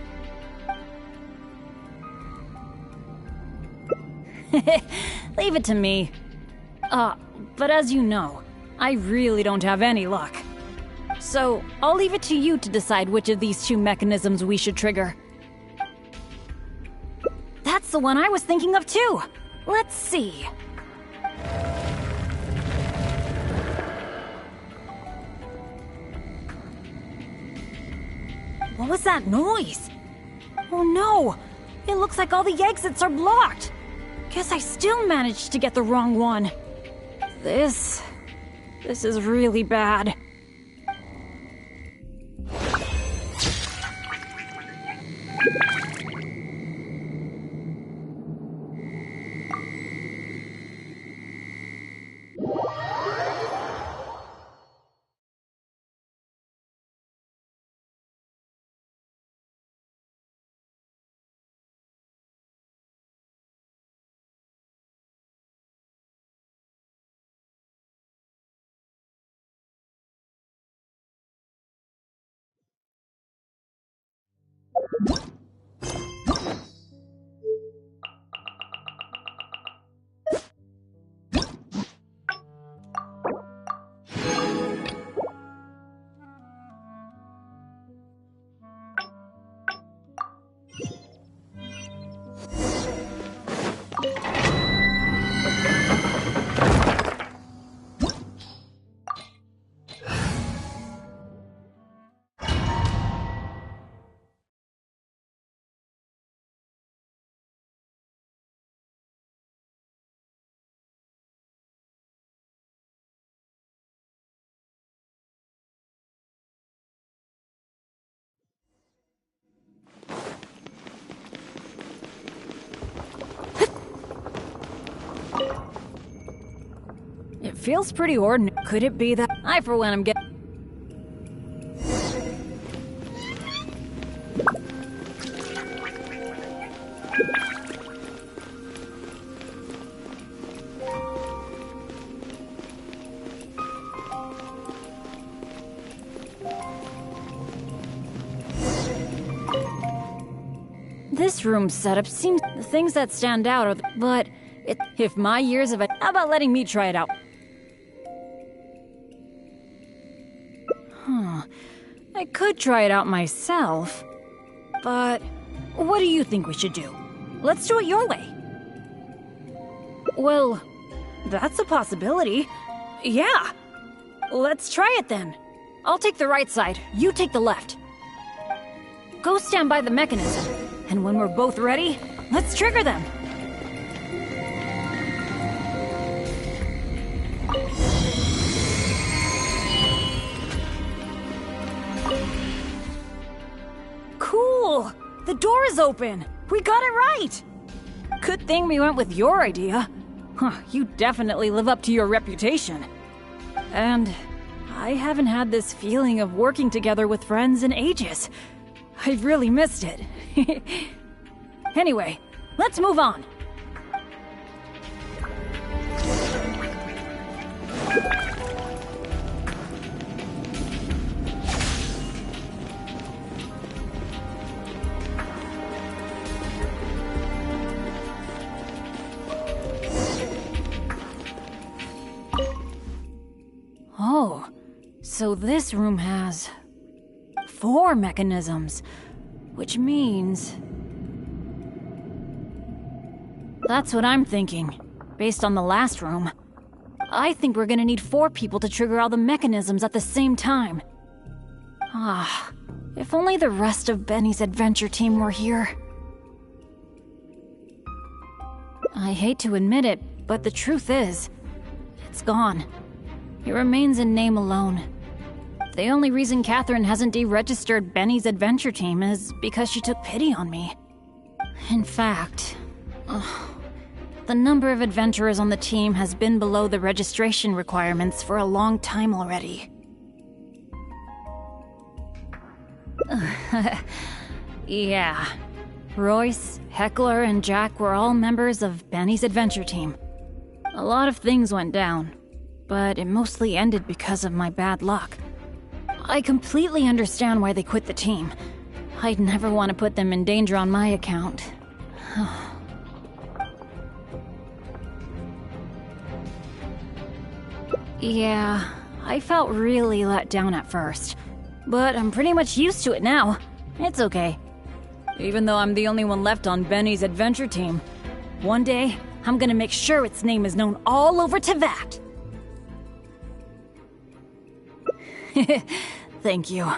Leave it to me. But as you know, I really don't have any luck. So, I'll leave it to you to decide which of these two mechanisms we should trigger. That's the one I was thinking of too! Let's see. What was that noise? Oh no! It looks like all the exits are blocked! Guess I still managed to get the wrong one. This is really bad. It feels pretty ordinary. Could it be that I, for one, am getting... This room's setup seems... The things that stand out are... But... If my years of it... How about letting me try it out? I could try it out myself. But... What do you think we should do? Let's do it your way. Well... That's a possibility. Yeah! Let's try it then. I'll take the right side, you take the left. Go stand by the mechanism. And when we're both ready, let's trigger them. Cool! The door is open! We got it right! Good thing we went with your idea. You definitely live up to your reputation. And I haven't had this feeling of working together with friends in ages. I've really missed it. Anyway, let's move on. So this room has 4 mechanisms, which means... That's what I'm thinking, based on the last room. I think we're gonna need 4 people to trigger all the mechanisms at the same time. Ah, if only the rest of Benny's adventure team were here. I hate to admit it, but the truth is, it's gone. It remains in name alone. The only reason Catherine hasn't deregistered Benny's adventure team is because she took pity on me. In fact, the number of adventurers on the team has been below the registration requirements for a long time already. Yeah. Royce, Heckler, and Jack were all members of Benny's adventure team. A lot of things went down, but it mostly ended because of my bad luck. I completely understand why they quit the team. I'd never want to put them in danger on my account. Yeah, I felt really let down at first, but I'm pretty much used to it now. It's okay. Even though I'm the only one left on Benny's adventure team, one day, I'm gonna make sure its name is known all over Teyvat. Thank you.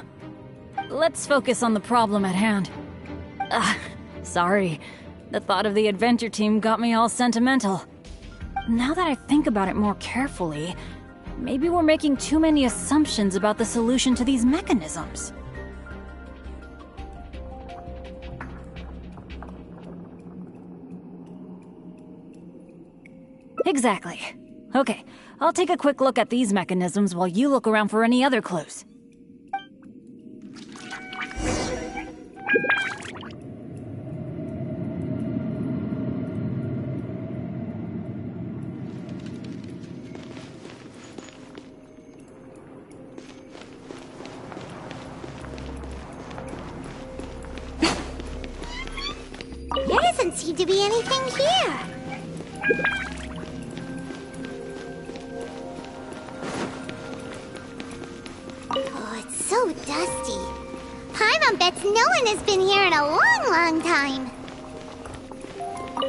Let's focus on the problem at hand. Sorry. The thought of the adventure team got me all sentimental. Now that I think about it more carefully, maybe we're making too many assumptions about the solution to these mechanisms. Exactly. Okay, I'll take a quick look at these mechanisms while you look around for any other clues. There doesn't seem to be anything here. Oh, it's so dusty. Paimon bets no one has been here in a long, long time.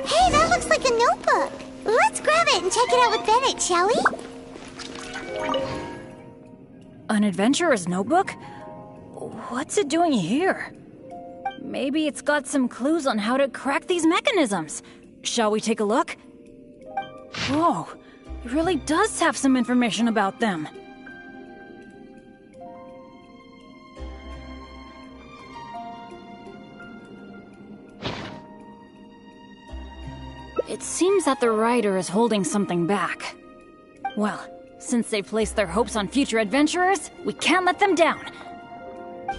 Hey, that looks like a notebook. Let's grab it and check it out with Bennett, shall we? An adventurer's notebook? What's it doing here? Maybe it's got some clues on how to crack these mechanisms. Shall we take a look? Whoa, it really does have some information about them. It seems that the writer is holding something back. Well, since they placed their hopes on future adventurers, we can't let them down.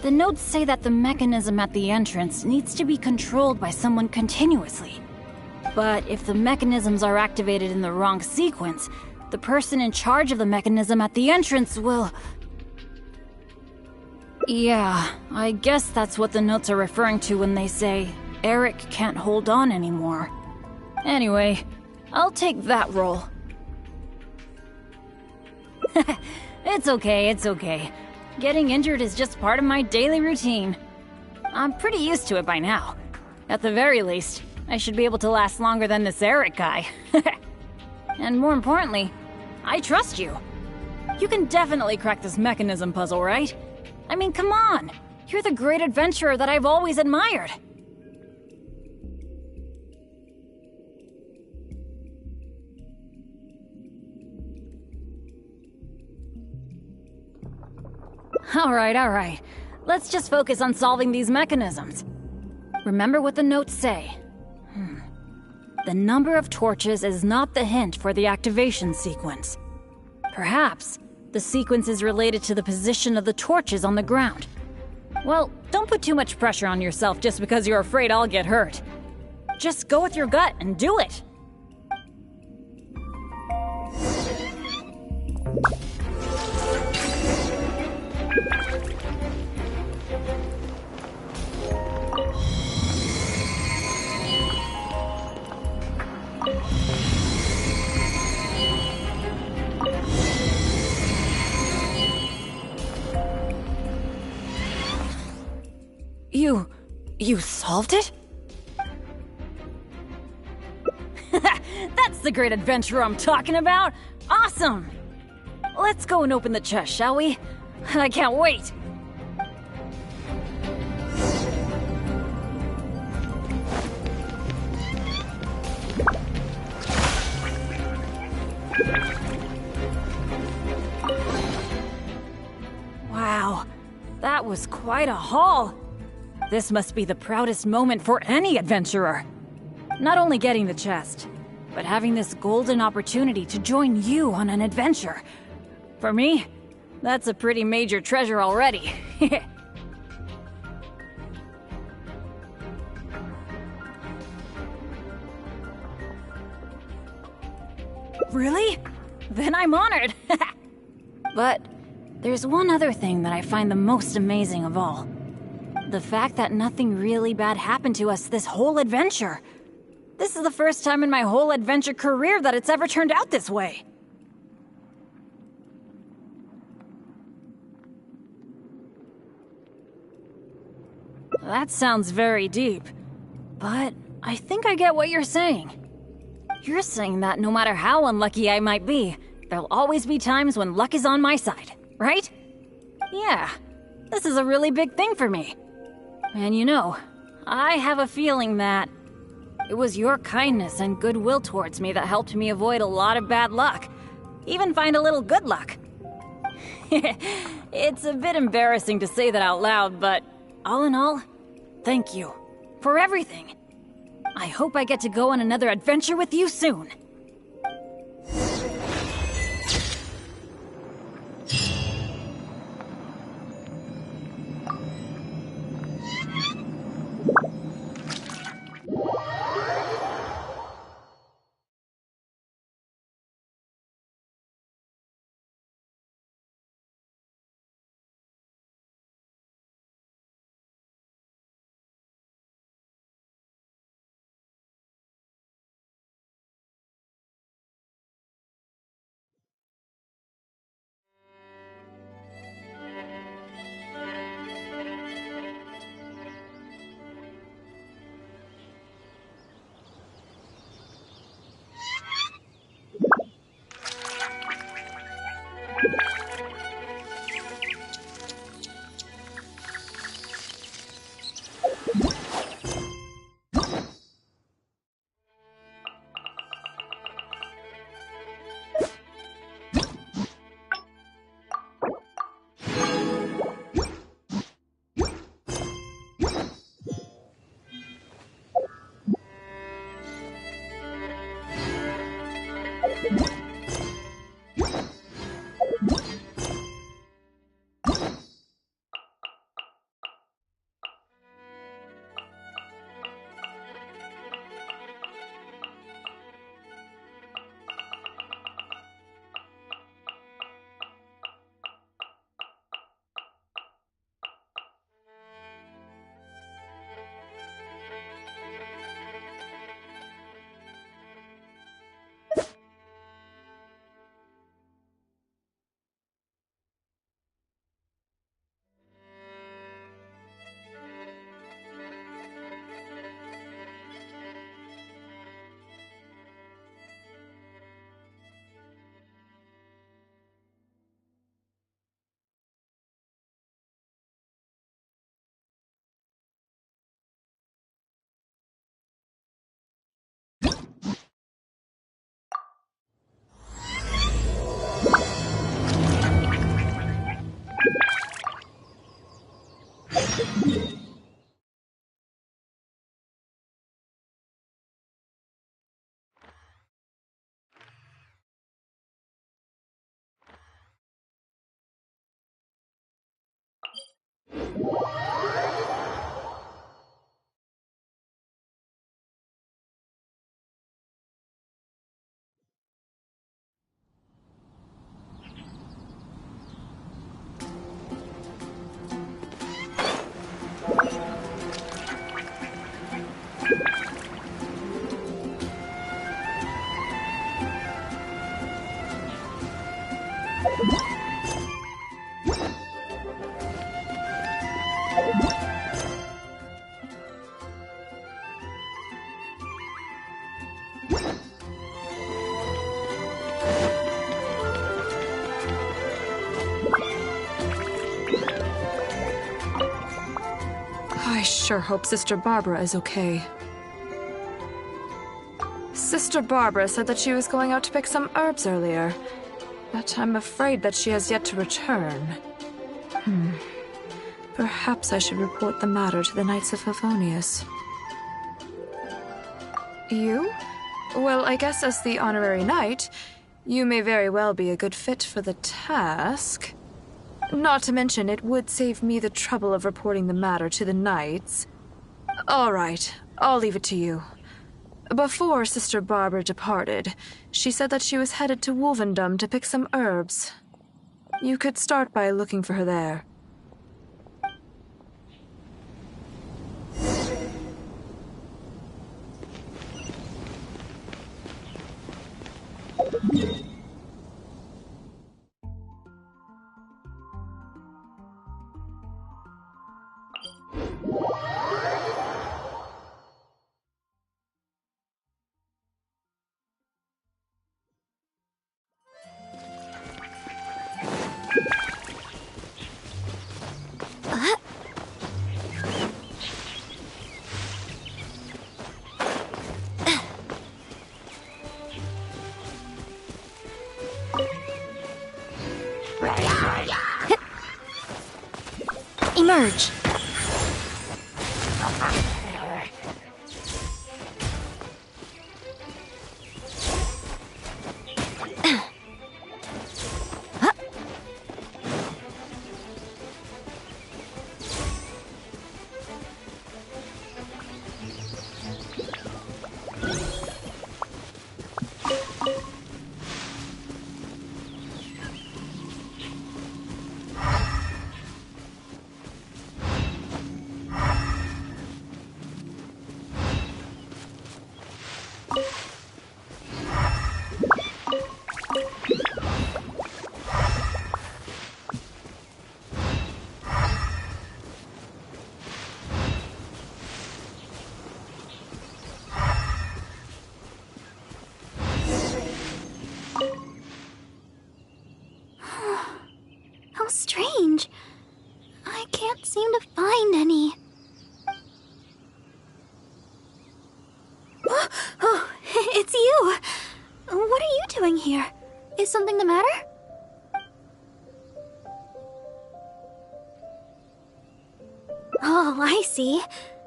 The notes say that the mechanism at the entrance needs to be controlled by someone continuously. But if the mechanisms are activated in the wrong sequence, the person in charge of the mechanism at the entrance will... Yeah, I guess that's what the notes are referring to when they say, Eric can't hold on anymore. Anyway, I'll take that role. It's okay, it's okay. Getting injured is just part of my daily routine. I'm pretty used to it by now. At the very least, I should be able to last longer than this Eric guy. And more importantly, I trust you. You can definitely crack this mechanism puzzle, right? I mean, come on! You're the great adventurer that I've always admired. Alright. Let's just focus on solving these mechanisms. Remember what the notes say. The number of torches is not the hint for the activation sequence. Perhaps the sequence is related to the position of the torches on the ground. Well, don't put too much pressure on yourself just because you're afraid I'll get hurt. Just go with your gut and do it. You solved it? That's the great adventure I'm talking about! Awesome! Let's go and open the chest, shall we? I can't wait! Wow, that was quite a haul! This must be the proudest moment for any adventurer. Not only getting the chest, but having this golden opportunity to join you on an adventure. For me, that's a pretty major treasure already. Really? Then I'm honored. But there's one other thing that I find the most amazing of all. The fact that nothing really bad happened to us this whole adventure. This is the first time in my whole adventure career that it's ever turned out this way. That sounds very deep, but I think I get what you're saying. You're saying that no matter how unlucky I might be, there'll always be times when luck is on my side, right? Yeah, this is a really big thing for me. And you know, I have a feeling that it was your kindness and goodwill towards me that helped me avoid a lot of bad luck. Even find a little good luck. It's a bit embarrassing to say that out loud, but all in all, thank you for everything. I hope I get to go on another adventure with you soon. sure hope Sister Barbara is okay. Sister Barbara said that she was going out to pick some herbs earlier, but I'm afraid that she has yet to return. Perhaps I should report the matter to the Knights of Favonius. You? Well, I guess as the honorary knight, you may very well be a good fit for the task. Not to mention, it would save me the trouble of reporting the matter to the knights. All right, I'll leave it to you. Before Sister Barbara departed, she said that she was headed to Wolvendom to pick some herbs. You could start by looking for her there. Emerge. How strange. I can't seem to find any. Oh, it's you. What are you doing here? Is something the matter? Oh, I see.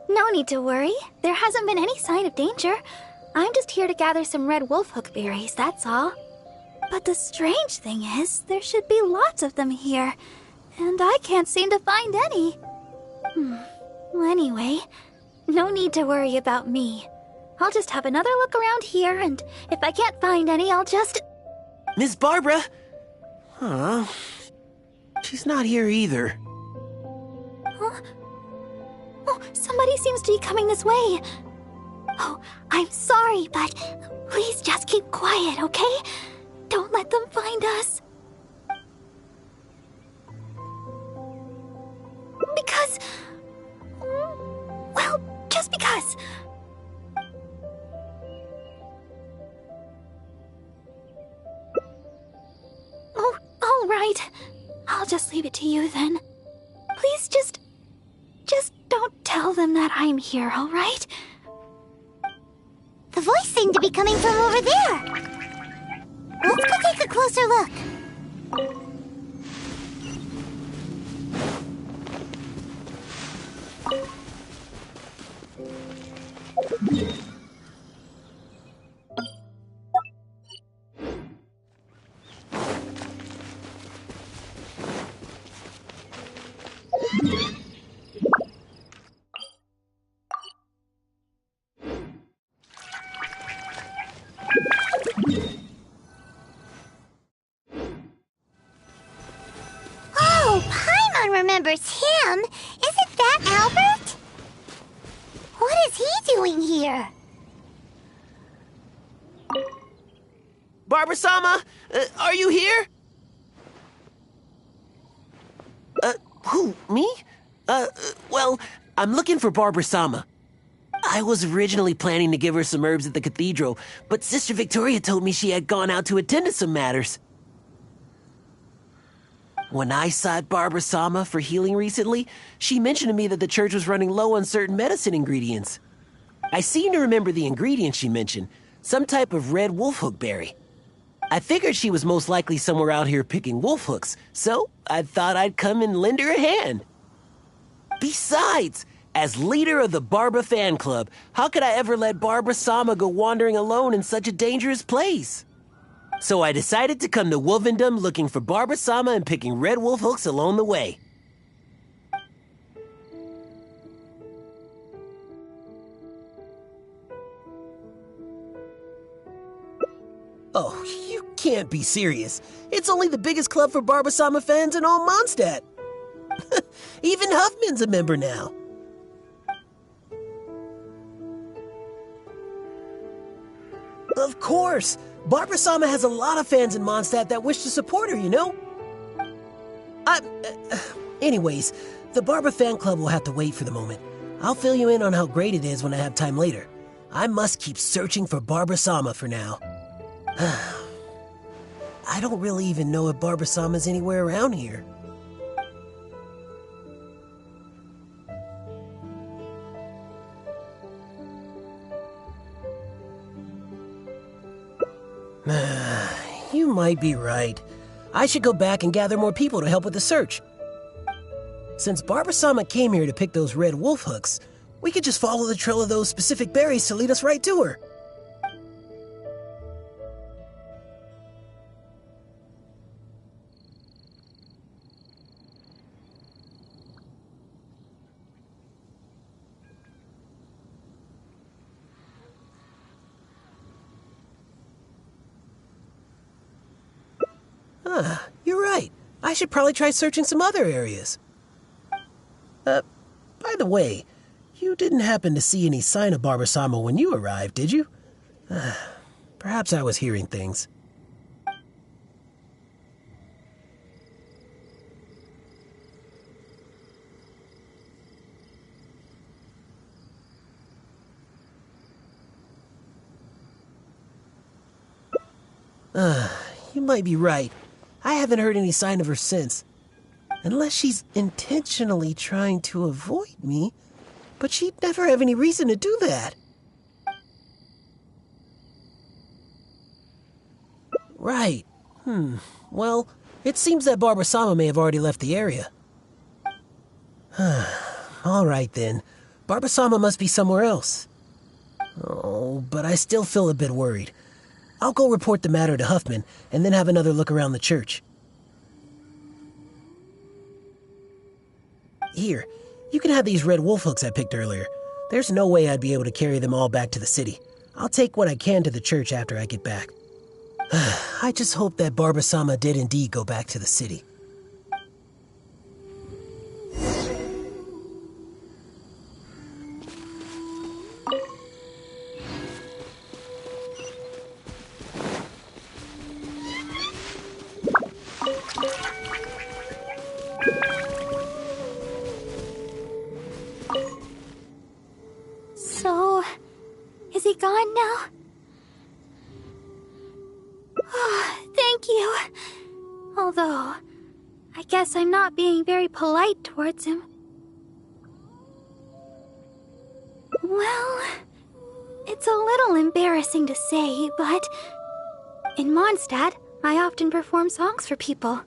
No need to worry. There hasn't been any sign of danger. I'm just here to gather some red wolfhook berries, that's all. But the strange thing is, there should be lots of them here, and I can't seem to find any. Well, anyway, no need to worry about me. I'll just have another look around here, and if I can't find any, I'll just... Miss Barbara? Huh? She's not here either. Huh? Oh, somebody seems to be coming this way. Oh, I'm sorry, but please just keep quiet, okay? Don't let them find us. Because... well, just because. Oh, all right. I'll just leave it to you then. Please just don't tell them that I'm here, all right? The voice seemed to be coming from over there. Let's go take a closer look. Remembers him? Isn't that Albert? What is he doing here? Barbara-sama, are you here? Who, me? Well, I'm looking for Barbara-sama. I was originally planning to give her some herbs at the cathedral, but Sister Victoria told me she had gone out to attend to some matters. When I sought Barbara-sama for healing recently, she mentioned to me that the church was running low on certain medicine ingredients. I seem to remember the ingredients she mentioned, some type of red wolfhook berry. I figured she was most likely somewhere out here picking wolfhooks, so I thought I'd come and lend her a hand. Besides, as leader of the Barbara fan club, how could I ever let Barbara-sama go wandering alone in such a dangerous place? So I decided to come to Wolvendom looking for Barbara-sama and picking red wolf hooks along the way. Oh, you can't be serious. It's only the biggest club for Barbara-sama fans in all Mondstadt. Even Huffman's a member now. Of course. Barbara-sama has a lot of fans in Mondstadt that wish to support her, you know? Anyways, the Barbara fan club will have to wait for the moment. I'll fill you in on how great it is when I have time later. I must keep searching for Barbara-sama for now. I don't really even know if Barbara-sama's anywhere around here. You might be right. I should go back and gather more people to help with the search. Since Barbara-sama came here to pick those red wolf hooks, we could just follow the trail of those specific berries to lead us right to her. You're right. I should probably try searching some other areas. By the way, you didn't happen to see any sign of Barbara-sama when you arrived, did you? Perhaps I was hearing things. You might be right. I haven't heard any sign of her since. Unless she's intentionally trying to avoid me, but she'd never have any reason to do that. Right. Well, it seems that Barbara-sama may have already left the area. All right then. Barbara-sama must be somewhere else. Oh, but I still feel a bit worried. I'll go report the matter to Huffman, and then have another look around the church. Here, you can have these red wolf hooks I picked earlier. There's no way I'd be able to carry them all back to the city. I'll take what I can to the church after I get back. I just hope that Barbara-sama did indeed go back to the city. So, is he gone now? Oh, thank you. Although, I guess I'm not being very polite towards him. Well, it's a little embarrassing to say, but in Mondstadt, I often perform songs for people.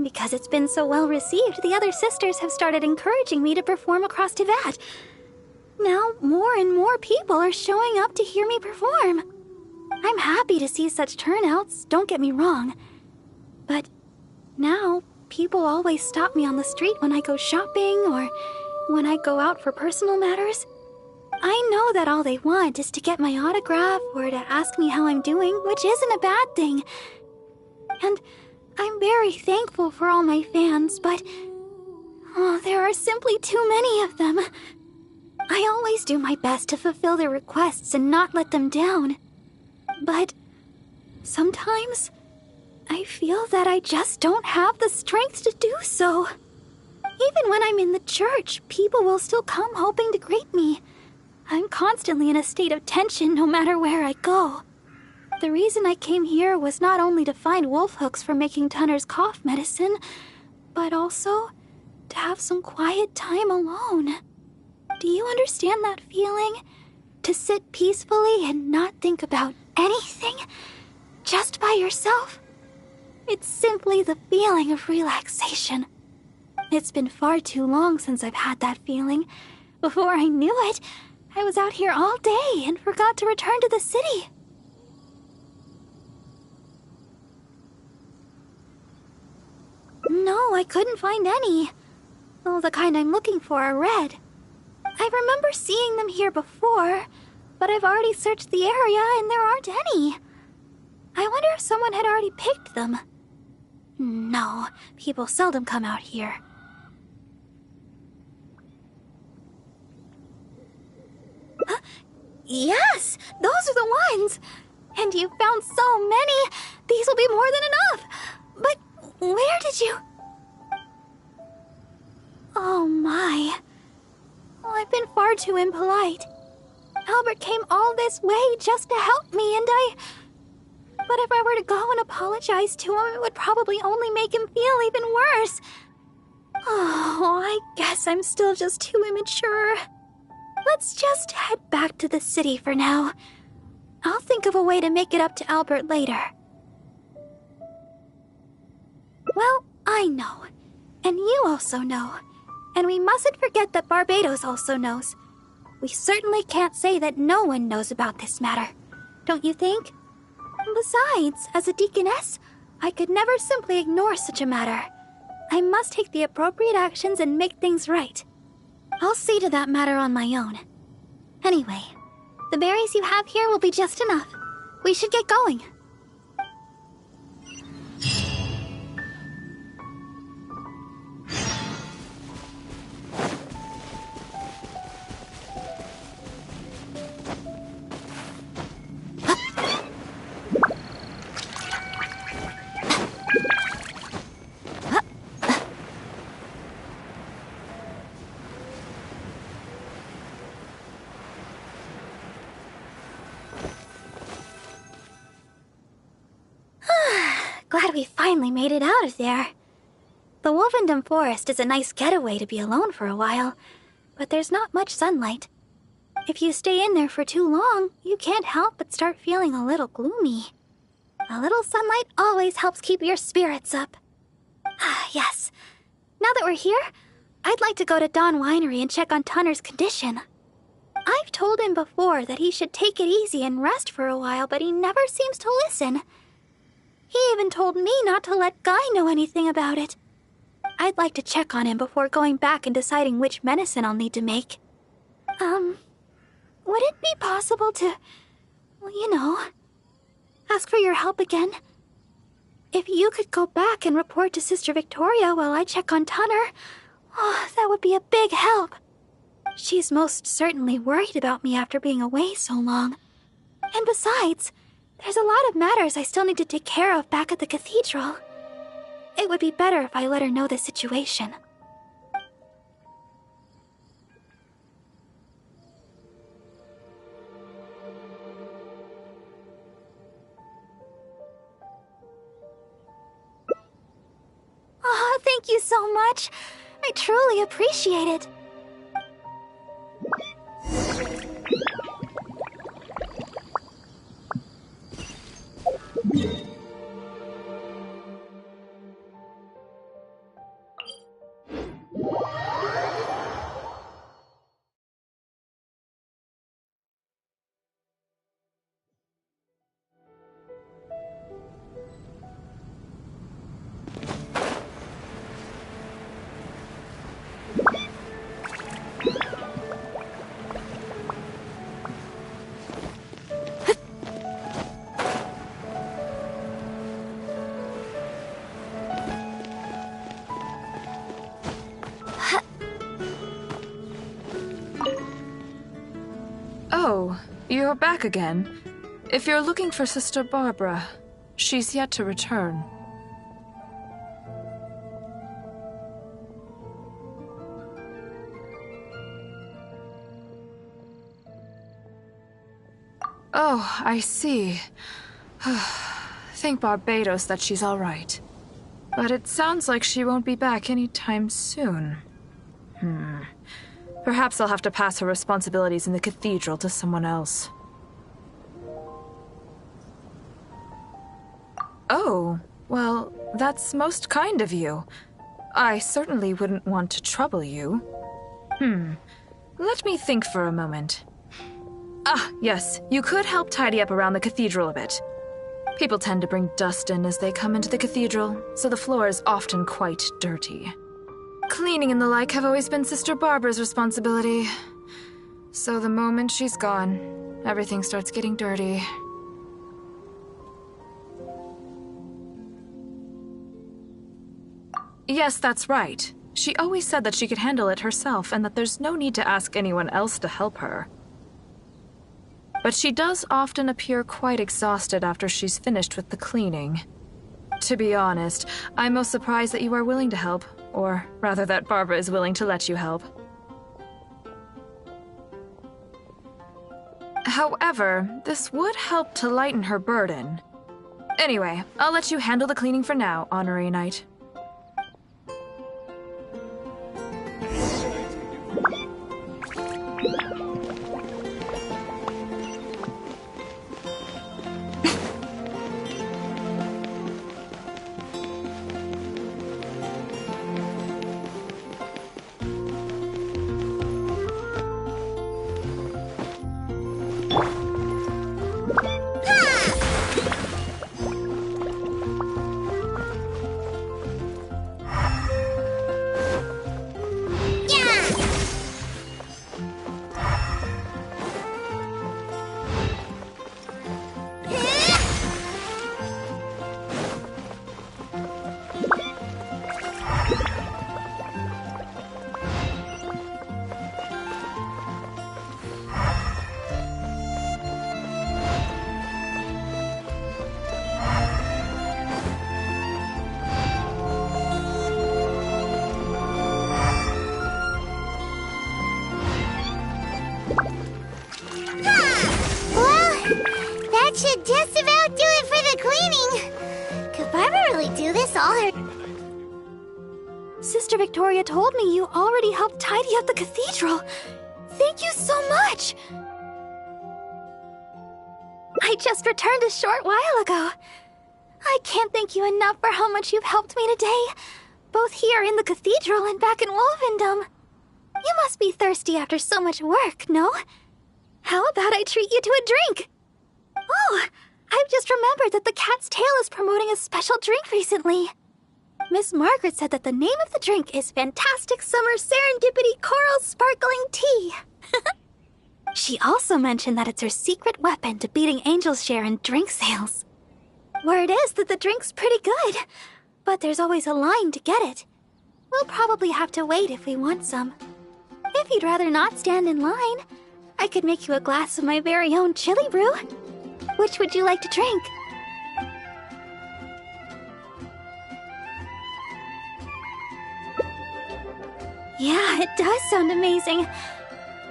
Because it's been so well received, the other sisters have started encouraging me to perform across Teyvat. Now, more and more people are showing up to hear me perform. I'm happy to see such turnouts, don't get me wrong. But now, people always stop me on the street when I go shopping or when I go out for personal matters. I know that all they want is to get my autograph or to ask me how I'm doing, which isn't a bad thing. And I'm very thankful for all my fans, but there are simply too many of them. I always do my best to fulfill their requests and not let them down. But sometimes I feel that I just don't have the strength to do so. Even when I'm in the church, people will still come hoping to greet me. I'm constantly in a state of tension no matter where I go. The reason I came here was not only to find wolf hooks for making Tunner's cough medicine, but also to have some quiet time alone. Do you understand that feeling? To sit peacefully and not think about anything? Just by yourself? It's simply the feeling of relaxation. It's been far too long since I've had that feeling. Before I knew it, I was out here all day and forgot to return to the city. No, I couldn't find any. Well, the kind I'm looking for are red. I remember seeing them here before, but I've already searched the area and there aren't any. I wonder if someone had already picked them. No, people seldom come out here. Huh? Yes, those are the ones! And you found so many! These will be more than enough! But where did you... Oh my. Well, I've been far too impolite. Albert came all this way just to help me, and But if I were to go and apologize to him, it would probably only make him feel even worse. Oh, I guess I'm still just too immature. Let's just head back to the city for now. I'll think of a way to make it up to Albert later. Well, I know. And you also know. And we mustn't forget that Barbados also knows. We certainly can't say that no one knows about this matter. Don't you think? Besides, as a deaconess, I could never simply ignore such a matter. I must take the appropriate actions and make things right. I'll see to that matter on my own. Anyway, the berries you have here will be just enough. We should get going. Glad we finally made it out of there. The Wolvendom Forest is a nice getaway to be alone for a while, but there's not much sunlight. If you stay in there for too long, you can't help but start feeling a little gloomy. A little sunlight always helps keep your spirits up. Yes. Now that we're here, I'd like to go to Dawn Winery and check on Tunner's condition. I've told him before that he should take it easy and rest for a while, but he never seems to listen. He even told me not to let Guy know anything about it. I'd like to check on him before going back and deciding which medicine I'll need to make. Would it be possible to, ask for your help again? If you could go back and report to Sister Victoria while I check on Tunner, that would be a big help. She's most certainly worried about me after being away so long. And besides, there's a lot of matters I still need to take care of back at the cathedral. It would be better if I let her know the situation. Oh, thank you so much. I truly appreciate it. Oh, you're back again. If you're looking for Sister Barbara, she's yet to return. Oh, I see. Thank Barbados that she's all right. But it sounds like she won't be back anytime soon. Perhaps I'll have to pass her responsibilities in the cathedral to someone else. Oh, well, that's most kind of you. I certainly wouldn't want to trouble you. Let me think for a moment. Ah, yes, you could help tidy up around the cathedral a bit. People tend to bring dust in as they come into the cathedral, so the floor is often quite dirty. Cleaning and the like have always been Sister Barbara's responsibility. So the moment she's gone, everything starts getting dirty. Yes, that's right. She always said that she could handle it herself and that there's no need to ask anyone else to help her. But she does often appear quite exhausted after she's finished with the cleaning. To be honest, I'm most surprised that you are willing to help, or rather that Barbara is willing to let you help. However, this would help to lighten her burden. Anyway, I'll let you handle the cleaning for now, Honorary Knight. Should just about do it for the cleaning. Could Barbara really do this all her... Sister Victoria told me you already helped tidy up the cathedral. Thank you so much. I just returned a short while ago. I can't thank you enough for how much you've helped me today, both here in the cathedral and back in Wolvendom. You must be thirsty after so much work, no? How about I treat you to a drink? Oh, I've just remembered that the Cat's Tail is promoting a special drink recently. Miss Margaret said that the name of the drink is Fantastic Summer Serendipity Coral Sparkling Tea. She also mentioned that it's her secret weapon to beating Angel's share in drink sales. Word is that the drink's pretty good, but there's always a line to get it. We'll probably have to wait if we want some. If you'd rather not stand in line, I could make you a glass of my very own chili brew. Which would you like to drink? Yeah, it does sound amazing.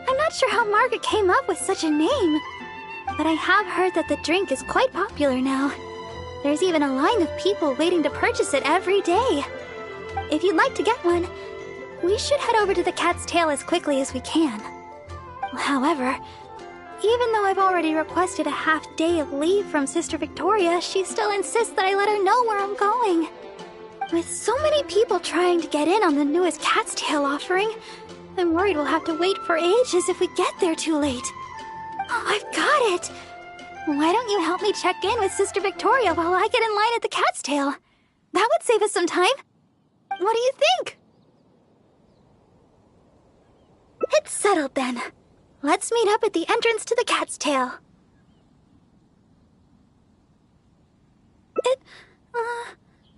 I'm not sure how Margaret came up with such a name, but I have heard that the drink is quite popular now. There's even a line of people waiting to purchase it every day. If you'd like to get one, we should head over to the Cat's Tail as quickly as we can. However, even though I've already requested a half-day of leave from Sister Victoria, she still insists that I let her know where I'm going. With so many people trying to get in on the newest Cat's Tail offering, I'm worried we'll have to wait for ages if we get there too late. Oh, I've got it! Why don't you help me check in with Sister Victoria while I get in line at the Cat's Tail? That would save us some time. What do you think? It's settled then. Let's meet up at the entrance to the Cat's Tail.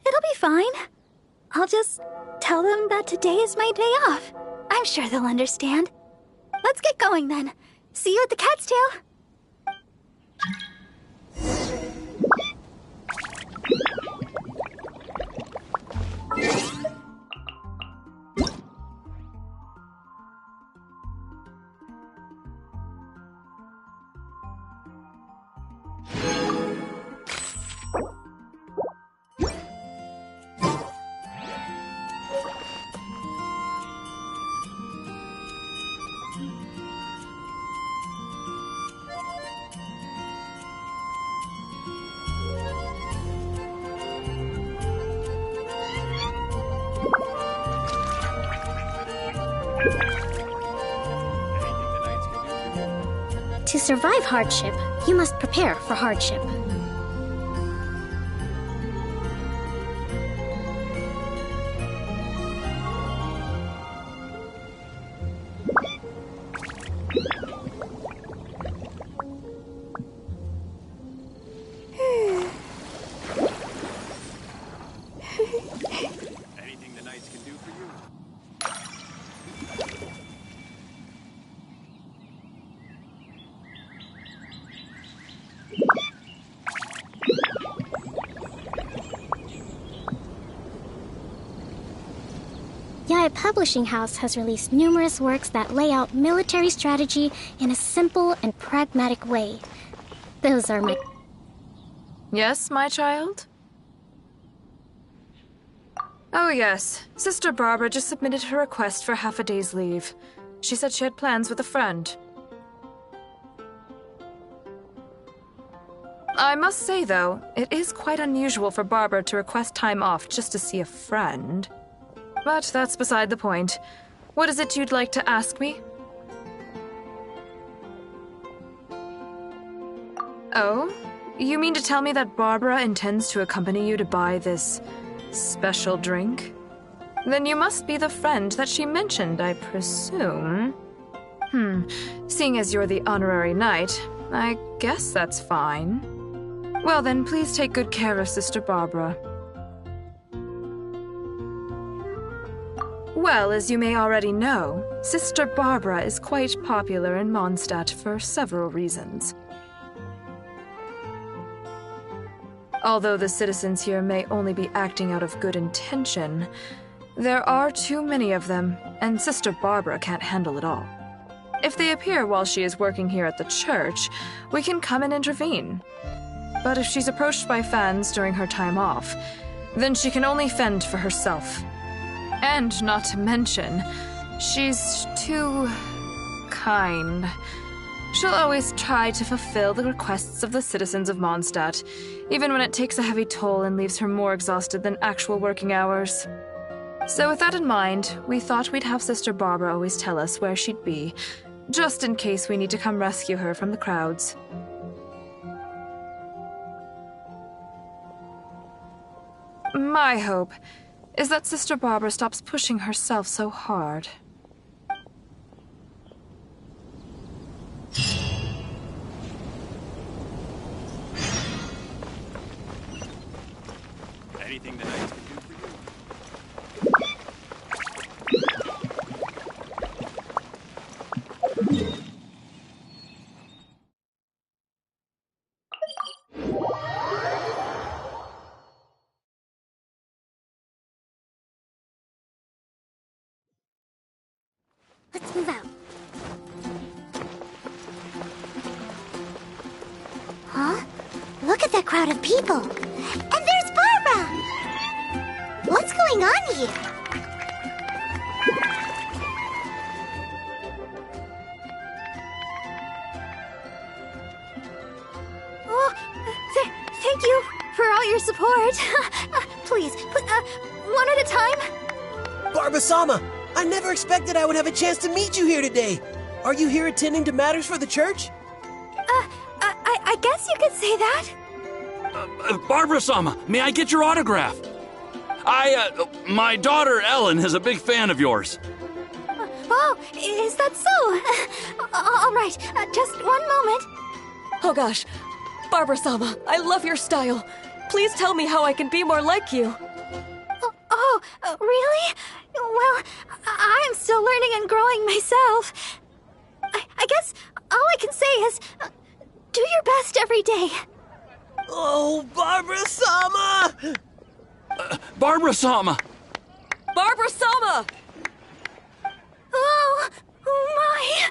It'll be fine. I'll just tell them that today is my day off. I'm sure they'll understand. Let's get going then. See you at the Cat's Tail. To survive hardship, you must prepare for hardship. Anything the knights can do for you? Yaya Publishing House has released numerous works that lay out military strategy in a simple and pragmatic way. Those are my... Yes, my child? Oh yes, Sister Barbara just submitted her request for half a day's leave. She said she had plans with a friend. I must say, though, it is quite unusual for Barbara to request time off just to see a friend. But that's beside the point. What is it you'd like to ask me? Oh? You mean to tell me that Barbara intends to accompany you to buy this special drink? Then you must be the friend that she mentioned, I presume. Seeing as you're the honorary knight, I guess that's fine. Well then, please take good care of Sister Barbara. Well, as you may already know, Sister Barbara is quite popular in Mondstadt for several reasons. Although the citizens here may only be acting out of good intention, there are too many of them, and Sister Barbara can't handle it all. If they appear while she is working here at the church, we can come and intervene. But if she's approached by fans during her time off, then she can only fend for herself. And not to mention, she's too kind. She'll always try to fulfill the requests of the citizens of Mondstadt, even when it takes a heavy toll and leaves her more exhausted than actual working hours. So with that in mind, we thought we'd have Sister Barbara always tell us where she'd be, just in case we need to come rescue her from the crowds. My hope is that Sister Barbara stops pushing herself so hard. Anything the knights can do for you? Let's move out. Huh? Look at that crowd of people. And there's Barbara! What's going on here? Oh, thank you for all your support. Please, one at a time. Barbara-sama, I never expected I would have a chance to meet you here today. Are you here attending to matters for the church? I guess you could say that. Barbara-sama, may I get your autograph? My daughter Ellen is a big fan of yours. Oh, is that so? All right, just one moment. Oh gosh, Barbara-sama, I love your style. Please tell me how I can be more like you. Really? Well, I'm still learning and growing myself. I guess all I can say is, do your best every day. Oh, Barbara-sama! Barbara-sama! Barbara-sama! Oh, my!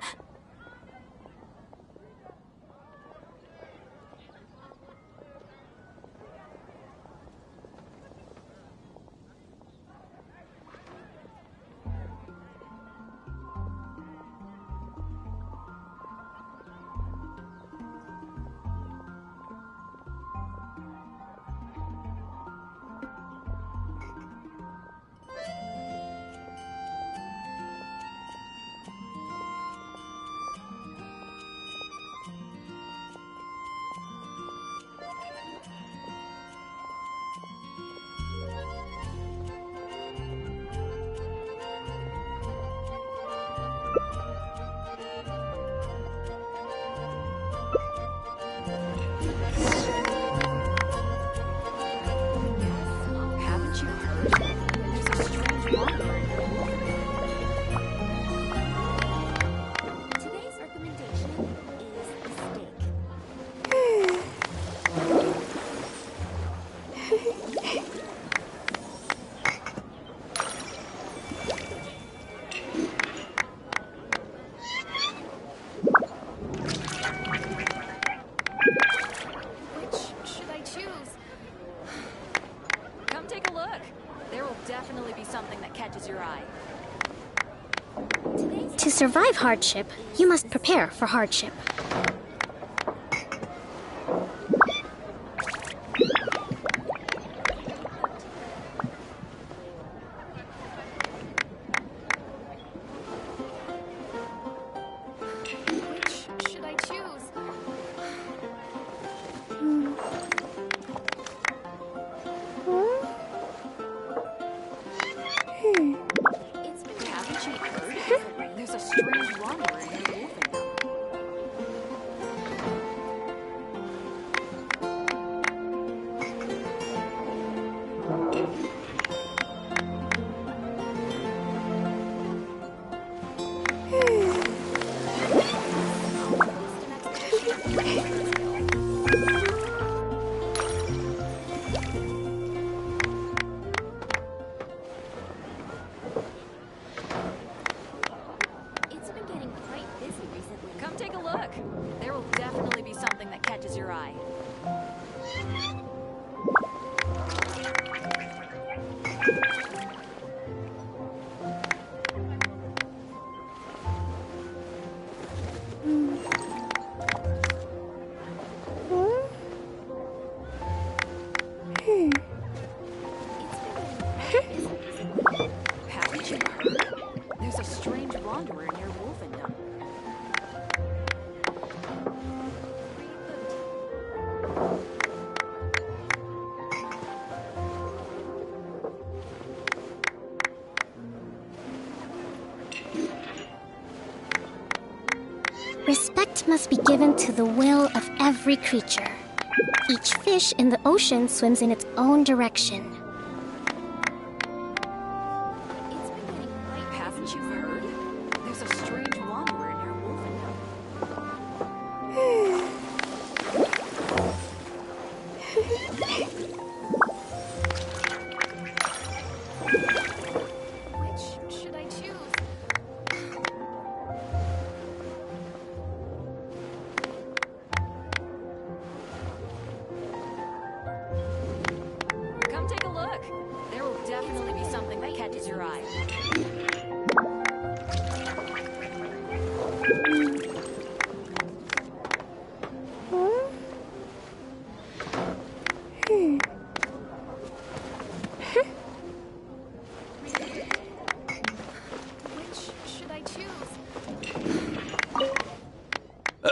definitely be something that catches your eye. To survive hardship, you must prepare for hardship. Should I choose? Haven't you heard? There's a strange wanderer in your wolfing. Come take a look. There will definitely be something that catches your eye. Haven't you heard? There's a strange wanderer in your wolfendom. Respect must be given to the will of every creature. Each fish in the ocean swims in its own direction. Haven't you heard? There's a strange wanderer in your wolfendom. Which should I choose? Come take a look. There will definitely be something that catches your eye. Which should I choose?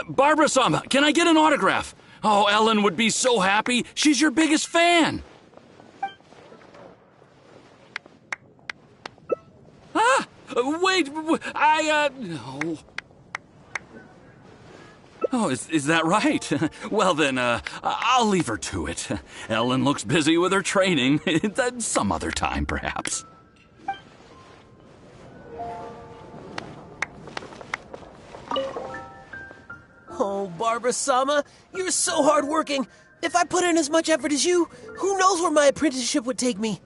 Barbara-sama, can I get an autograph? Oh, Ellen would be so happy. She's your biggest fan. Ah! Wait, no. Oh, is that right? Well then, I'll leave her to it. Ellen looks busy with her training. Some other time, perhaps. Oh, Barbara-sama, you're so hardworking. If I put in as much effort as you, who knows where my apprenticeship would take me?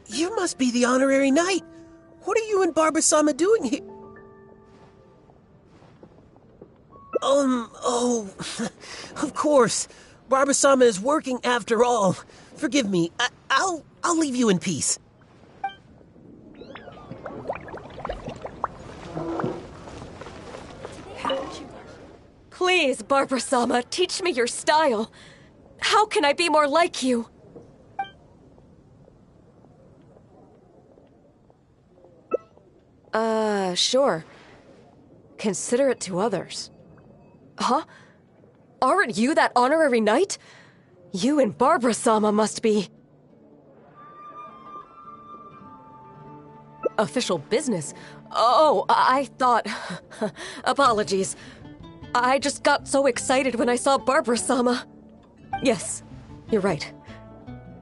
You must be the honorary knight. What are you and Barbara-sama doing here? Oh, of course. Barbara-sama is working after all. Forgive me. I'll leave you in peace. Please, Barbara-sama, teach me your style. How can I be more like you? Sure. Consider it to others. Huh? Aren't you that honorary knight? You and Barbara-sama must be... official business? Oh, I thought... Apologies. I just got so excited when I saw Barbara-sama. Yes, you're right.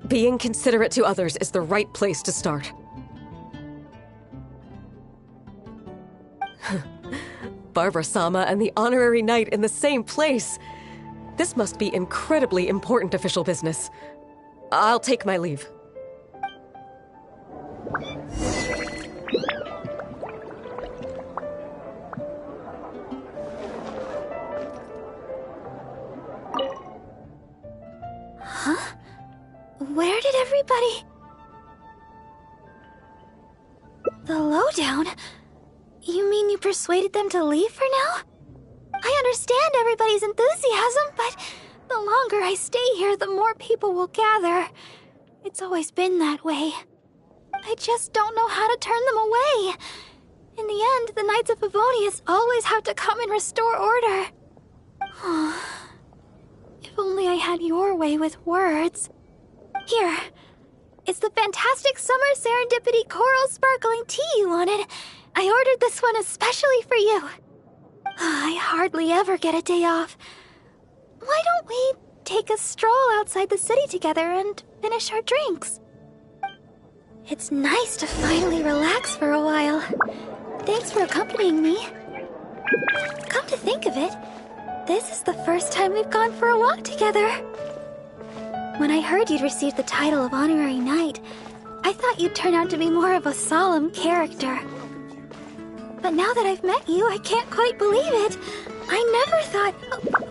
Being considerate to others is the right place to start. Barbara-sama and the honorary knight in the same place. This must be incredibly important official business. I'll take my leave. Where did everybody... The lowdown? You mean you persuaded them to leave for now? I understand everybody's enthusiasm, but the longer I stay here, the more people will gather. It's always been that way. I just don't know how to turn them away. In the end, the Knights of Favonius always have to come and restore order. If only I had your way with words. Here. It's the fantastic summer serendipity coral sparkling tea you wanted. I ordered this one especially for you. I hardly ever get a day off. Why don't we take a stroll outside the city together and finish our drinks? It's nice to finally relax for a while. Thanks for accompanying me. Come to think of it, this is the first time we've gone for a walk together. When I heard you'd received the title of Honorary Knight, I thought you'd turn out to be more of a solemn character. But now that I've met you, I can't quite believe it. I never thought...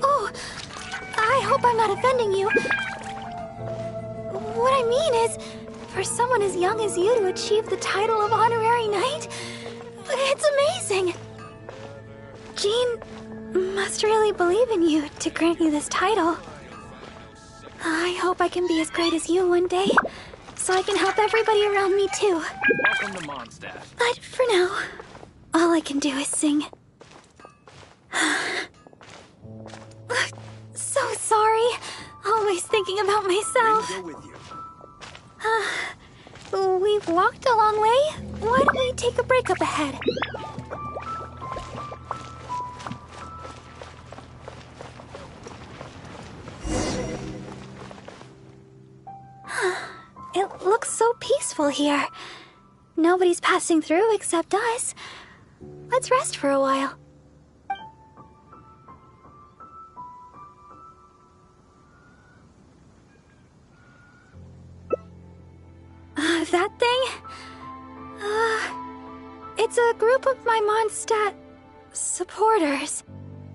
Oh, I hope I'm not offending you. What I mean is, for someone as young as you to achieve the title of Honorary Knight, it's amazing. Jean must really believe in you to grant you this title. I hope I can be as great as you one day, so I can help everybody around me too. Welcome to Mondstadt. But for now, all I can do is sing. So sorry. Always thinking about myself. Go with you. We've walked a long way. Why don't we take a break up ahead? It looks so peaceful here. Nobody's passing through except us. Let's rest for a while. That thing? It's a group of my Mondstadt supporters.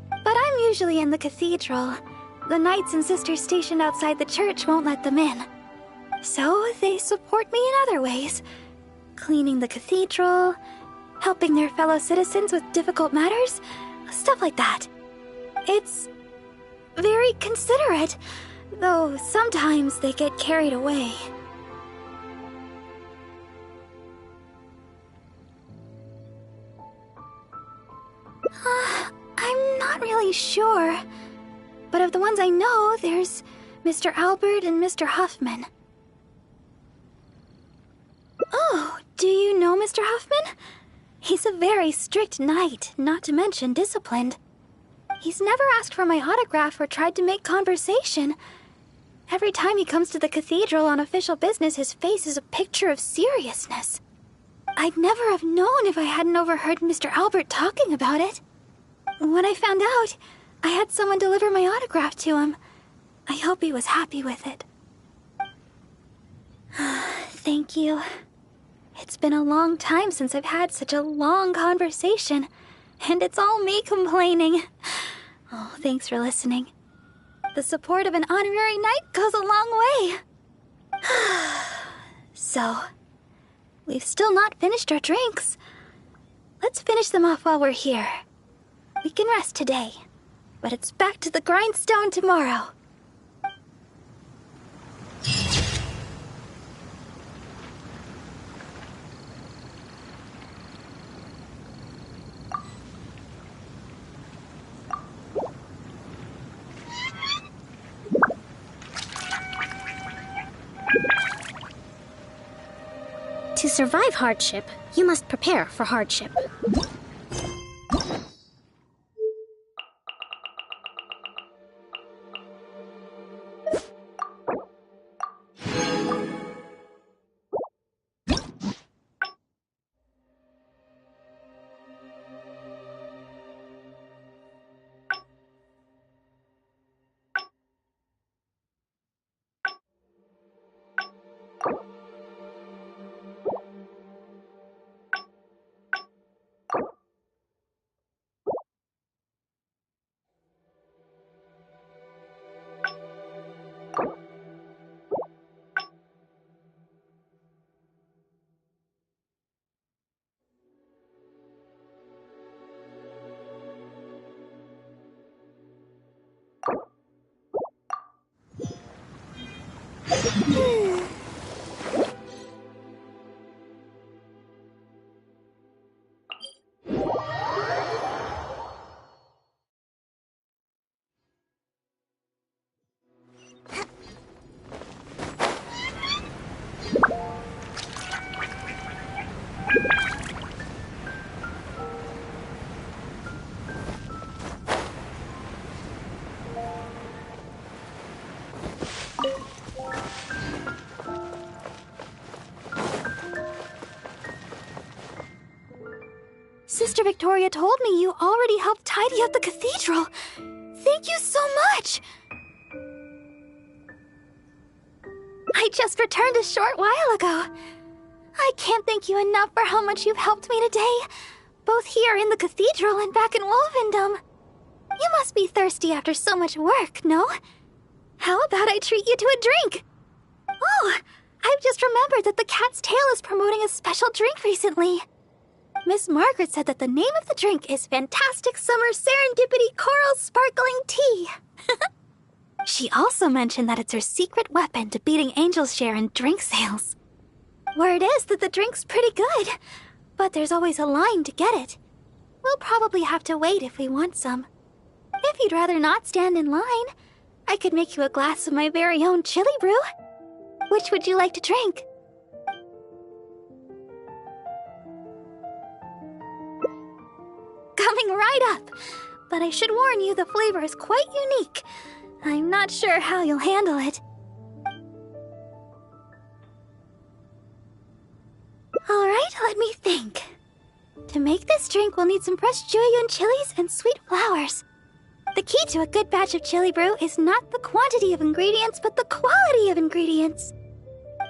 But I'm usually in the cathedral. The knights and sisters stationed outside the church won't let them in. So they support me in other ways. Cleaning the cathedral, helping their fellow citizens with difficult matters, stuff like that. It's very considerate, though sometimes they get carried away. I'm not really sure. But of the ones I know, there's Mr. Albert and Mr. Huffman. Oh, do you know Mr. Huffman? He's a very strict knight, not to mention disciplined. He's never asked for my autograph or tried to make conversation. Every time he comes to the cathedral on official business, his face is a picture of seriousness. I'd never have known if I hadn't overheard Mr. Albert talking about it. When I found out, I had someone deliver my autograph to him. I hope he was happy with it. Thank you. It's been a long time since I've had such a long conversation, and it's all me complaining. Oh, thanks for listening. The support of an honorary knight goes a long way. So, we've still not finished our drinks. Let's finish them off while we're here. We can rest today, but it's back to the grindstone tomorrow. To survive hardship, you must prepare for hardship. Sister Victoria told me you already helped tidy up the cathedral. Thank you so much! I just returned a short while ago. I can't thank you enough for how much you've helped me today, both here in the cathedral and back in Wolvendom. You must be thirsty after so much work, no? How about I treat you to a drink? Oh, I've just remembered that the Cat's Tail is promoting a special drink recently. Miss Margaret said that the name of the drink is Fantastic Summer Serendipity Coral Sparkling Tea. She also mentioned that it's her secret weapon to beating Angel's share in drink sales. Word is that the drink's pretty good, but there's always a line to get it. We'll probably have to wait if we want some. If you'd rather not stand in line, I could make you a glass of my very own chili brew. Which would you like to drink? Coming right up! But I should warn you, the flavor is quite unique. I'm not sure how you'll handle it. Alright, let me think. To make this drink, we'll need some fresh Jueyun chilies and sweet flowers. The key to a good batch of chili brew is not the quantity of ingredients, but the quality of ingredients.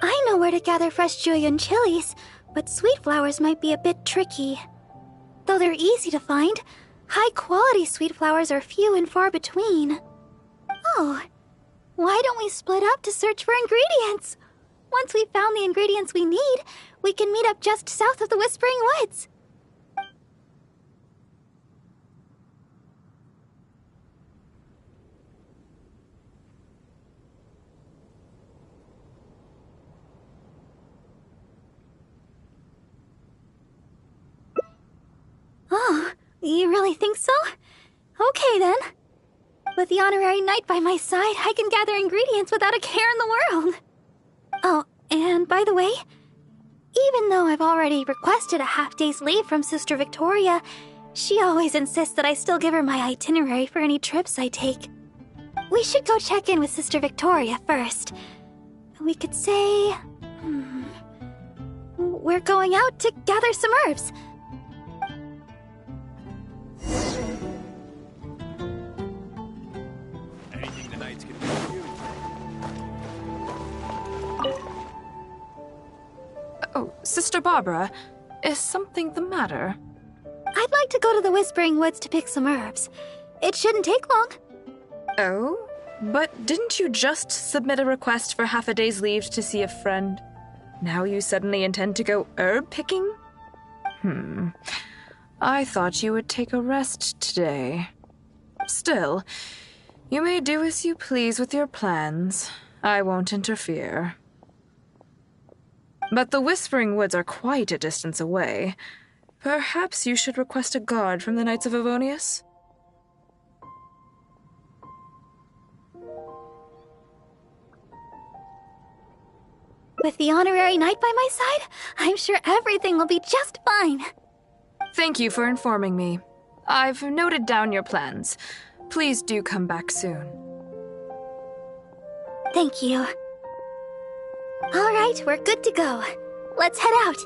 I know where to gather fresh Jueyun chilies, but sweet flowers might be a bit tricky. Though they're easy to find, high-quality sweet flowers are few and far between. Oh, why don't we split up to search for ingredients? Once we've found the ingredients we need, we can meet up just south of the Whispering Woods. Oh, you really think so? Okay then. With the honorary knight by my side, I can gather ingredients without a care in the world. Oh, and by the way, even though I've already requested a half-day's leave from Sister Victoria, she always insists that I still give her my itinerary for any trips I take. We should go check in with Sister Victoria first. We could say... we're going out to gather some herbs. Anything the knights can do for you? Oh, Sister Barbara, is something the matter? I'd like to go to the Whispering Woods to pick some herbs. It shouldn't take long. Oh? But didn't you just submit a request for half a day's leave to see a friend? Now you suddenly intend to go herb picking? I thought you would take a rest today. Still, you may do as you please with your plans. I won't interfere. But the Whispering Woods are quite a distance away. Perhaps you should request a guard from the Knights of Avonius? With the honorary knight by my side, I'm sure everything will be just fine. Thank you for informing me. I've noted down your plans. Please do come back soon. Thank you. All right, we're good to go. Let's head out.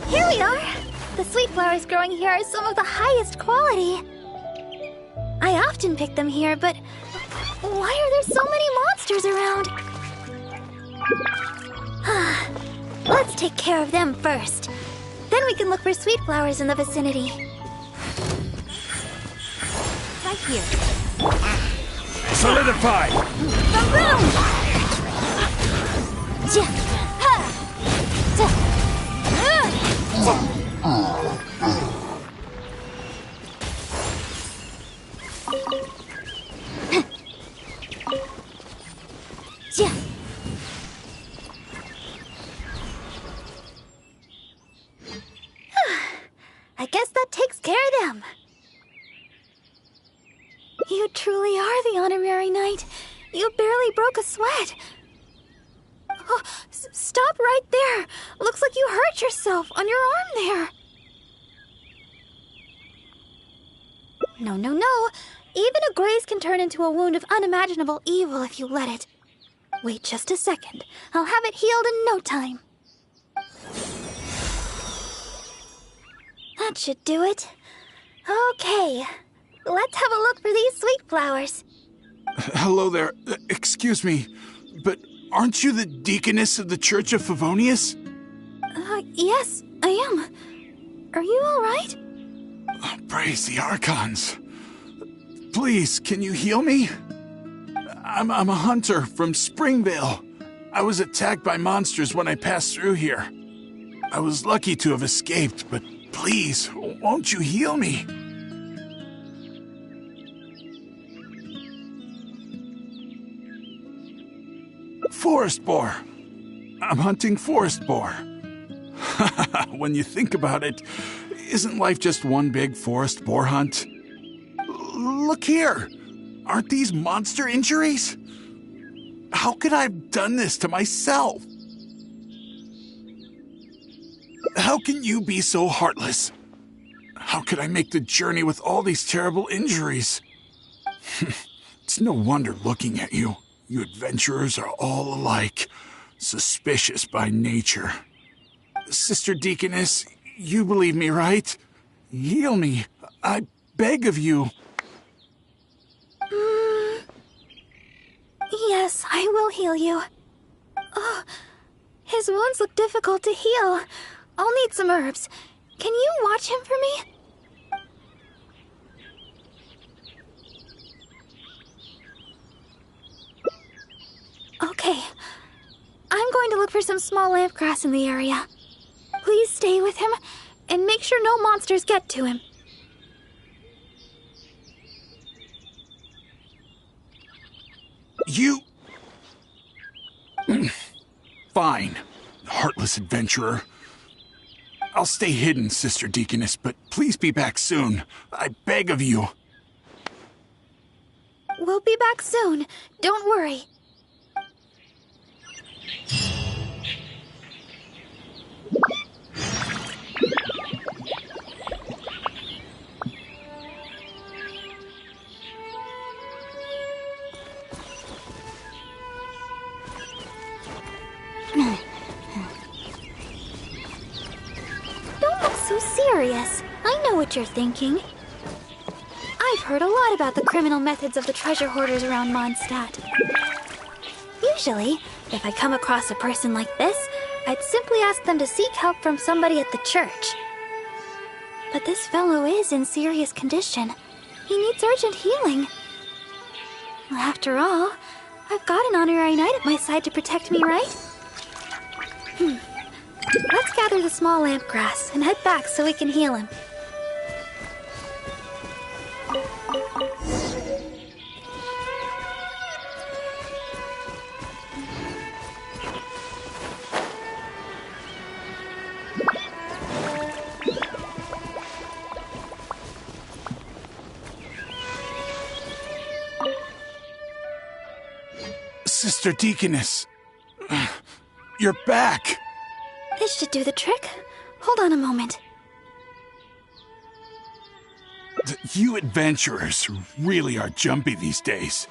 Here we are! The sweet flowers growing here are some of the highest quality. I often pick them here, but why are there so many monsters around? Let's take care of them first. Then we can look for sweet flowers in the vicinity. Right here. Solidify! I guess that takes care of them. You truly are the honorary knight. You barely broke a sweat. Oh, stop right there. Looks like you hurt yourself on your arm there. No, no, no. Even a graze can turn into a wound of unimaginable evil if you let it. Wait just a second. I'll have it healed in no time. That should do it. Okay. Let's have a look for these sweet flowers. Hello there. Excuse me, but aren't you the deaconess of the Church of Favonius? Yes, I am. Are you all right? Praise the Archons. Please, can you heal me? I'm a hunter from Springvale. I was attacked by monsters when I passed through here. I was lucky to have escaped, but please, won't you heal me? Forest boar. I'm hunting forest boar. When you think about it, isn't life just one big forest boar hunt? Look here. Aren't these monster injuries? How could I have done this to myself? How can you be so heartless? How could I make the journey with all these terrible injuries? It's no wonder looking at you. You adventurers are all alike, suspicious by nature. Sister Deaconess, you believe me, right? Heal me. I beg of you. Yes, I will heal you. Oh, his wounds look difficult to heal. I'll need some herbs. Can you watch him for me? Okay. I'm going to look for some small lamp grass in the area. Please stay with him, and make sure no monsters get to him. You... Fine, heartless adventurer. I'll stay hidden, Sister Deaconess, but please be back soon. I beg of you. We'll be back soon. Don't worry. Don't look so serious. I know what you're thinking. I've heard a lot about the criminal methods of the treasure hoarders around Mondstadt. Usually, if I come across a person like this, I'd simply ask them to seek help from somebody at the church. But this fellow is in serious condition. He needs urgent healing. After all, I've got an honorary knight at my side to protect me, right? Let's gather the small lamp grass and head back so we can heal him. Sister Deaconess, You're back! This should do the trick. Hold on a moment. You adventurers really are jumpy these days.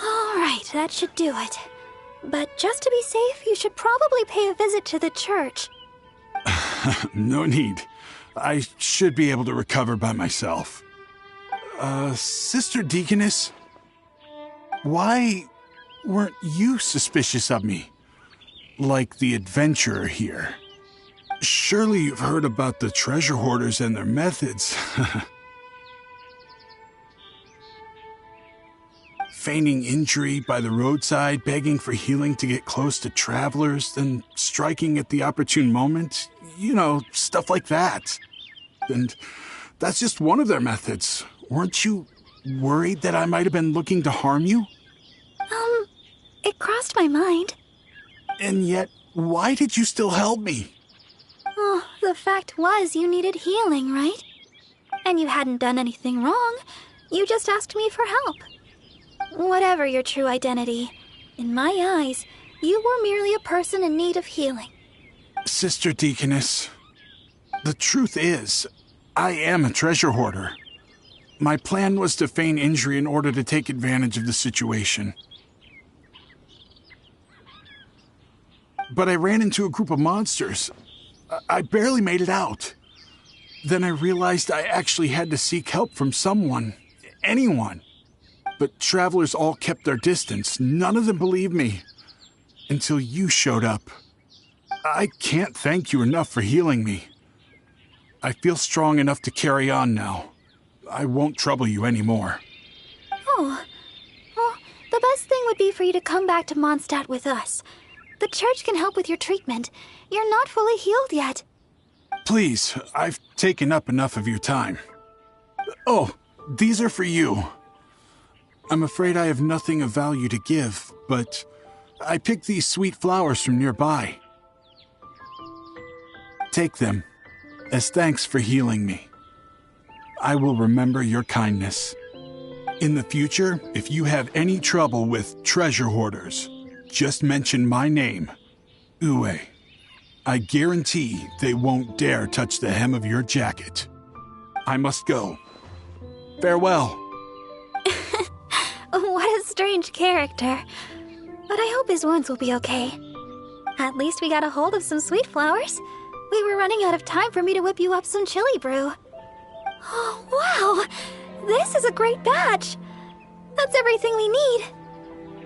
Alright, that should do it. But just to be safe, you should probably pay a visit to the church. No need. I should be able to recover by myself. Sister Deaconess? Why weren't you suspicious of me? Like the adventurer here. Surely you've heard about the treasure hoarders and their methods. Feigning injury by the roadside, begging for healing to get close to travelers, then striking at the opportune moment. You know, stuff like that. And that's just one of their methods. Weren't you worried that I might have been looking to harm you? It crossed my mind. And yet, why did you still help me? Oh, the fact was you needed healing, right? And you hadn't done anything wrong. You just asked me for help. Whatever your true identity, in my eyes, you were merely a person in need of healing. Sister Deaconess, the truth is, I am a treasure hoarder. My plan was to feign injury in order to take advantage of the situation. But I ran into a group of monsters. I barely made it out. Then I realized I actually had to seek help from someone, anyone. But travelers all kept their distance. None of them believed me. Until you showed up. I can't thank you enough for healing me. I feel strong enough to carry on now. I won't trouble you anymore. Oh, well, the best thing would be for you to come back to Mondstadt with us. The church can help with your treatment. You're not fully healed yet. Please, I've taken up enough of your time. Oh, these are for you. I'm afraid I have nothing of value to give, but I picked these sweet flowers from nearby. Take them, as thanks for healing me. I will remember your kindness. In the future, if you have any trouble with treasure hoarders, just mention my name, Ue. I guarantee they won't dare touch the hem of your jacket. I must go. Farewell. What a strange character. But I hope his wounds will be okay. At least we got a hold of some sweet flowers. We were running out of time for me to whip you up some chili brew. Oh, wow! This is a great batch. That's everything we need.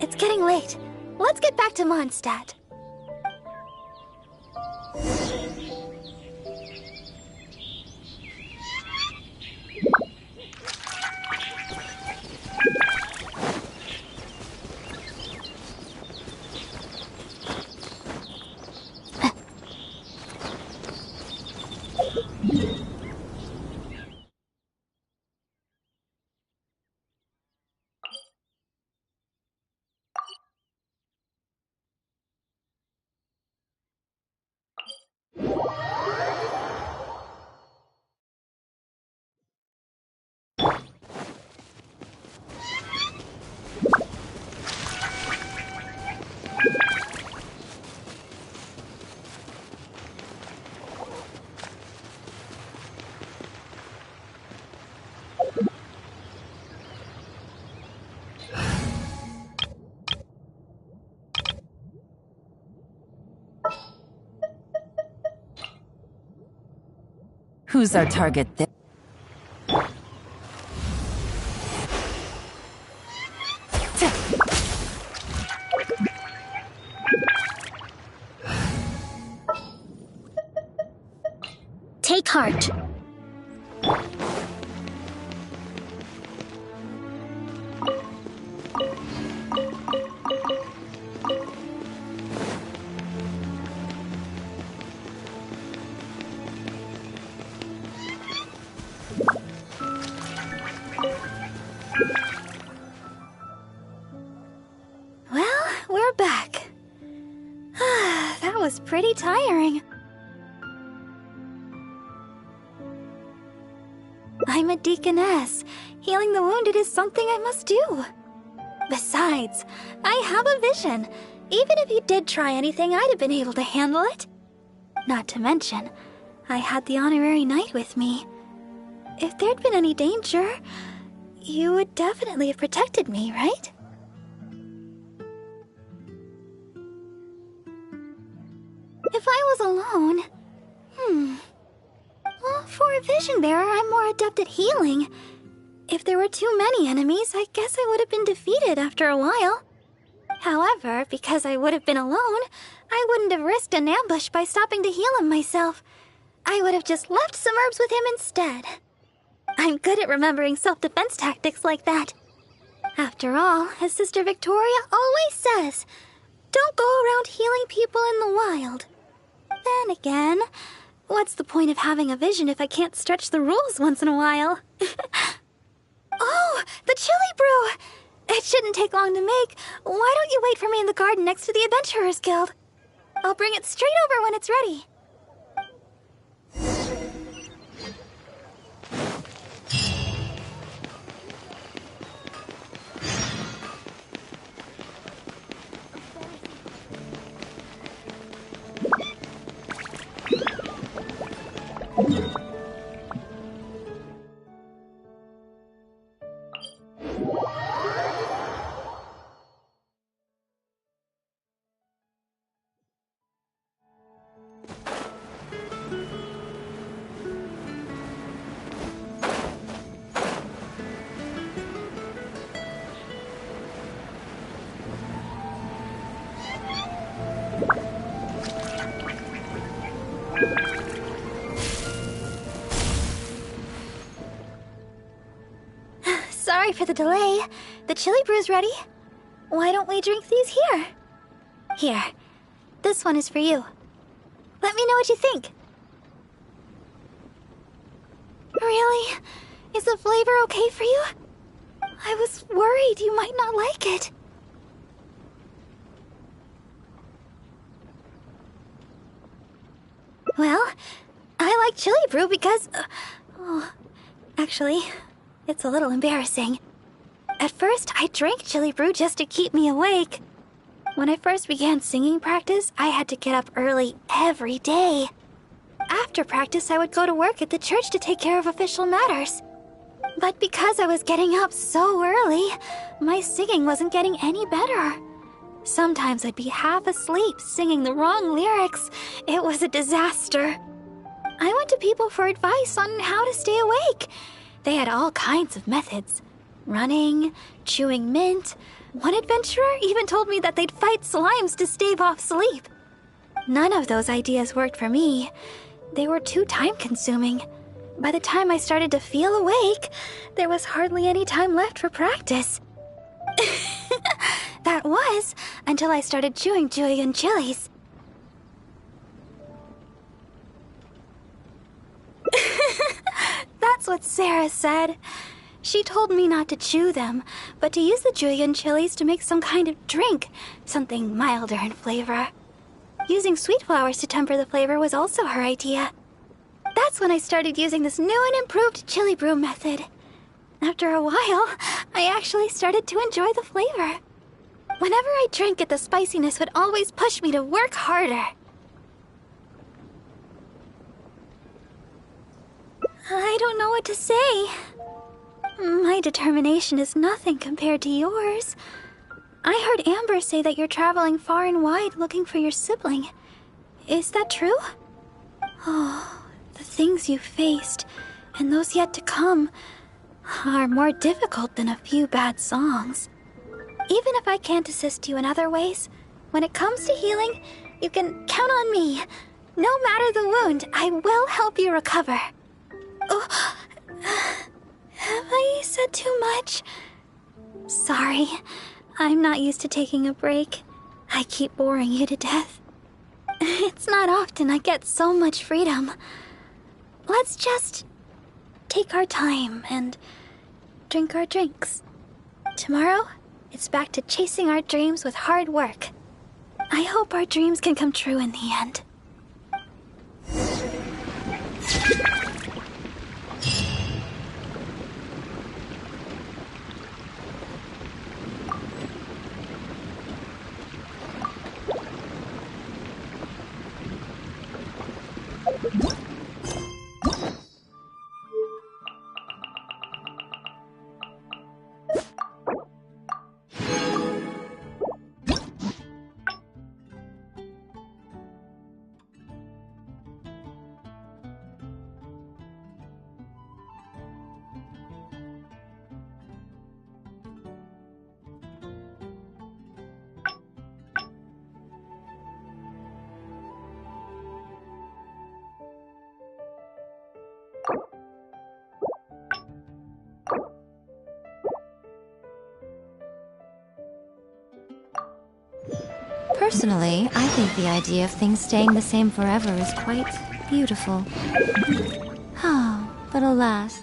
It's getting late. Let's get back to Mondstadt. Who's our target there? Take heart. Well, we're back. That was pretty tiring. I'm a deaconess. Healing the wounded is something I must do. Besides, I have a vision. Even if you did try anything, I'd have been able to handle it. Not to mention, I had the honorary knight with me. If there'd been any danger, you would definitely have protected me, right? If I was alone... Well, for a vision bearer, I'm more adept at healing. If there were too many enemies, I guess I would have been defeated after a while. However, because I would have been alone, I wouldn't have risked an ambush by stopping to heal him myself. I would have just left some herbs with him instead. I'm good at remembering self-defense tactics like that. After all, as Sister Victoria always says, don't go around healing people in the wild. Then again, what's the point of having a vision if I can't stretch the rules once in a while? Oh, the chili brew! It shouldn't take long to make. Why don't you wait for me in the garden next to the Adventurers Guild? I'll bring it straight over when it's ready. Sorry for the delay. The chili brew's ready. Why don't we drink these here? Here. This one is for you. Let me know what you think. Really? Is the flavor okay for you? I was worried you might not like it. Well, I like chili brew because... actually, it's a little embarrassing. At first, I drank chili brew just to keep me awake. When I first began singing practice, I had to get up early every day. After practice, I would go to work at the church to take care of official matters. But because I was getting up so early, my singing wasn't getting any better. Sometimes I'd be half asleep singing the wrong lyrics. It was a disaster. I went to people for advice on how to stay awake. They had all kinds of methods. Running, chewing mint. One adventurer even told me that they'd fight slimes to stave off sleep. None of those ideas worked for me. They were too time-consuming. By the time I started to feel awake, there was hardly any time left for practice. That was until I started chewing julienne chilies. That's what Sarah said. She told me not to chew them, but to use the julienne chilies to make some kind of drink, something milder in flavor. Using sweet flowers to temper the flavor was also her idea. That's when I started using this new and improved chili brew method. After a while, I actually started to enjoy the flavor. Whenever I drank it, the spiciness would always push me to work harder. I don't know what to say. My determination is nothing compared to yours. I heard Amber say that you're traveling far and wide looking for your sibling. Is that true? Oh, the things you faced, and those yet to come, are more difficult than a few bad songs. Even if I can't assist you in other ways, when it comes to healing, you can count on me. No matter the wound, I will help you recover. Oh, have I said too much? Sorry, I'm not used to taking a break. I keep boring you to death. It's not often I get so much freedom. Let's just take our time and drink our drinks. Tomorrow, it's back to chasing our dreams with hard work. I hope our dreams can come true in the end. Personally, I think the idea of things staying the same forever is quite beautiful. Oh, but alas.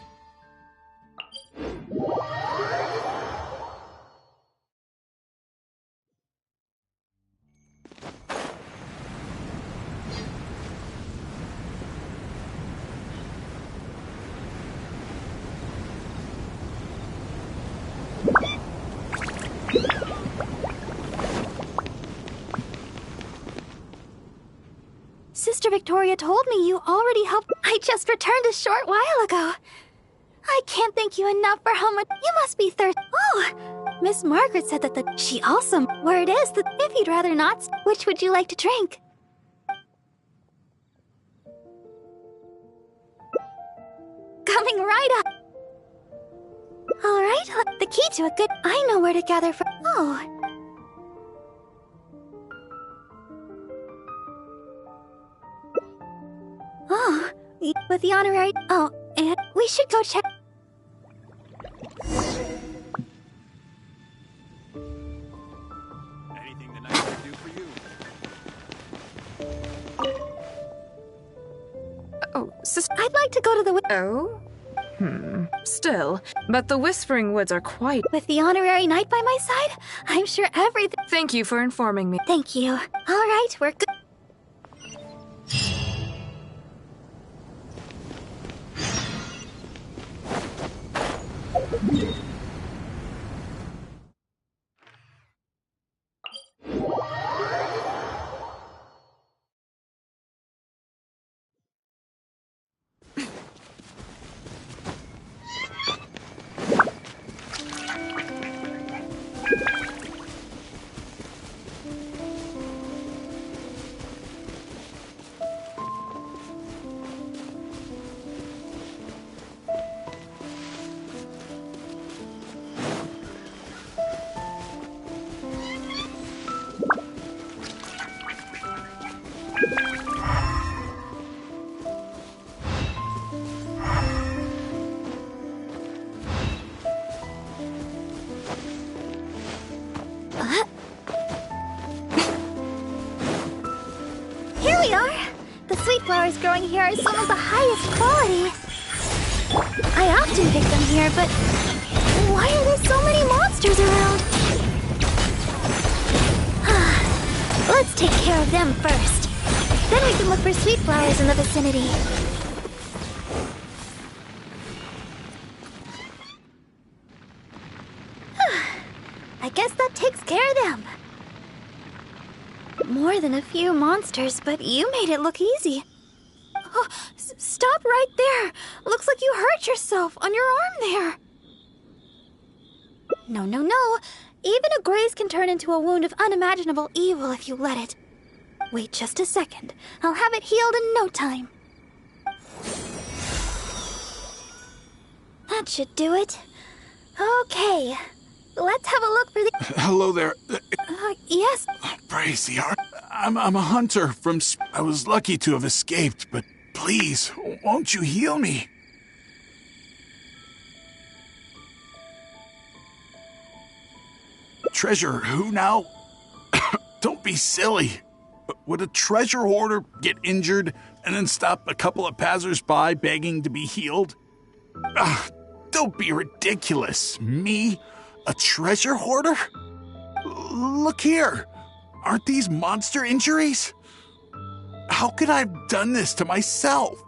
Sister Victoria told me you already helped. I just returned a short while ago. I can't thank you enough for how much you must be thirsty. Oh, Miss Margaret said that she also. Word is that if you'd rather not, which would you like to drink? Coming right up. All right, the key to a good. I know where to gather from. Oh. Oh, with the honorary. Oh, and we should go check. Anything the night can do for you. Oh, sister. I'd like to go to the. Oh? Still, but the Whispering Woods are quite. With the honorary knight by my side, I'm sure everything. Thank you for informing me. Thank you. All right, we're good. Here we are! The sweet flowers growing here are some of the highest quality. I often pick them here, but why are there so many monsters around? Let's take care of them first. Then we can look for sweet flowers in the vicinity. I guess that takes care of them. More than a few monsters, but you made it look easy. Oh, stop right there! Looks like you hurt yourself on your arm there. No, no, no. Even a graze can turn into a wound of unimaginable evil if you let it. Wait just a second. I'll have it healed in no time. That should do it. Okay. Let's have a look for the... Hello there. Yes? Praise the art. I'm a hunter from... I was lucky to have escaped, but please, won't you heal me? Treasure who now? Don't be silly. Would a treasure hoarder get injured and then stop a couple of passers-by begging to be healed? Don't be ridiculous. Me? A treasure hoarder? Look here. Aren't these monster injuries? How could I have done this to myself?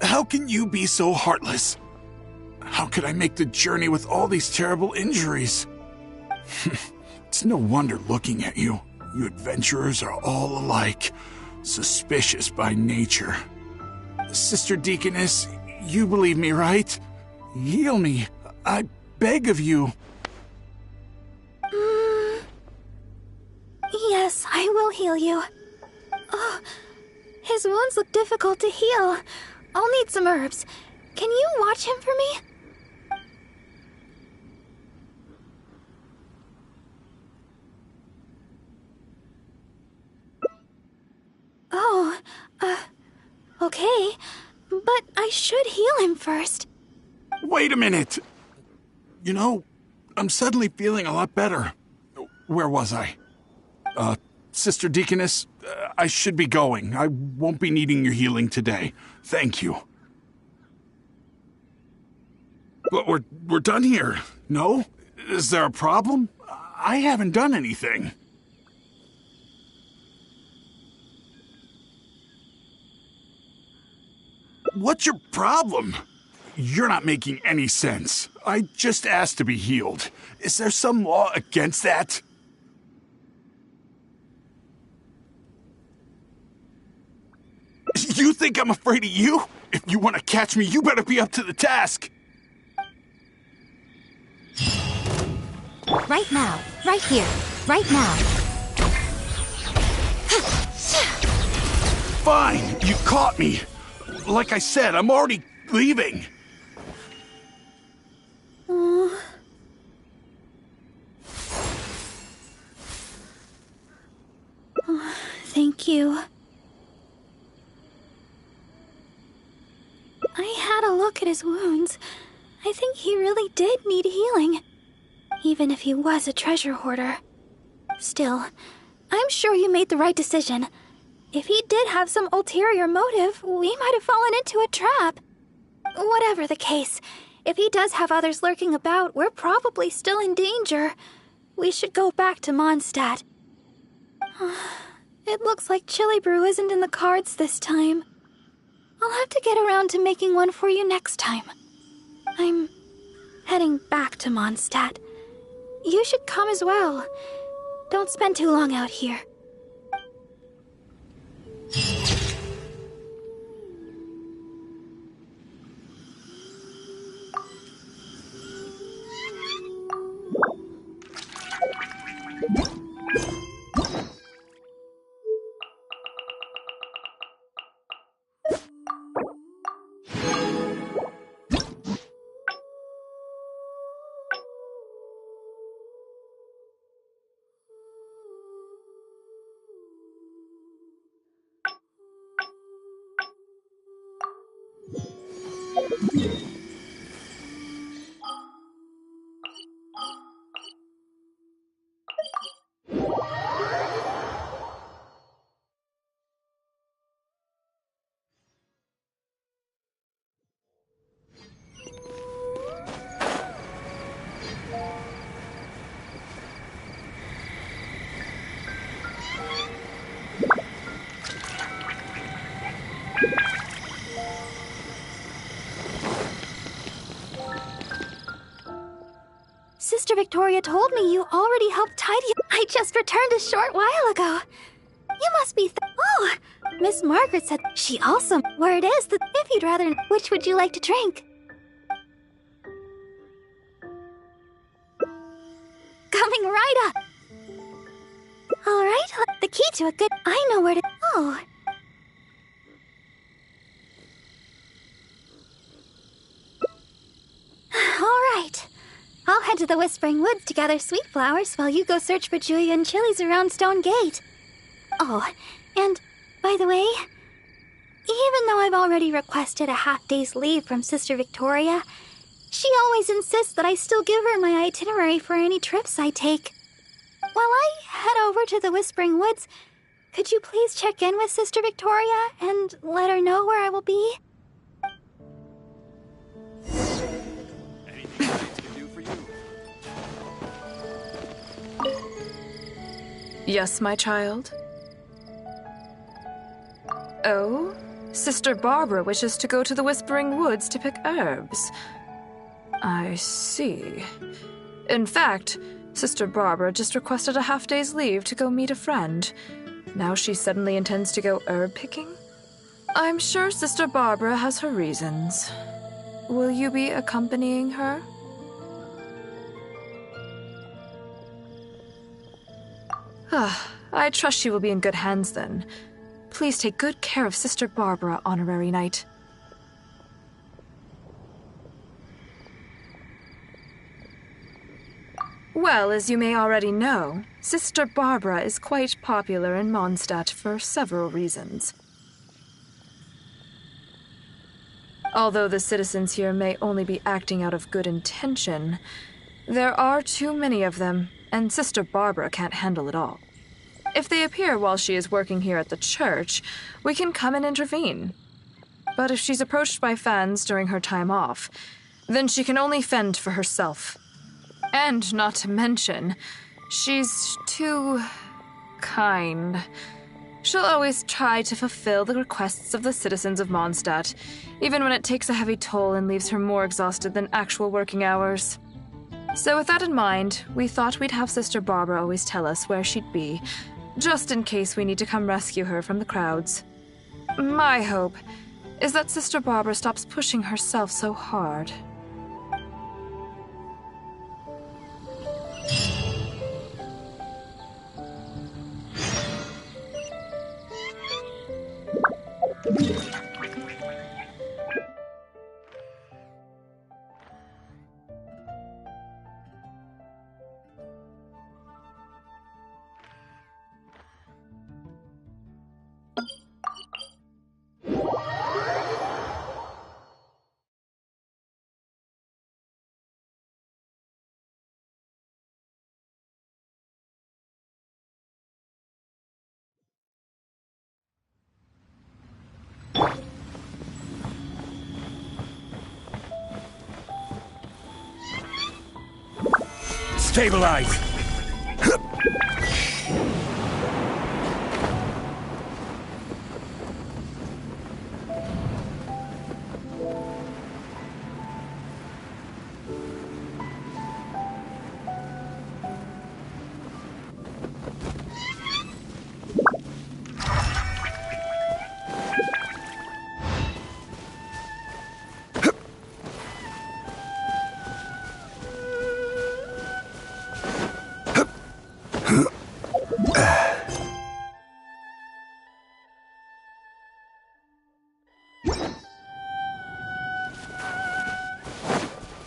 How can you be so heartless? How could I make the journey with all these terrible injuries? It's no wonder looking at you. You adventurers are all alike, suspicious by nature. Sister Deaconess, you believe me, right? Heal me. I beg of you. Yes, I will heal you. Oh, his wounds look difficult to heal. I'll need some herbs. Can you watch him for me? Oh, okay. But I should heal him first. Wait a minute. You know, I'm suddenly feeling a lot better. Where was I? Sister Deaconess, I should be going. I won't be needing your healing today. Thank you. But we're done here, no? Is there a problem? I haven't done anything. What's your problem? You're not making any sense. I just asked to be healed. Is there some law against that? You think I'm afraid of you? If you want to catch me, you better be up to the task. Right now. Right here. Right now. Fine, you caught me. Like I said, I'm already leaving. Oh, thank you. I had a look at his wounds. I think he really did need healing. Even if he was a treasure hoarder. Still, I'm sure you made the right decision. If he did have some ulterior motive, we might have fallen into a trap. Whatever the case, if he does have others lurking about, we're probably still in danger. We should go back to Mondstadt. It looks like chili brew isn't in the cards this time. I'll have to get around to making one for you next time. I'm heading back to Mondstadt. You should come as well. Don't spend too long out here. Sister Victoria told me you already helped tidy up. I just returned a short while ago. You must be oh, Miss Margaret said she also where it is that if you'd rather which would you like to drink? Coming right up. All right, the key to a good I know where to oh. All right. I'll head to the Whispering Woods to gather sweet flowers while you go search for Julia and chilies around Stone Gate. Oh, and by the way, even though I've already requested a half-day's leave from Sister Victoria, she always insists that I still give her my itinerary for any trips I take. While I head over to the Whispering Woods, could you please check in with Sister Victoria and let her know where I will be? Yes, my child? Oh? Sister Barbara wishes to go to the Whispering Woods to pick herbs. I see. In fact, Sister Barbara just requested a half-day's leave to go meet a friend. Now she suddenly intends to go herb picking? I'm sure Sister Barbara has her reasons. Will you be accompanying her? I trust she will be in good hands then. Please take good care of Sister Barbara, Honorary Knight. Well, as you may already know, Sister Barbara is quite popular in Mondstadt for several reasons. Although the citizens here may only be acting out of good intention, there are too many of them, and Sister Barbara can't handle it all. If they appear while she is working here at the church, we can come and intervene. But if she's approached by fans during her time off, then she can only fend for herself. And not to mention, she's too kind. She'll always try to fulfill the requests of the citizens of Mondstadt, even when it takes a heavy toll and leaves her more exhausted than actual working hours. So with that in mind, we thought we'd have Sister Barbara always tell us where she'd be, just in case we need to come rescue her from the crowds. My hope is that Sister Barbara stops pushing herself so hard. Stabilize!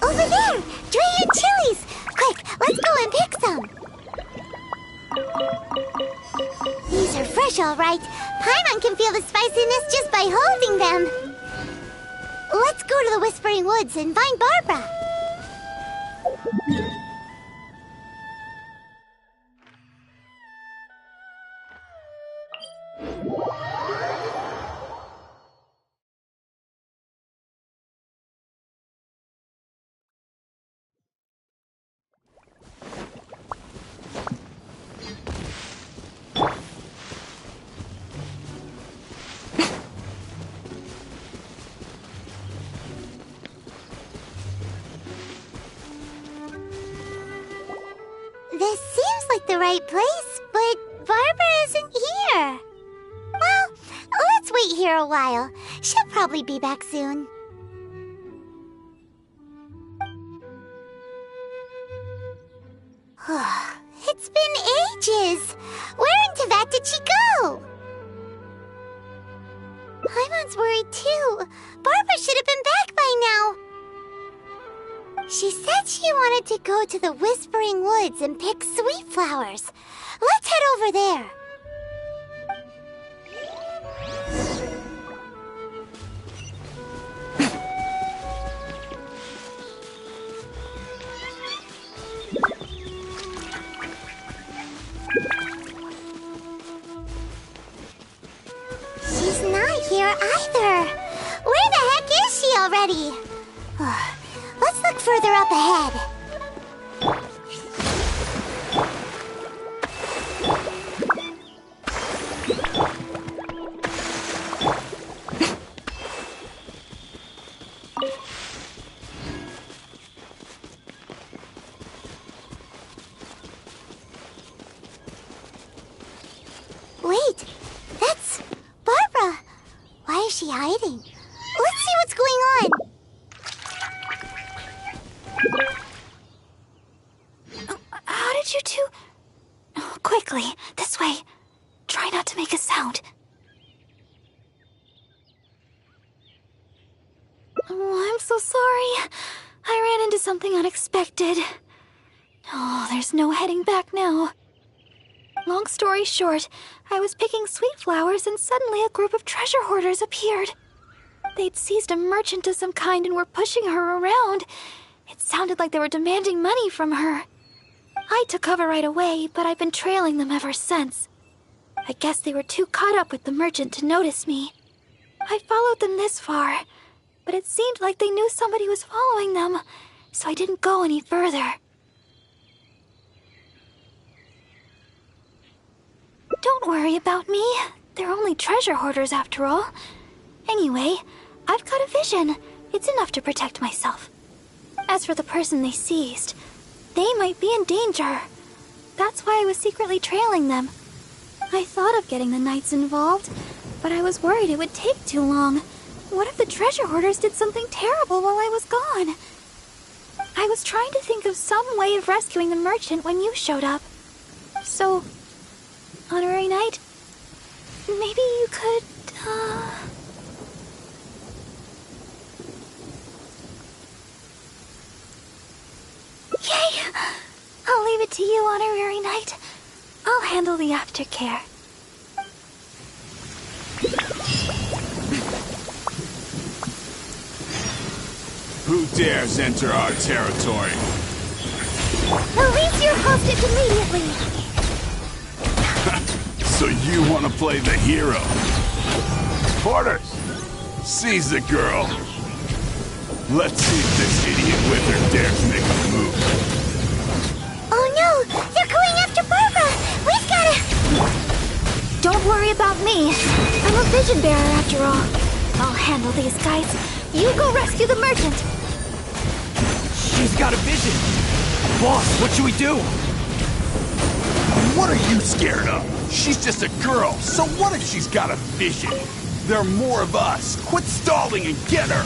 Over there! Dry your chilies! Quick, let's go and pick some! These are fresh, all right. Paimon can feel the spiciness just by holding them. Let's go to the Whispering Woods and find Barbara. This seems like the right place, but Barbara isn't here. Well, let's wait here a while. She'll probably be back soon. It's been ages. Where in Teyvat did she go? Paimon's worried too. Barbara should have been back by now. She said she wanted to go to the Whispering Woods and pick sweet flowers. Let's head over there. She's not here either. Where the heck is she already? Let's look further up ahead. Wait, that's Barbara. Why is she hiding? Let's see what's going on. How did you two... Oh, quickly, this way. Try not to make a sound. Oh, I'm so sorry. I ran into something unexpected. Oh, there's no heading back now. Long story short, I was picking sweet flowers and suddenly a group of treasure hoarders appeared. They'd seized a merchant of some kind and were pushing her around. It sounded like they were demanding money from her. I took cover right away, but I've been trailing them ever since. I guess they were too caught up with the merchant to notice me. I followed them this far, but it seemed like they knew somebody was following them, so I didn't go any further. Don't worry about me. They're only treasure hoarders after all. Anyway, I've got a vision. It's enough to protect myself. As for the person they seized, they might be in danger. That's why I was secretly trailing them. I thought of getting the knights involved, but I was worried it would take too long. What if the treasure hoarders did something terrible while I was gone? I was trying to think of some way of rescuing the merchant when you showed up. So, Honorary Knight, maybe you could, Yay! I'll leave it to you, Honorary Knight. I'll handle the aftercare. Who dares enter our territory? Release your hostage immediately! So you want to play the hero? Porters, seize the girl. Let's see if this idiot with her dares make a move. Oh no! They're going after Barbara! We've gotta... Don't worry about me. I'm a vision bearer after all. I'll handle these guys. You go rescue the merchant. She's got a vision. Boss, what should we do? What are you scared of? She's just a girl, so what if she's got a vision? There are more of us. Quit stalling and get her!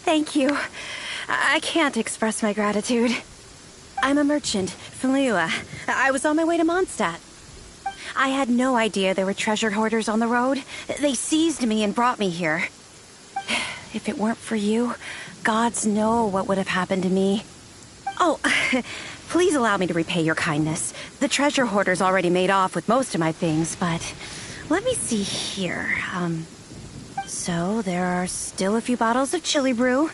Thank you. I can't express my gratitude. I'm a merchant from Liyue. I was on my way to Mondstadt. I had no idea there were treasure hoarders on the road. They seized me and brought me here. If it weren't for you, gods know what would have happened to me. Oh, please allow me to repay your kindness. The treasure hoarders already made off with most of my things, but let me see here. So there are still a few bottles of chili brew,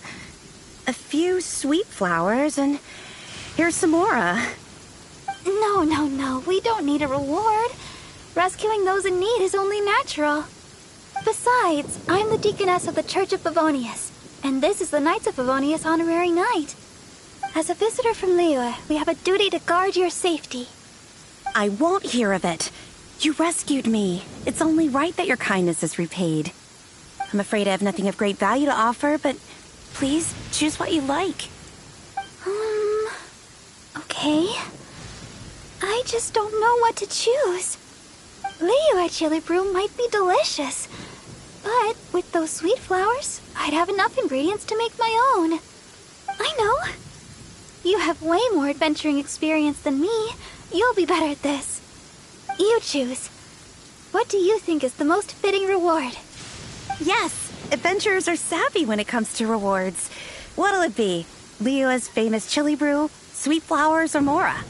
a few sweet flowers, and here's some more. No, we don't need a reward. Rescuing those in need is only natural. Besides, I'm the deaconess of the Church of Favonius, and this is the Knights of Favonius Honorary Knight. As a visitor from Liyue, we have a duty to guard your safety. I won't hear of it. You rescued me. It's only right that your kindness is repaid. I'm afraid I have nothing of great value to offer, but please choose what you like. Okay. I just don't know what to choose. Liyue chili brew might be delicious, but with those sweet flowers, I'd have enough ingredients to make my own. I know. You have way more adventuring experience than me. You'll be better at this. You choose. What do you think is the most fitting reward? Yes, adventurers are savvy when it comes to rewards. What'll it be? Liyue's famous chili brew, sweet flowers, or Mora?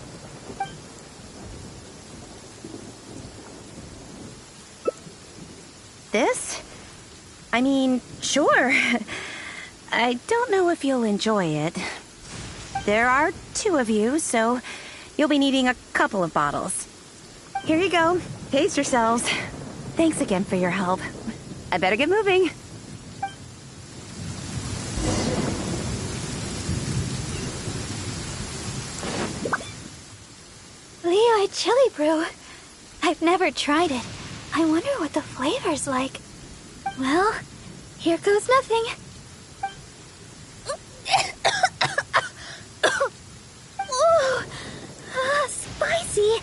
This? I mean, sure. I don't know if you'll enjoy it. There are 2 of you, so you'll be needing a couple of bottles. Here you go. Pace yourselves. Thanks again for your help. I better get moving. Liyue chili brew. I've never tried it. I wonder what the flavor's like. Well, here goes nothing. Ooh, spicy.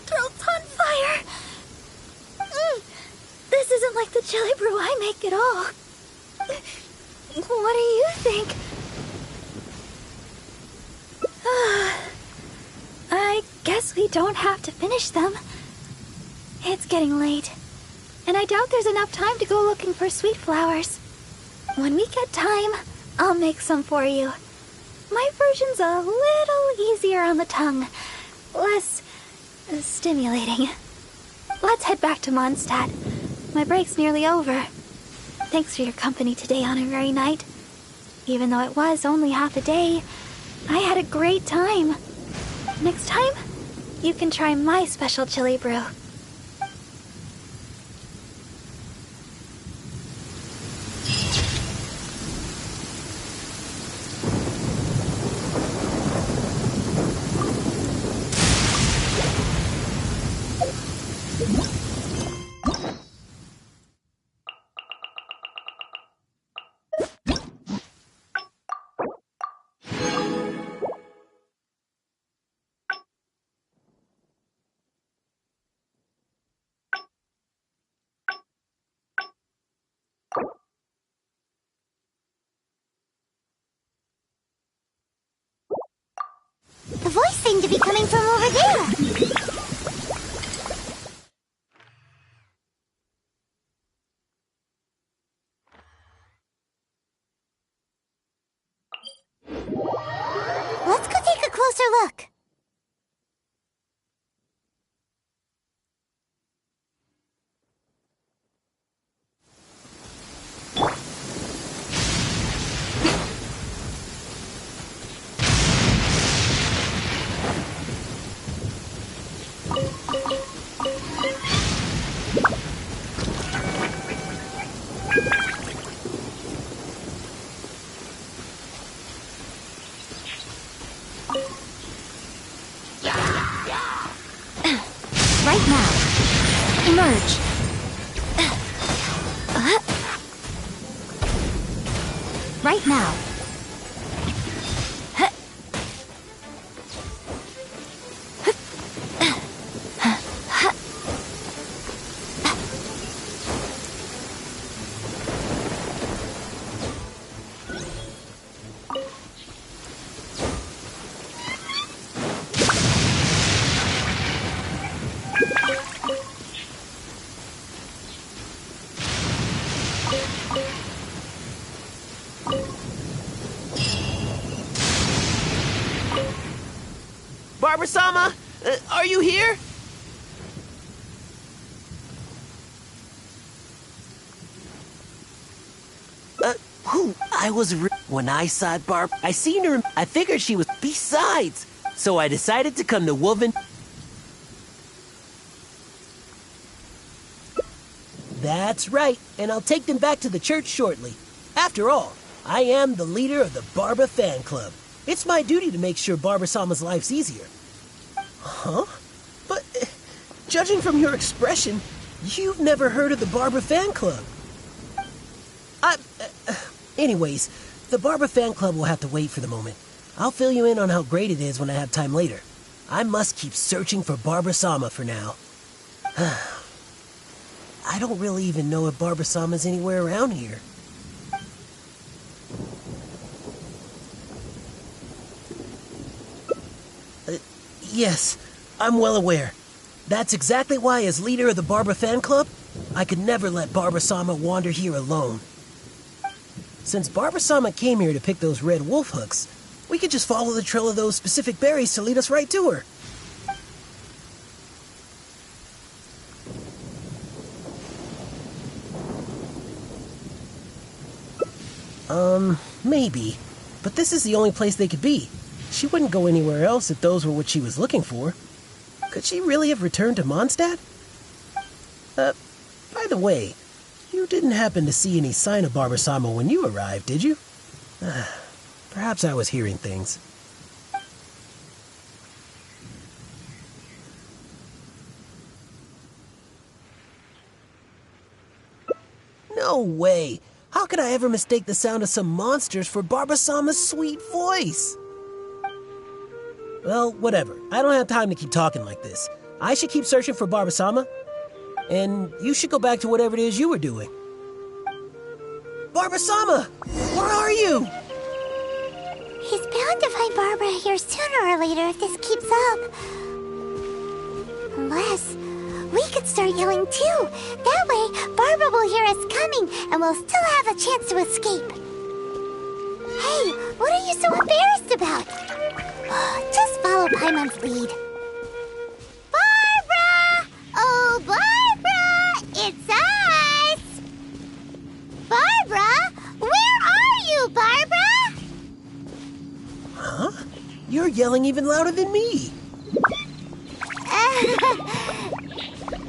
Throat's on fire. This isn't like the chili brew I make at all. What do you think? I guess we don't have to finish them. It's getting late, and I doubt there's enough time to go looking for sweet flowers. When we get time, I'll make some for you. My version's a little easier on the tongue, less stimulating. Let's head back to Mondstadt. My break's nearly over. Thanks for your company today, Honorary Knight. Even though it was only half a day, I had a great time. Next time, you can try my special chili brew. The voice seemed to be coming from over there. Let's go take a closer look. Right now. Emerge. Right now. Barbara-sama, are you here? I was when I saw Barb. I seen her. I figured she was. Besides, so I decided to come to Wolven. That's right, and I'll take them back to the church shortly. After all, I am the leader of the Barba fan club. It's my duty to make sure Barbara-sama's life's easier. Huh? But, judging from your expression, you've never heard of the Barba fan club. Anyways, the Barba fan club will have to wait for the moment. I'll fill you in on how great it is when I have time later. I must keep searching for Barbara-sama for now. I don't really even know if Barbara-sama's anywhere around here. Yes, I'm well aware. That's exactly why, as leader of the Barba fan club, I could never let Barbara-sama wander here alone. Since Barbara-sama came here to pick those red wolf hooks, we could just follow the trail of those specific berries to lead us right to her. Maybe. But this is the only place they could be. She wouldn't go anywhere else if those were what she was looking for. Could she really have returned to Mondstadt? By the way, you didn't happen to see any sign of Barbara-sama when you arrived, did you? Perhaps I was hearing things. No way! How could I ever mistake the sound of some monsters for Barbara-sama's sweet voice? Well, whatever. I don't have time to keep talking like this. I should keep searching for Barbara-sama, and you should go back to whatever it is you were doing. Barbara-sama! Where are you? He's bound to find Barbara here sooner or later if this keeps up. Unless we could start yelling too. That way, Barbara will hear us coming and we'll still have a chance to escape. Hey, what are you so embarrassed about? Just follow Paimon's lead. Barbara! Oh, Barbara! It's us! Barbara! yelling even louder than me.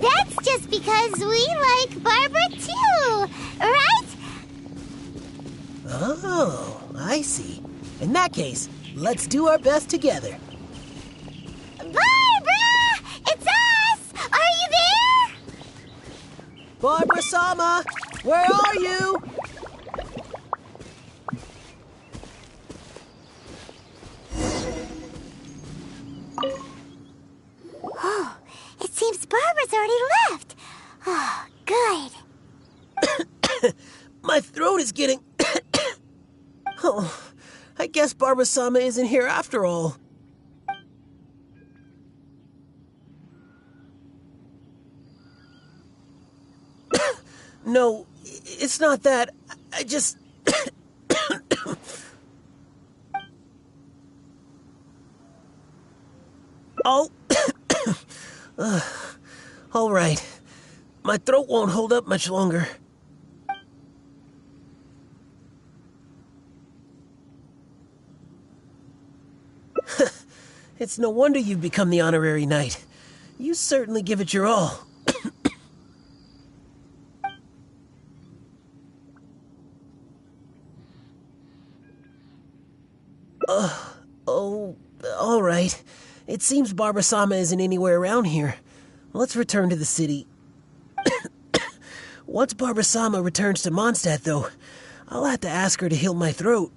That's just because we like Barbara too, right? Oh, I see. In that case, let's do our best together. Barbara! It's us! Are you there? Barbara-sama, where are you? Oh, it seems Barbara's already left. Oh, good. My throat is getting... Oh, I guess Barbara-sama isn't here after all. No, it's not that. I just... Oh... all right. My throat won't hold up much longer. It's no wonder you've become the honorary knight. You certainly give it your all. Oh, all right. It seems Barbara-sama isn't anywhere around here. Let's return to the city. Once Barbara-sama returns to Mondstadt, though, I'll have to ask her to heal my throat.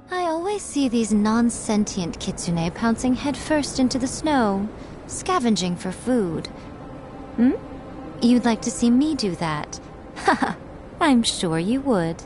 I always see these non-sentient kitsune pouncing headfirst into the snow, scavenging for food. Hmm? You'd like to see me do that? Haha, I'm sure you would.